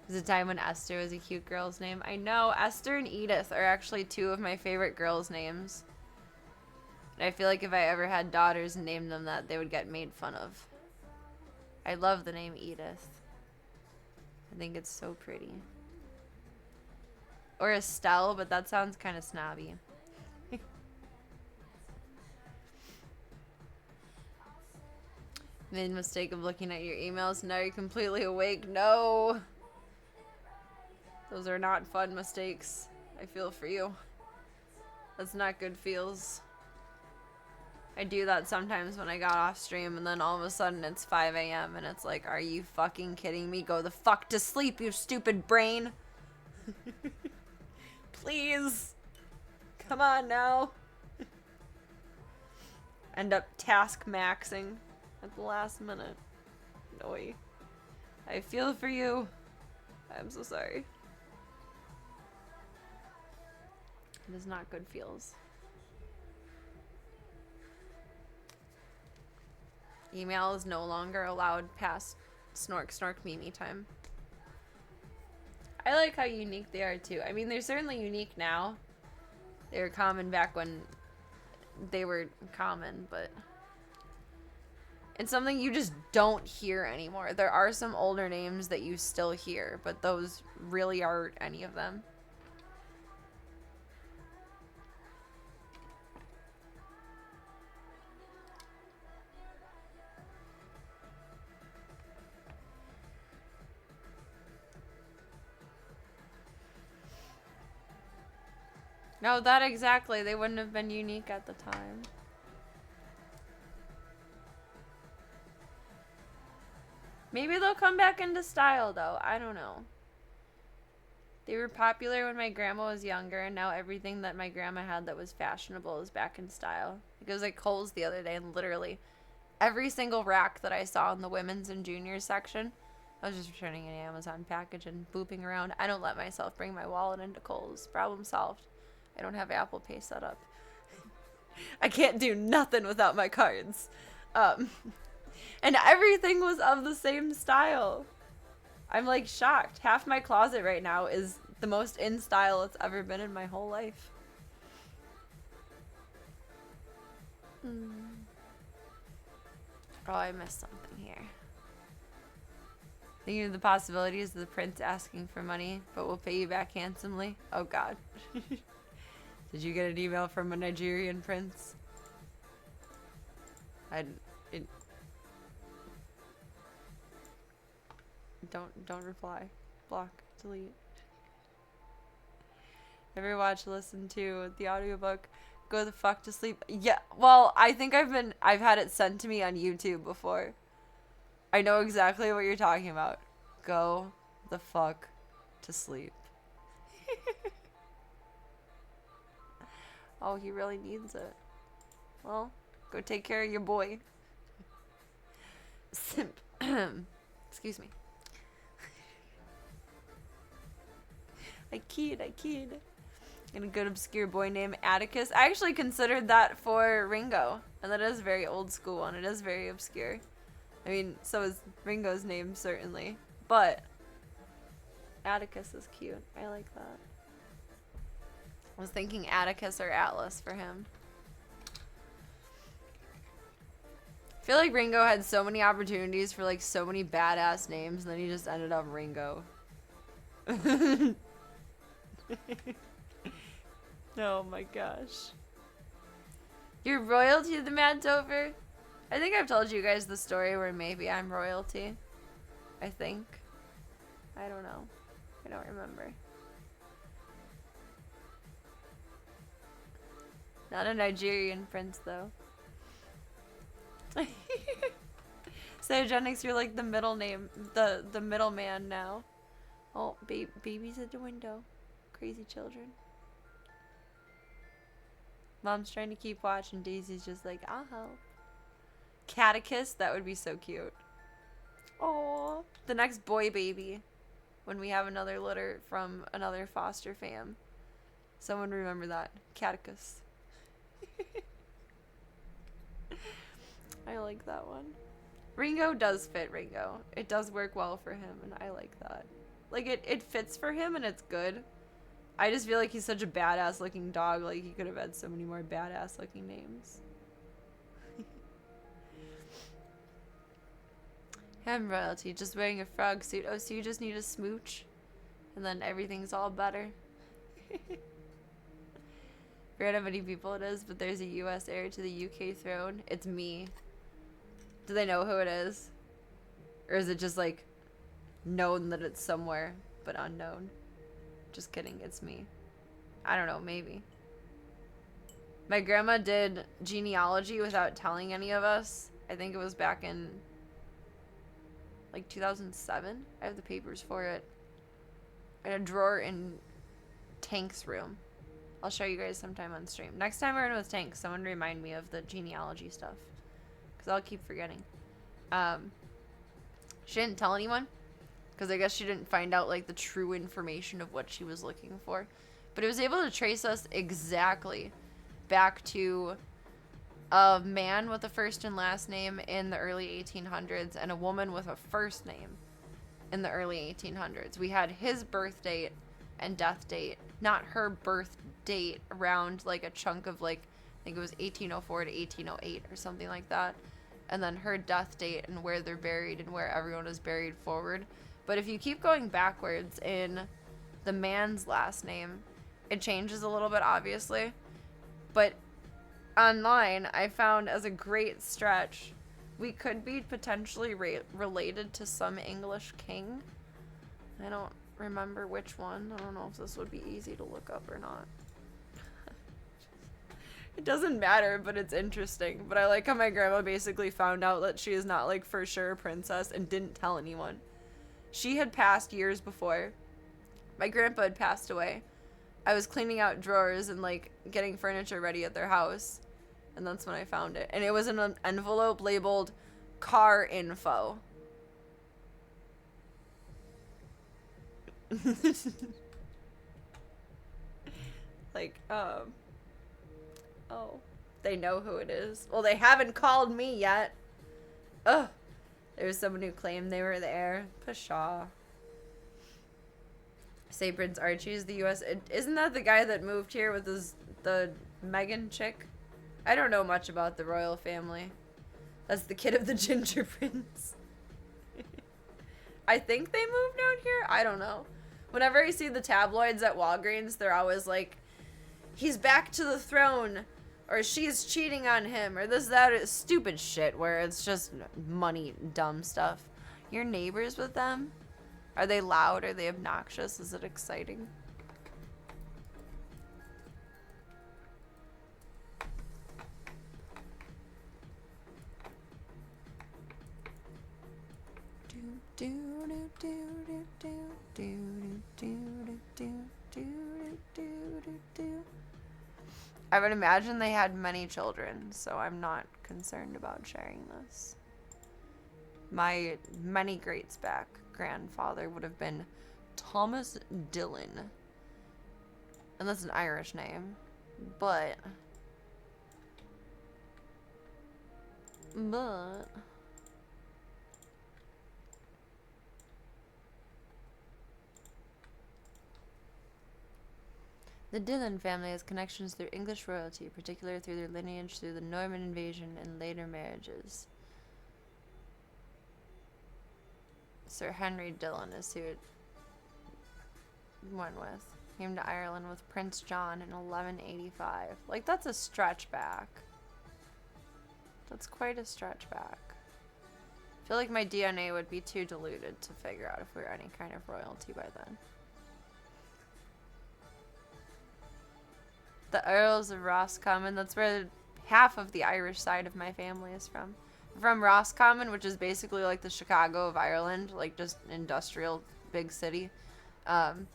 There's a time when Esther was a cute girl's name. I know, Esther and Edith are actually two of my favorite girls' names. And I feel like if I ever had daughters and named them that, they would get made fun of. I love the name Edith. I think it's so pretty. Or Estelle, but that sounds kind of snobby. Made the mistake of looking at your emails. Now you're completely awake. No! Those are not fun mistakes. I feel for you. That's not good feels. I do that sometimes when I got off stream and then all of a sudden it's 5 a.m. and it's like, are you fucking kidding me? Go the fuck to sleep, you stupid brain. Please. Come on now. End up task maxing at the last minute. Noi. I feel for you. I'm so sorry. It is not good feels. Email is no longer allowed past snork Mimi time. I like how unique they are too. I mean, they're certainly unique now. They were common back when they were common, but it's something you just don't hear anymore. There are some older names that you still hear, but those really aren't any of them. No, that exactly. They wouldn't have been unique at the time. Maybe they'll come back into style, though. I don't know. They were popular when my grandma was younger, and now everything that my grandma had that was fashionable is back in style. It was like Kohl's the other day, and literally every single rack that I saw in the women's and juniors section, I was just returning an Amazon package and booping around. I don't let myself bring my wallet into Kohl's. Problem solved. I don't have Apple Pay set up. I can't do nothing without my cards. And everything was of the same style. I'm like shocked. Half my closet right now is the most in style it's ever been in my whole life. Oh, I missed something here. Thinking of the possibilities of the prince asking for money, but will pay you back handsomely. Oh God. Did you get an email from a Nigerian prince? Don't reply. Block. Delete. Ever watch, listen to the audiobook Go the Fuck to Sleep? Yeah, well, I think I've had it sent to me on YouTube before. I know exactly what you're talking about. Go the fuck to sleep. Oh, he really needs it. Well, go take care of your boy. Simp. Excuse me. I keyed. And a good obscure boy named Atticus. I actually considered that for Ringo. And that is a very old school one. It is very obscure. I mean, so is Ringo's name, certainly. But Atticus is cute. I like that. I was thinking Atticus or Atlas for him. I feel like Ringo had so many opportunities for like so many badass names, and then he just ended up Ringo. Oh my gosh. You're royalty of the Mad Dover? I think I've told you guys the story where maybe I'm royalty. I think. I don't know. I don't remember. Not a Nigerian prince, though. Cytogenics, you're like the middle name, the middleman now. Oh, baby's at the window. Crazy children. Mom's trying to keep watch, and Daisy's just like, I'll help. Catechist, that would be so cute. Oh, the next boy baby, when we have another litter from another foster fam. Someone remember that. Catechist. I like that one. Ringo does fit Ringo. It does work well for him, and I like that. Like, it fits for him, and it's good. I just feel like he's such a badass looking dog. Like, he could have had so many more badass looking names. Ham royalty, just wearing a frog suit. Oh, so you just need a smooch, and then everything's all better. Forget how many people it is, but there's a U.S. heir to the UK throne. It's me. Do they know who it is? Or is it just, like, known that it's somewhere, but unknown? Just kidding, it's me. I don't know, maybe. My grandma did genealogy without telling any of us. I think it was back in, like, 2007. I have the papers for it. In a drawer in Tank's room. I'll show you guys sometime on stream. Next time we're in with Tank, someone remind me of the genealogy stuff. Because I'll keep forgetting. She didn't tell anyone. Because I guess she didn't find out, like, the true information of what she was looking for. But it was able to trace us exactly back to a man with a first and last name in the early 1800s and a woman with a first name in the early 1800s. We had his birth date and death date, not her birth date, around, like, a chunk of, like, I think it was 1804 to 1808 or something like that. And then her death date and where they're buried and where everyone is buried forward. But if you keep going backwards in the man's last name, it changes a little bit, obviously. But online, I found as a great stretch, we could be potentially related to some English king. I don't remember which one. I don't know if this would be easy to look up or not. It doesn't matter, but it's interesting. But I like how my grandma basically found out that she is not, like, for sure a princess and didn't tell anyone. She had passed years before. My grandpa had passed away. I was cleaning out drawers and, like, getting furniture ready at their house. And that's when I found it. And it was in an envelope labeled car info. Like, oh. They know who it is. Well, they haven't called me yet. Ugh. There was someone who claimed they were there. Pshaw. Say Prince Archie is the U.S. Isn't that the guy that moved here with the Meghan chick? I don't know much about the royal family. That's the kid of the Ginger Prince. I think they moved out here? I don't know. Whenever I see the tabloids at Walgreens, they're always like, he's back to the throne, or she's cheating on him, or this, that, stupid shit where it's just money, dumb stuff. Your neighbors with them? Are they loud? Are they obnoxious? Is it exciting? I would imagine they had many children, so I'm not concerned about sharing this. My many greats back grandfather would have been Thomas Dillon. And that's an Irish name. But the Dillon family has connections through English royalty, particularly through their lineage through the Norman invasion and later marriages. Sir Henry Dillon is who it went with. Came to Ireland with Prince John in 1185. Like, that's a stretch back. That's quite a stretch back. I feel like my DNA would be too diluted to figure out if we were any kind of royalty by then. The Earls of Roscommon, that's where half of the Irish side of my family is from. From Roscommon, which is basically like the Chicago of Ireland, like just industrial big city. And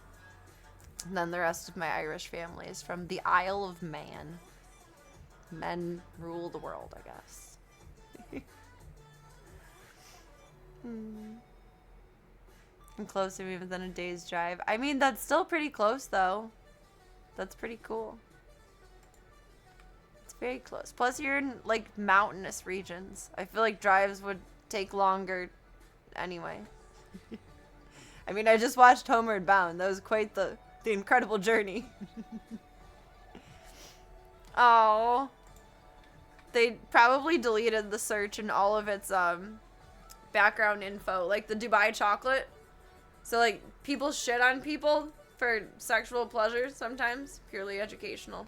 then the rest of my Irish family is from the Isle of Man. Men rule the world, I guess. I'm closer even than a day's drive. I mean, that's still pretty close, though. That's pretty cool. It's very close. Plus, you're in, like, mountainous regions. I feel like drives would take longer anyway. I mean, I just watched Homeward Bound. That was quite the incredible journey. Oh. They probably deleted the search and all of its background info, like the Dubai chocolate. So like people shit on people for sexual pleasure sometimes, purely educational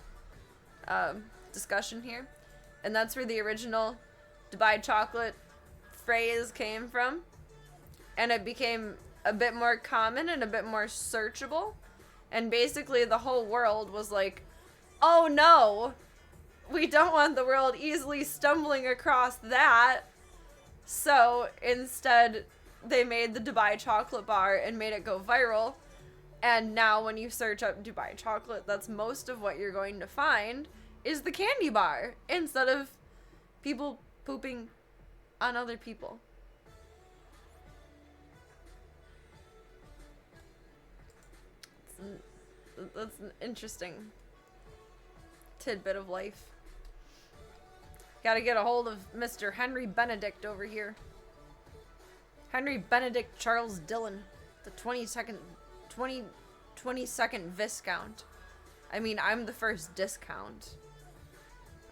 discussion here. And that's where the original Dubai chocolate phrase came from. And it became a bit more common and a bit more searchable. And basically the whole world was like, oh no, we don't want the world easily stumbling across that. So instead, they made the Dubai chocolate bar and made it go viral. And now when you search up Dubai chocolate, that's most of what you're going to find is the candy bar instead of people pooping on other people. That's an interesting tidbit of life. Gotta get a hold of Mr. Henry Benedict over here. Henry Benedict Charles Dillon, the 22nd Viscount. I mean, I'm the first discount.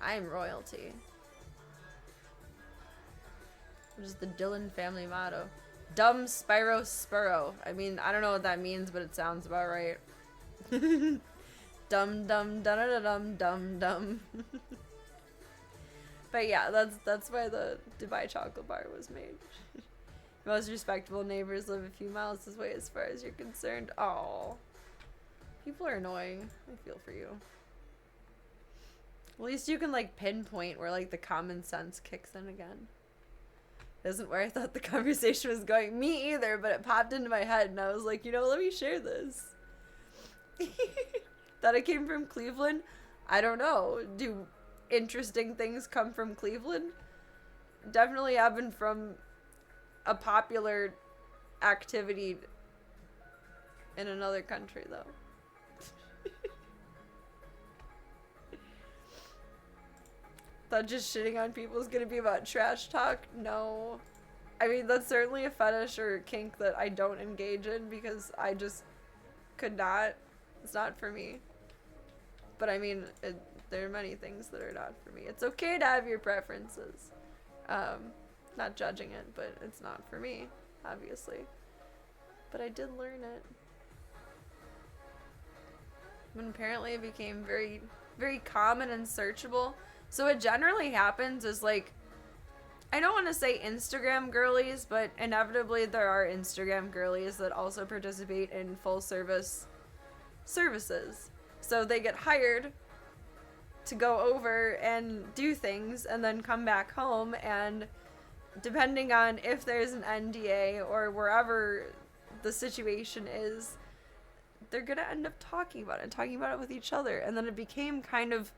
I'm royalty. What is the Dillon family motto? Dum Spiro Spuro. I mean, I don't know what that means, but it sounds about right. Dum dum dum dum dum dum. But yeah, that's why the Dubai chocolate bar was made. Most respectable neighbors live a few miles this way as far as you're concerned. Oh, people are annoying. I feel for you. At least you can like pinpoint where like the common sense kicks in again. Isn't where I thought the conversation was going. Me either, but it popped into my head and I was like, you know, let me share this. That it came from Cleveland? I don't know. Do interesting things come from Cleveland? Definitely happen from a popular activity in another country, though. Thought just shitting on people is gonna be about trash talk? No. I mean, that's certainly a fetish or kink that I don't engage in because I just could not. It's not for me. But I mean, there are many things that are not for me. It's okay to have your preferences. Not judging it, but it's not for me, obviously. But I did learn it. And apparently it became very, very common and searchable. So what generally happens is like, I don't want to say Instagram girlies, but inevitably there are Instagram girlies that also participate in full service services. So they get hired to go over and do things and then come back home, and depending on if there's an NDA or wherever the situation is, they're gonna end up talking about it with each other. And then it became kind of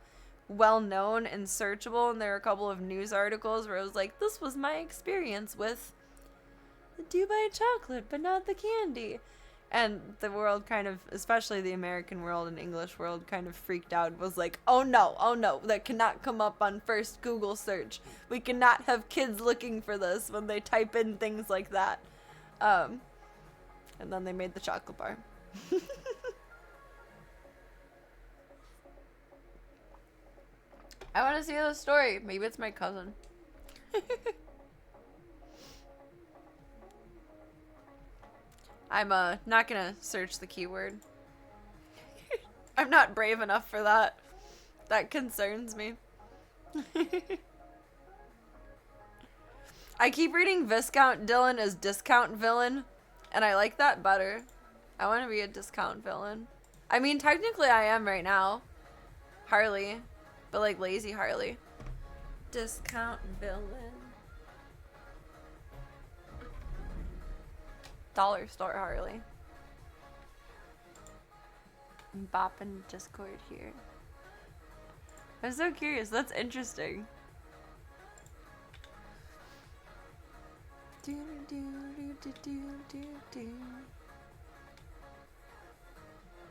well known and searchable, and there are a couple of news articles where it was like, this was my experience with the Dubai chocolate but not the candy. And the world kind of, especially the American world and English world, kind of freaked out. Was like, oh no, that cannot come up on first Google search. We cannot have kids looking for this when they type in things like that. And then they made the chocolate bar. I want to see the story. Maybe it's my cousin. I'm not gonna search the keyword. I'm not brave enough for that. That concerns me. I keep reading Viscount Dillon as discount villain, and I like that better. I want to be a discount villain. I mean, technically I am right now. Harley. But like lazy Harley. Discount villain. Dollar store Harley. I'm bopping Discord here. I'm so curious. That's interesting.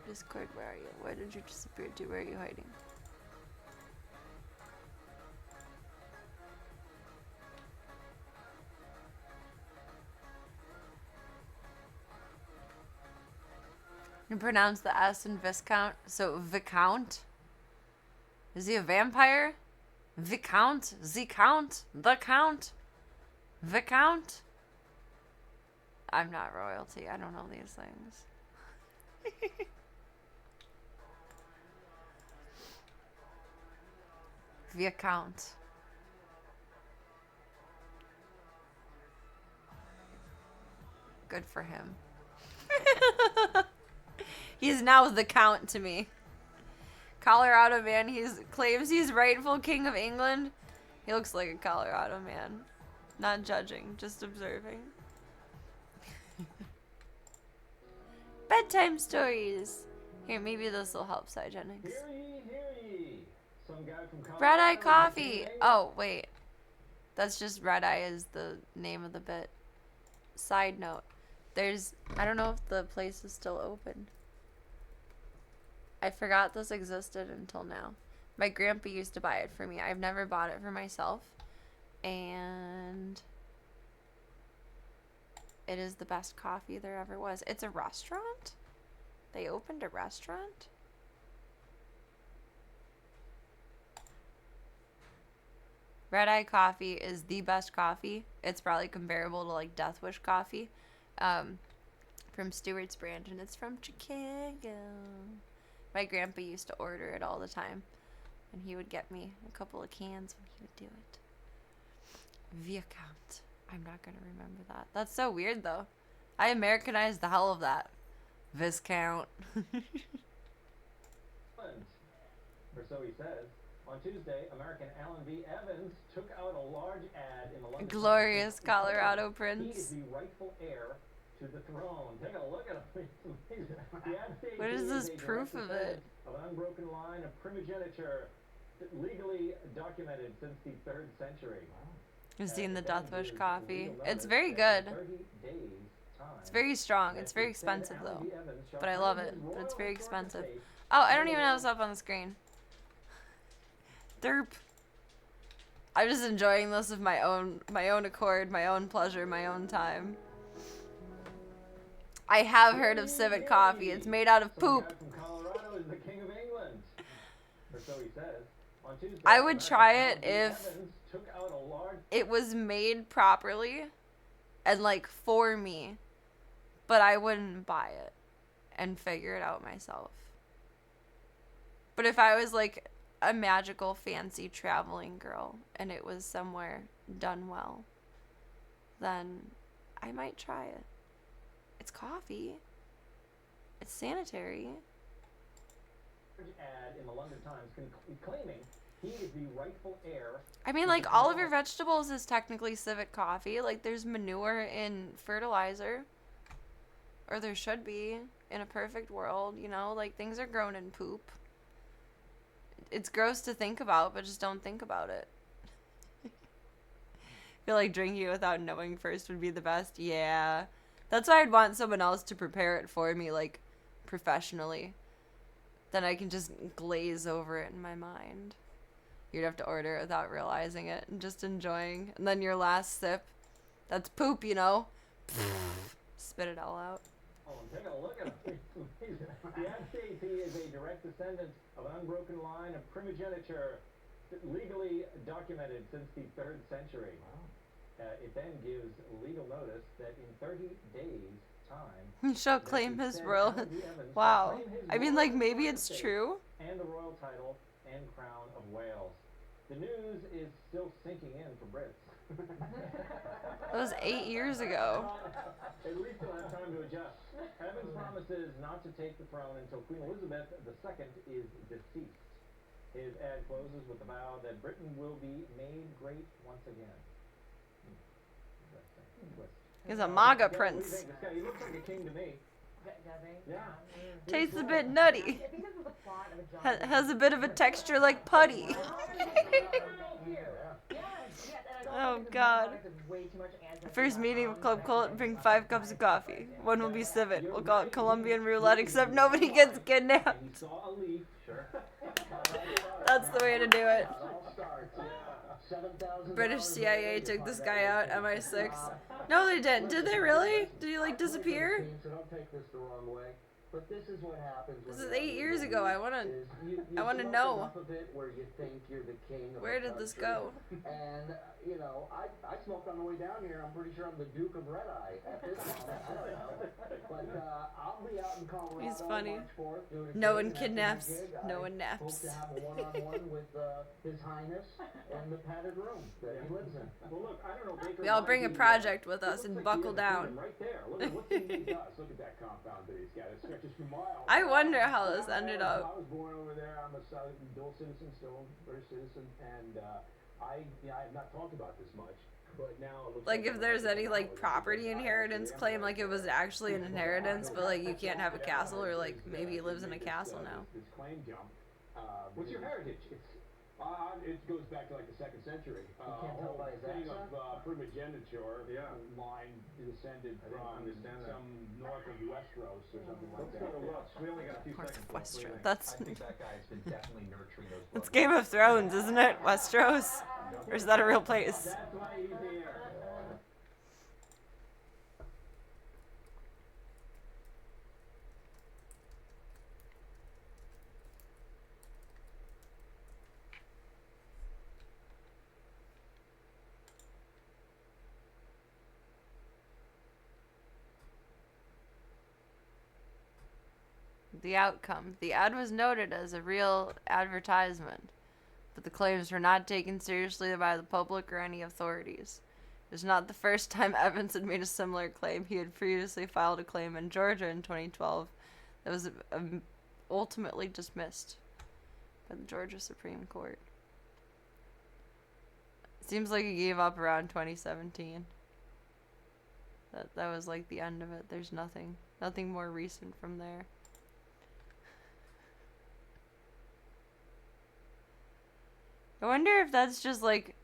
Discord, where are you? Where did you disappear to? Where are you hiding? You pronounce the S in Viscount, so Viscount. Is he a vampire? Viscount, the Count, the Count, Viscount. I'm not royalty. I don't know these things. Viscount. Good for him. He's now the Count to me. Colorado man, claims he's rightful king of England. He looks like a Colorado man. Not judging, just observing. Bedtime stories. Here, maybe this will help Cygenics. Hear ye, hear ye. Some guy from Colorado Red Eye is Coffee. making Oh, wait. That's just Red Eye is the name of the bit. Side note. I don't know if the place is still open. I forgot this existed until now. My grandpa used to buy it for me. I've never bought it for myself. And it is the best coffee there ever was. It's a restaurant? They opened a restaurant? Red Eye Coffee is the best coffee. It's probably comparable to like Death Wish coffee. From Stewart's brand, and it's from Chicago. My grandpa used to order it all the time, and he would get me a couple of cans when he would do it. Viscount. I'm not gonna remember that. That's so weird though. I Americanized the hell of that. Viscount. Or so he says. On Tuesday, American Alan V. Evans took out a large ad in the London Glorious Times. Colorado He is Prince. the rightful heir to the throne. Take a look at him. The ad states What is he this a proof direct of it? descendant of an unbroken line of primogeniture legally documented since the 3rd century. You've seen the It Death then Wish gives coffee. legal It's notice very that good. in 30 days' time, It's very strong. It's very that said expensive Alan though. V. Evans shall But I claim love his it. But it's royal very historic expensive. estate Oh, I don't even have this up on the screen. Derp. I'm just enjoying this of my own accord, my own pleasure, my own time. I have heard of civet coffee. It's made out of Some poop. guy from Colorado is the king of England. Or so he says. On Tuesday, I would American try Alan it V. if Evans took out a large it was made properly and like for me, but I wouldn't buy it and figure it out myself. But if I was like a magical fancy traveling girl and it was somewhere done well, then I might try it. It's coffee. It's sanitary. ad in the London Times claiming he is the rightful heir. I mean, like, all of your vegetables is technically civet coffee. Like, there's manure in fertilizer. Or there should be in a perfect world, you know? Like, things are grown in poop. It's gross to think about, but just don't think about it. I feel like drinking it without knowing first would be the best. Yeah. That's why I'd want someone else to prepare it for me, like, professionally. Then I can just glaze over it in my mind. You'd have to order it without realizing it and just enjoying. And then your last sip, that's poop, you know? Spit it all out. Oh, take a look at him. The ad states he is a direct descendant of an unbroken line of primogeniture legally documented since the 3rd century. Wow. It then gives legal notice that in 30 days' time, He shall claim his royal... Wow. I mean, like, maybe it's true. And the royal title and crown of Wales. The news is still sinking in for Brits. That was 8 years ago. At least he'll have time to adjust. Evans promises not to take the throne until Queen Elizabeth II is deceased. His ad closes with the vow that Britain will be made great once again. Interesting twist. He's a MAGA What do you prince. think? This guy, he looks like a king to me. Yeah. Tastes a bit nutty. I think this is the plot of a John. Has a bit of a texture like putty. Oh, God. First meeting of Club Cult, bring 5 cups of coffee. One will be civet. We'll call it Colombian roulette, except nobody gets kidnapped. He saw a leaf. Sure. That's the way to do it. British CIA took this guy out, MI6. No, they didn't. Did they really? Did he, like, disappear? So don't take this the wrong way. But this is what happens. This when is you're 8 years on the ago. news, I wanna is you I wanna give up know. enough of it where you think you're the king of Where the did this country. go? And you know, I smoked on the way down here. I'm pretty sure I'm the Duke of Red Eye at this moment. I don't know. But I'll be out in Colorado He's funny. March 4th doing a No gig, one and after the kidnaps. gig, No I one naps. hope to have a one-on-one with His Highness in the padded room that he lives in. Well, look, I don't know, Baker. We all why bring a he, project with it us looks and like buckle he has a down. kingdom right there. Look at what he does. Look at that compound that he's got. It stretches for miles. I wonder how this ended I up. was born over there. I'm a dual citizen, still British citizen, and I have not talked about this much, but now it looks Like if there's any like property inheritance claim, like it was actually an inheritance, but like you can't have a castle, or like maybe he lives in a castle now. This claim jump. What's your heritage? It goes back to like the 2nd century. You can't tell by his thing accent? of primogeniture line descended from some north of Westeros or something like that. Let's go to Russ. We only got a few North seconds of left. Westeros. That's I think that guy's been definitely nurturing those it's books. Game of Thrones, isn't it? Westeros, or is that a real place? That's why he's here. The outcome. The ad was noted as a real advertisement, but the claims were not taken seriously by the public or any authorities. It was not the first time Evans had made a similar claim. He had previously filed a claim in Georgia in 2012 that was ultimately dismissed by the Georgia Supreme Court. It seems like he gave up around 2017. That was like the end of it. There's nothing more recent from there. I wonder if that's just like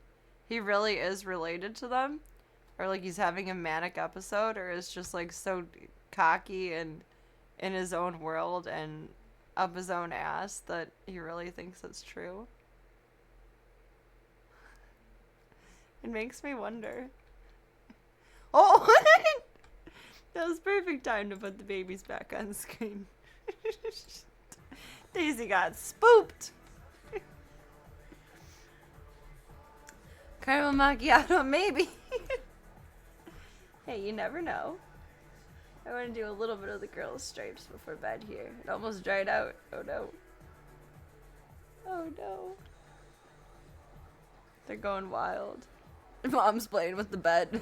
he really is related to them, or like he's having a manic episode, or is just like so cocky and in his own world and up his own ass that he really thinks it's true. It makes me wonder. Oh, that was perfect time to put the babies back on screen. Daisy got spooked. Caramel macchiato, maybe. Hey, you never know. I want to do a little bit of the girls' stripes before bed here. It almost dried out. Oh no. Oh no. They're going wild. Mom's playing with the bed.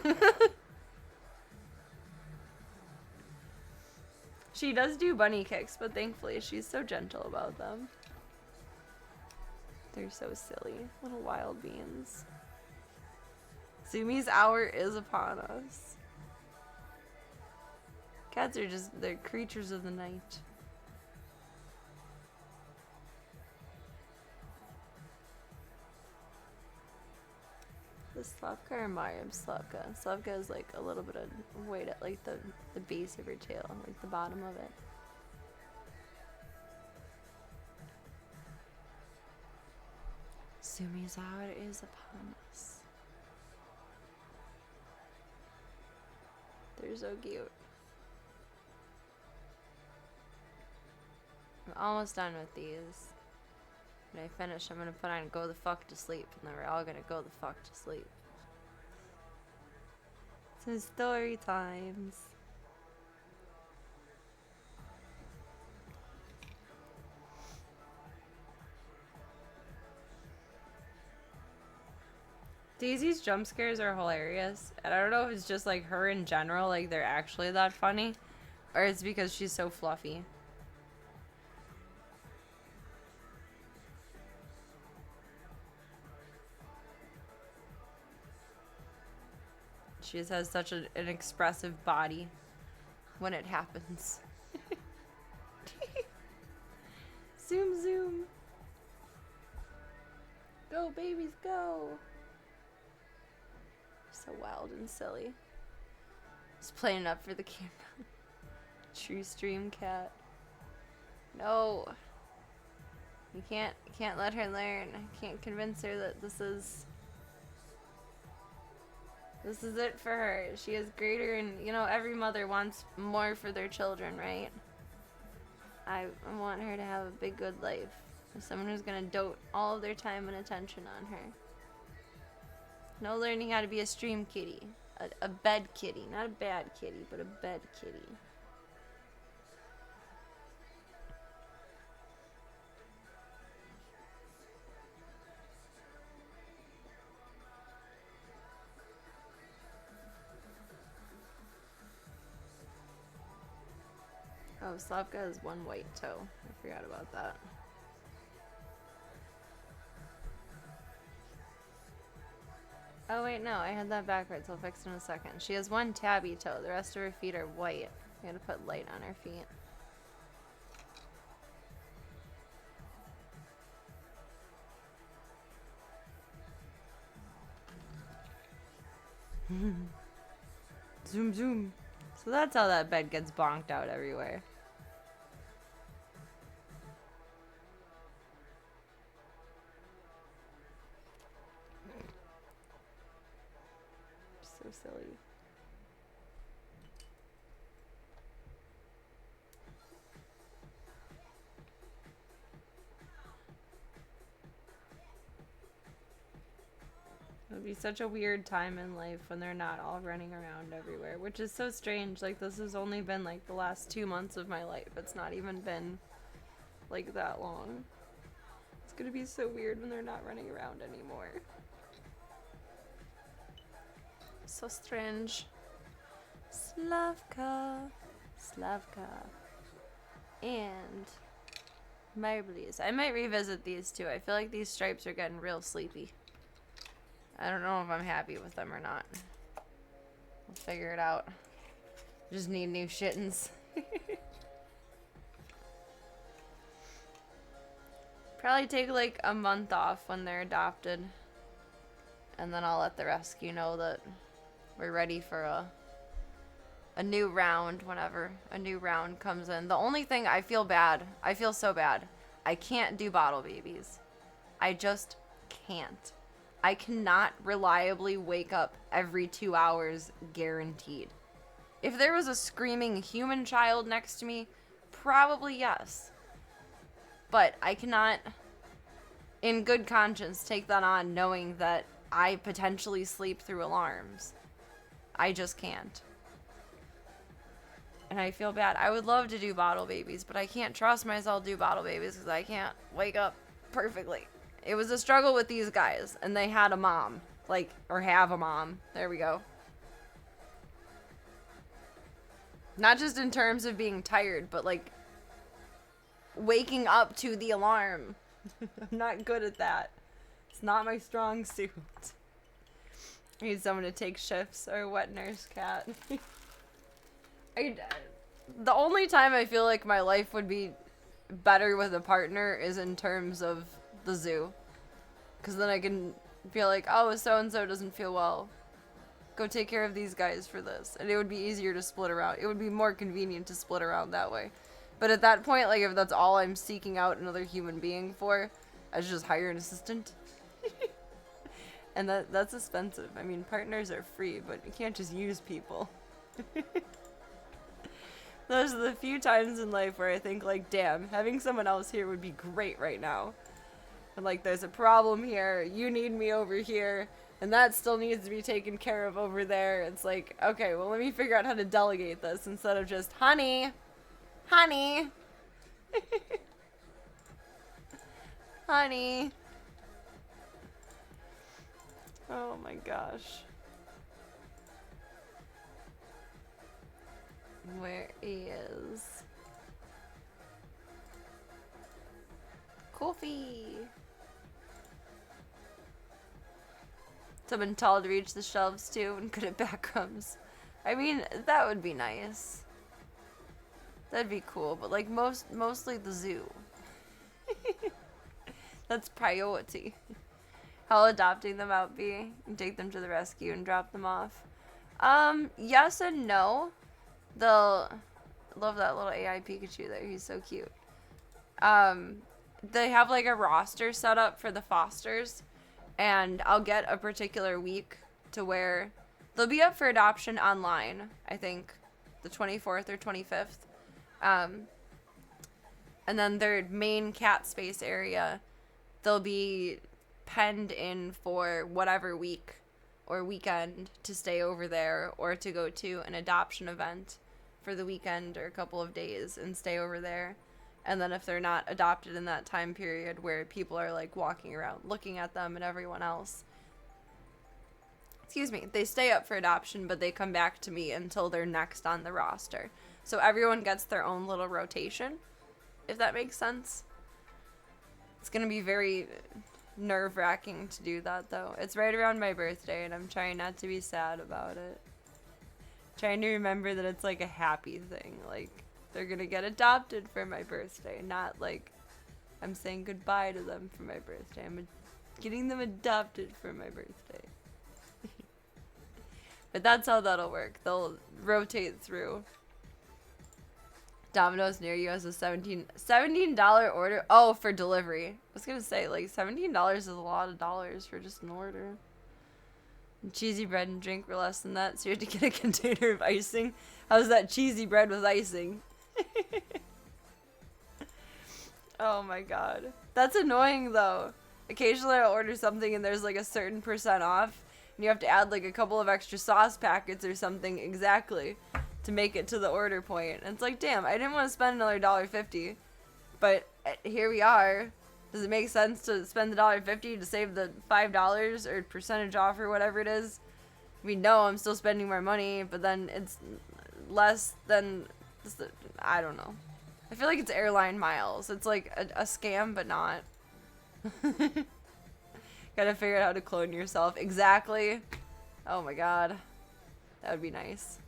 She does do bunny kicks, but thankfully she's so gentle about them. They're so silly. Little wild beans. Sumi's hour is upon us. Cats are just, they're creatures of the night. The Slavka or Mariam Slavka? Slavka is like a little bit of weight at like the base of her tail, like the bottom of it. Sumi's hour is upon us. They're so cute. I'm almost done with these. When I finish, I'm gonna put on Go the Fuck to Sleep, and then we're all gonna go the fuck to sleep. Some story times. Daisy's jump scares are hilarious, and I don't know if it's just like her in general, like they're actually that funny, or it's because she's so fluffy. She just has such an expressive body when it happens. Zoom, zoom. Go, babies, go. So wild and silly. Just playing it up for the camera. True stream cat. No. You can't let her learn. I can't convince her that this is it for her. She is greater, and you know every mother wants more for their children, right? I want her to have a big, good life. Someone who's gonna dote all of their time and attention on her. No learning how to be a stream kitty. A bed kitty. Not a bad kitty, but a bed kitty. Oh, Slavka has one white toe. I forgot about that. Oh wait, no, I had that backwards. I'll fix it in a second. She has one tabby toe. The rest of her feet are white. I gotta put light on her feet. Zoom, zoom. So that's how that bed gets bonked out everywhere. So silly. It would be such a weird time in life when they're not all running around everywhere, which is so strange. Like, this has only been like the last 2 months of my life. It's not even been like that long. It's gonna be so weird when they're not running around anymore. So strange. Slavka. Slavka. And Marblies. I might revisit these two. I feel like these stripes are getting real sleepy. I don't know if I'm happy with them or not. We'll figure it out. Just need new shittens. Probably take like a month off when they're adopted. And then I'll let the rescue know that we're ready for a new round whenever a new round comes in. The only thing I feel so bad. I can't do bottle babies. I just can't. I cannot reliably wake up every 2 hours guaranteed. If there was a screaming human child next to me, probably yes. But I cannot, in good conscience, take that on knowing that I potentially sleep through alarms. I just can't. And I feel bad. I would love to do bottle babies, but I can't trust myself to do bottle babies because I can't wake up perfectly. It was a struggle with these guys, and they had a mom. Like, or have a mom. There we go. Not just in terms of being tired, but like waking up to the alarm. I'm not good at that. It's not my strong suit. I need someone to take shifts or a wet nurse cat. The only time I feel like my life would be better with a partner is in terms of the zoo. Because then I can feel like, oh, so-and-so doesn't feel well. Go take care of these guys for this. And it would be easier to split around. It would be more convenient to split around that way. But at that point, like, if that's all I'm seeking out another human being for, I should just hire an assistant. And that's expensive. I mean, partners are free, but you can't just use people. Those are the few times in life where I think, like, damn, having someone else here would be great right now. And, like, there's a problem here, you need me over here, and that still needs to be taken care of over there. It's like, okay, well, let me figure out how to delegate this instead of just, honey, honey, honey. Oh my gosh. Where is coffee? Someone tall to reach the shelves too and good at back rubs. I mean, that would be nice. That'd be cool, but like mostly the zoo. That's priority. How adopting them out be? And take them to the rescue and drop them off. Yes and no. They'll love that little AI Pikachu there. He's so cute. They have like a roster set up for the fosters, and I'll get a particular week to where they'll be up for adoption online. I think the 24th or 25th. And then their main cat space area, they'll be penned in for whatever week or weekend to stay over there, or to go to an adoption event for the weekend or a couple of days and stay over there. And then if they're not adopted in that time period where people are like walking around looking at them and everyone else, they stay up for adoption, but they come back to me until they're next on the roster. So everyone gets their own little rotation, if that makes sense. It's going to be very nerve-wracking to do that, though. It's right around my birthday, and I'm trying not to be sad about it. Trying to remember that it's like a happy thing. Like, they're going to get adopted for my birthday, not like I'm saying goodbye to them for my birthday. I'm getting them adopted for my birthday. But that's how that'll work. They'll rotate through. Domino's near you has a $17 order. Oh, for delivery. I was gonna say, like, $17 is a lot of dollars for just an order. And cheesy bread and drink were less than that, so you had to get a container of icing. How's that cheesy bread with icing? Oh my god. That's annoying, though. Occasionally I'll order something and there's like a certain % off, and you have to add like a couple of extra sauce packets or something exactly to make it to the order point. And it's like, damn, I didn't want to spend another $1.50, but here we are. Does it make sense to spend the $1.50 to save the $5 or percentage off or whatever it is? I mean, no, I'm still spending more money, but then it's less than, I don't know. I feel like it's airline miles. It's like a scam, but not. Gotta figure out how to clone yourself. Exactly. Oh my god. That would be nice.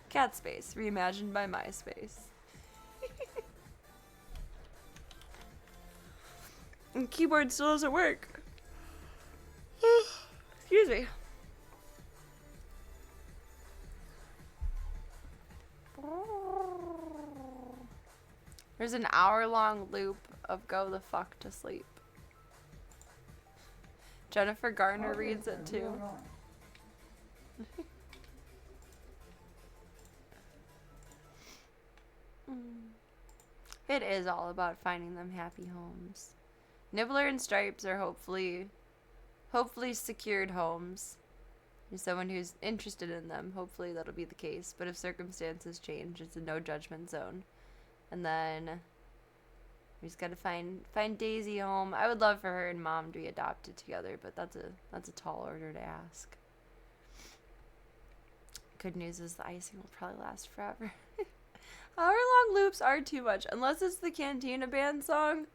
Cat Space, reimagined by MySpace. And keyboard still doesn't work. Excuse me. There's an hour-long loop of Go the Fuck to Sleep. Jennifer Garner reads it too. It is all about finding them happy homes. Nibbler and Stripes are hopefully secured homes. You're someone who's interested in them, hopefully that'll be the case. But if circumstances change, it's a no judgment zone. And then we just gotta find Daisy a home. I would love for her and Mom to be adopted together, but that's a tall order to ask. Good news is the icing will probably last forever. Hour-long loops are too much, unless it's the Cantina Band song.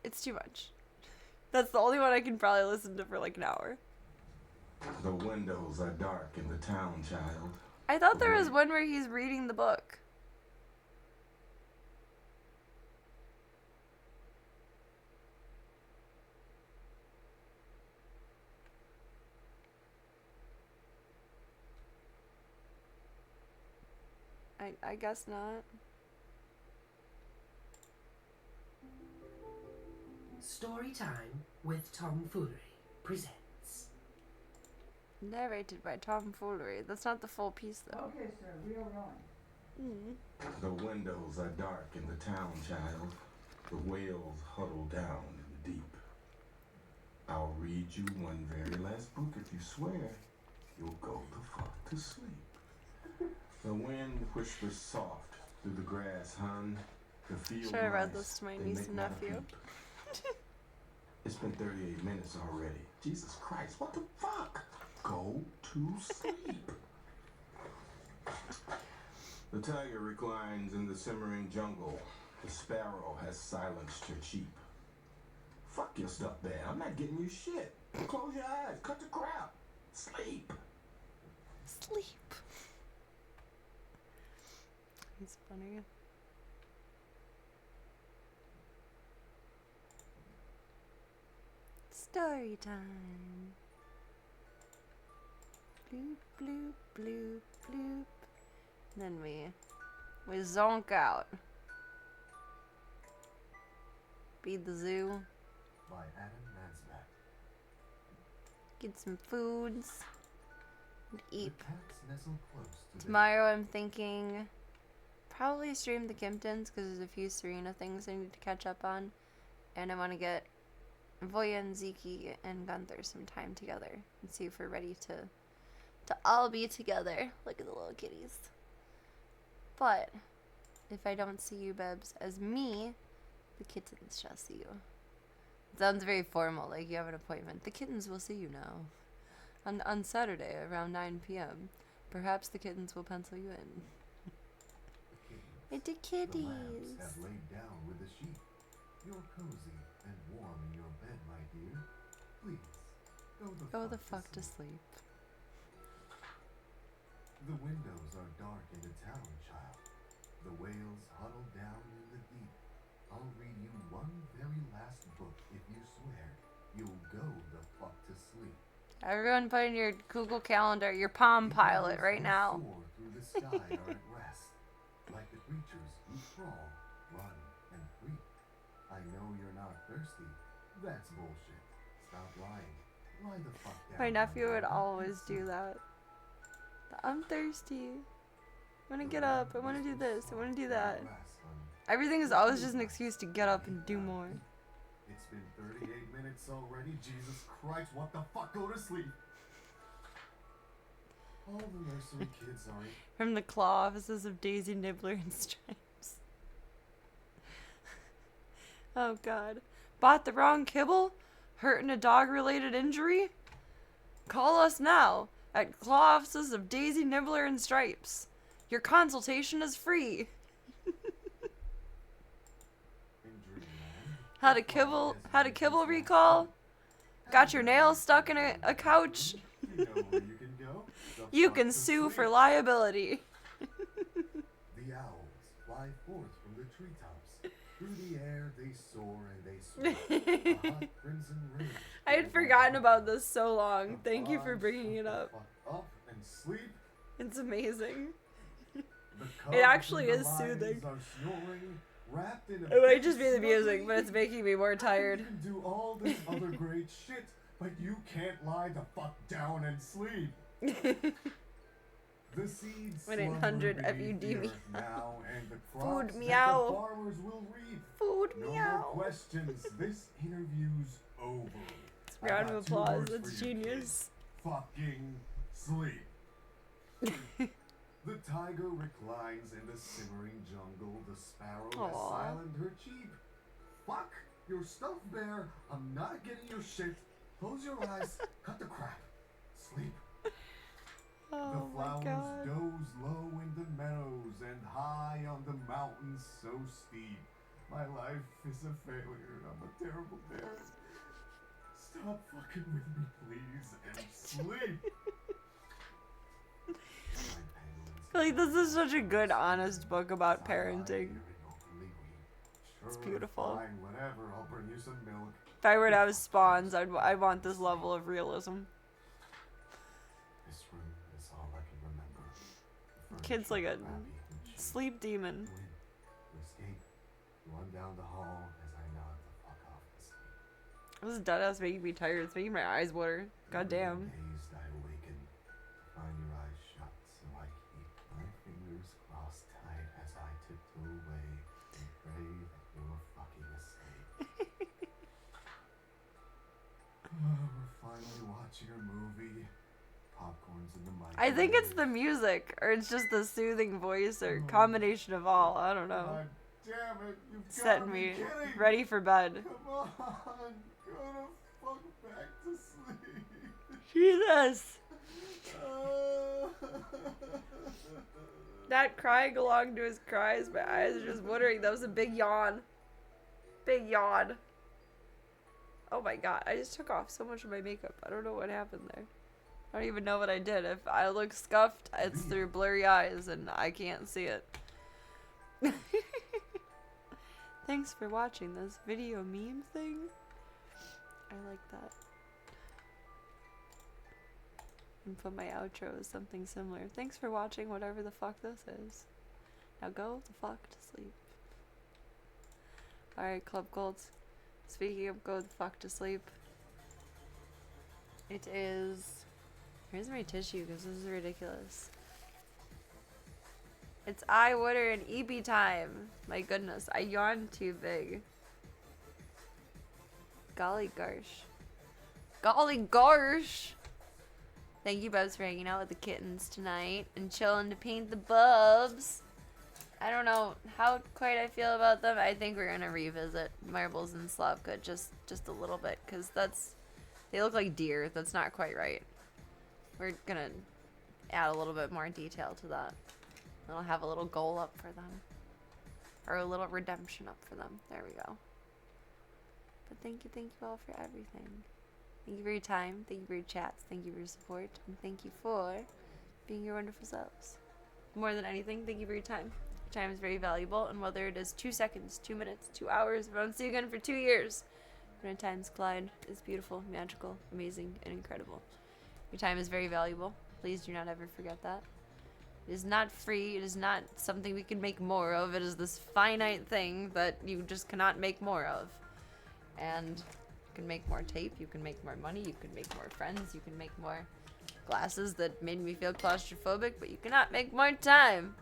It's too much. That's the only one I can probably listen to for like an hour. The windows are dark in the town, child. I thought there was one where he's reading the book. I guess not. Story time with Tomfoolery presents. Narrated by Tomfoolery. That's not the full piece, though. Okay, sir, we are rolling. The windows are dark in the town, child. The whales huddle down in the deep. I'll read you one very last book if you swear you'll go the fuck to sleep. The wind whispers soft through the grass, hun. The field Should I read mice, this to my they niece make and not a nephew? peep. It's been 38 minutes already. Jesus Christ, what the fuck? Go to sleep. The tiger reclines in the simmering jungle. The sparrow has silenced her cheep. Fuck your stuff, man. I'm not getting you shit. Close your eyes. Cut the crap. Sleep. Sleep. He's funny. Story time. Bloop, bloop, bloop, bloop. Then we zonk out. Feed the zoo. By Adam Mansbach. Get some foods. And eat. The cats nestle close to Tomorrow I'm thinking probably stream the Kittens because there's a few Serena things I need to catch up on. And I want to get Voya and Zeke and Gunther some time together and see if we're ready to all be together. Look at the little kitties. But if I don't see you, Bebs, as me, the kittens shall see you. It sounds very formal, like you have an appointment. The kittens will see you now. On Saturday around 9 p.m. Perhaps the kittens will pencil you in. It's the kitties. The lambs have laid down with the sheep. You're cozy and warm in your bed, my dear. Please, go the fuck to sleep. The windows are dark in the town, child. The whales huddle down in the deep. I'll read you one very last book if you swear you'll go the fuck to sleep. Everyone put in your Google Calendar, your Palm Pilot right now. Soar through the sky are at rest, like the creatures who crawl, run, and creep. I know you're not thirsty. That's bullshit. Stop lying. Lie the fuck down. My nephew would always do that. I'm thirsty. I want to get up. I want to do this. I want to do that. Everything is always just an excuse to get up and do more. It's been 38 minutes already. Jesus Christ, what the fuck? Go to sleep. All the nursery kids are in. From the claw offices of Daisy Nibbler and Stripes. Oh god. Bought the wrong kibble? Hurting a dog-related injury? Call us now at claw offices of Daisy Nibbler and Stripes. Your consultation is free. Had a kibble recall? Got your nails stuck in a couch? You can sue for liability. The owls fly forth from the treetops. Through the air they soar and they soar. A hot crimson rage. I had forgotten about this so long. Thank you for bringing it up. Up and sleep. It's amazing. It actually is soothing. It might just be the music, but it's making me more tired. You can do all this other great shit, but you can't lie the fuck down and sleep. The seeds 1-800 FUD me. Now, and the crops Food meow. the farmers will reap. Food No meow. more questions. This interview's over. Round of applause. That's That's genius. Fucking sleep. The tiger reclines in the simmering jungle. The sparrow has silent her cheep. Fuck your stuffed bear. I'm not getting your shit. Close your eyes. Cut the crap. Sleep. Oh The flowers my god. doze low in the meadows and high on the mountains so steep. My life is a failure. I'm a terrible bear. Stop fucking with me, please, and sleep. Like, this is such a good, honest book about parenting. It's beautiful. Fine, whatever. I'll bring you some milk. If I were to have spawns, I'd want this level of realism. This room is all I can remember. The Kid's like a furniture crappy and cheap. sleep demon. To escape, run down the hall as I nod the fuck off to sleep. This is deadass making me tired. It's making my eyes water. God damn. Dazed, I awaken to find your eyes shut, so I keep my fingers crossed tight as I tiptoe away and pray that you're fucking asleep. We're finally watching a movie. Popcorn's in the microwave. I think it's the music, or it's just the soothing voice, or combination of all. I don't know. God damn it, you've Setting gotta be me kidding. ready for bed. Come on, go to fuck back to sleep. Jesus! Not crying along to his cries, my eyes are just watering. That was a big yawn. Big yawn. Oh my god, I just took off so much of my makeup. I don't know what happened there. I don't even know what I did. If I look scuffed, it's through blurry eyes and I can't see it. Thanks for watching this video meme thing. I like that. And put my outro as something similar. Thanks for watching whatever the fuck this is. Now go the fuck to sleep. Alright, Club Colts. Speaking of go the fuck to sleep. It is... Where's my tissue? Because this is ridiculous. It's eye water and EB time. My goodness, I yawned too big. Golly gosh. Golly gosh! Thank you, Bubs, for hanging out with the kittens tonight and chilling to paint the bubs. I don't know how quite I feel about them. I think we're gonna revisit Marbles and Slavka just a little bit, because they look like deer. That's not quite right. We're gonna add a little bit more detail to that. I'll have a little goal up for them. Or a little redemption up for them. There we go. But thank you all for everything. Thank you for your time, thank you for your chats, thank you for your support, and thank you for being your wonderful selves. More than anything, thank you for your time. Your time is very valuable, and whether it is 2 seconds, 2 minutes, 2 hours, if I don't see you again for 2 years, when times collide, is beautiful, magical, amazing, and incredible. Your time is very valuable. Please do not ever forget that. It is not free, it is not something we can make more of, it is this finite thing that you just cannot make more of. And you can make more tape, you can make more money, you can make more friends, you can make more glasses that made me feel claustrophobic, but you cannot make more time.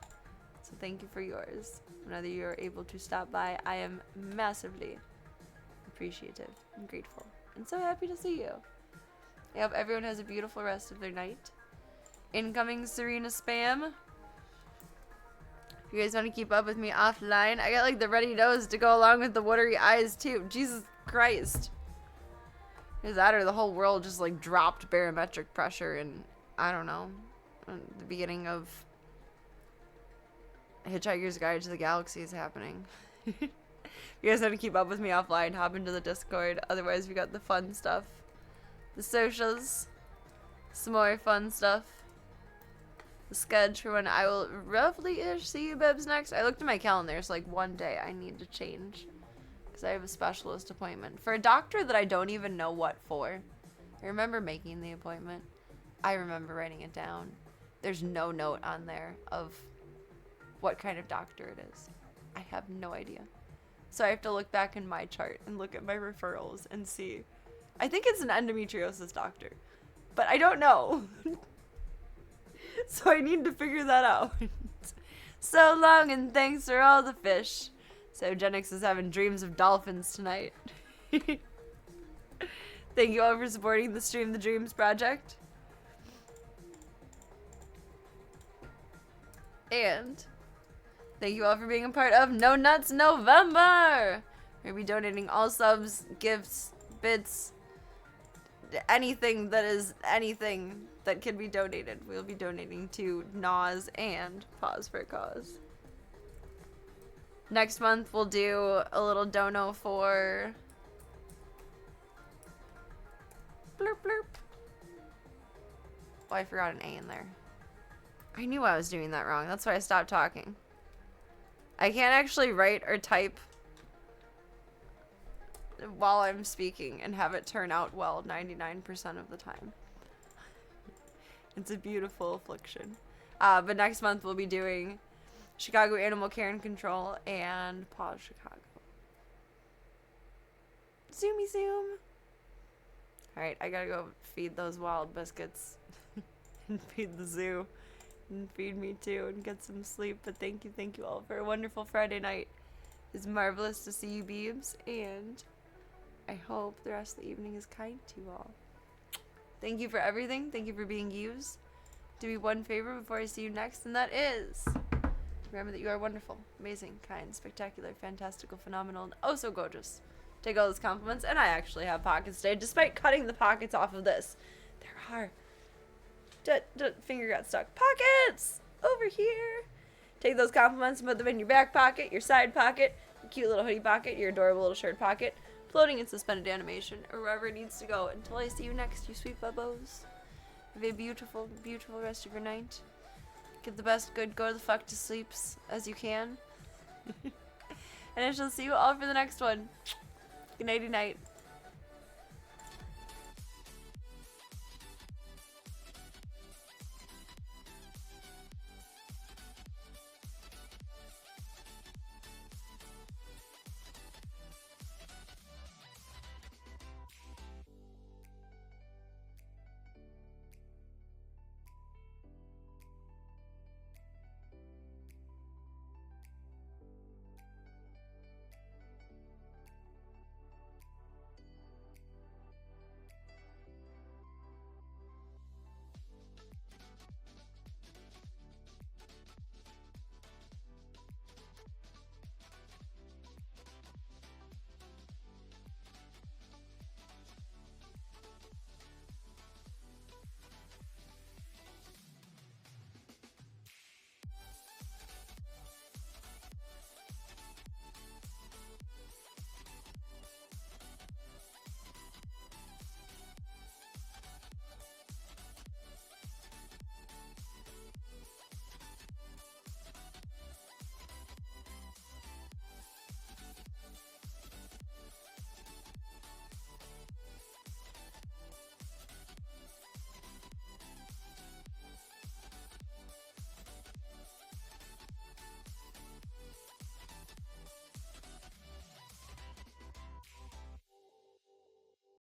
So thank you for yours. Whenever you are able to stop by, I am massively appreciative and grateful and so happy to see you. I hope everyone has a beautiful rest of their night. Incoming Serena spam. If you guys want to keep up with me offline, I got like the ready nose to go along with the watery eyes too. Jesus Christ. Is that or the whole world just like dropped barometric pressure and I don't know, the beginning of Hitchhiker's Guide to the Galaxy is happening. If you guys want to keep up with me offline, hop into the Discord. Otherwise, we got the fun stuff, the socials, some more fun stuff, the schedule for when I will roughly-ish see you Bebs next. I looked at my calendar, it's like one day I need to change because I have a specialist appointment for a doctor that I don't even know what for. I remember making the appointment. I remember writing it down. There's no note on there of what kind of doctor it is. I have no idea. So I have to look back in my chart and look at my referrals and see. I think it's an endometriosis doctor, but I don't know. So I need to figure that out. So long and thanks for all the fish. So Genix is having dreams of dolphins tonight. Thank you all for supporting the Stream the Dreams project. And thank you all for being a part of No Nuts November! We'll be donating all subs, gifts, bits, anything that is anything that can be donated. We'll be donating to Naws and Pause for a Cause. Next month we'll do a little dono for blurp blurp. Oh, I forgot an A in there. I knew I was doing that wrong. That's why I stopped talking. I can't actually write or type while I'm speaking and have it turn out well 99% of the time. It's a beautiful affliction. But next month we'll be doing Chicago Animal Care and Control and Pause Chicago. Zoomy zoom. Alright, I gotta go feed those wild biscuits and feed the zoo and feed me too and get some sleep. But thank you all for a wonderful Friday night. It's marvelous to see you beebs, and I hope the rest of the evening is kind to you all. Thank you for everything. Thank you for being used. Do me one favor before I see you next, and that is remember that you are wonderful, amazing, kind, spectacular, fantastical, phenomenal, and oh so gorgeous. Take all those compliments, and I actually have pockets today, despite cutting the pockets off of this. There are. Finger got stuck. Pockets! Over here! Take those compliments and put them in your back pocket, your side pocket, your cute little hoodie pocket, your adorable little shirt pocket, floating in suspended animation, or wherever it needs to go. Until I see you next, you sweet bubbos. Have a beautiful, beautiful rest of your night. Get the best good go the fuck to sleeps as you can. And I shall see you all for the next one. Good nighty night.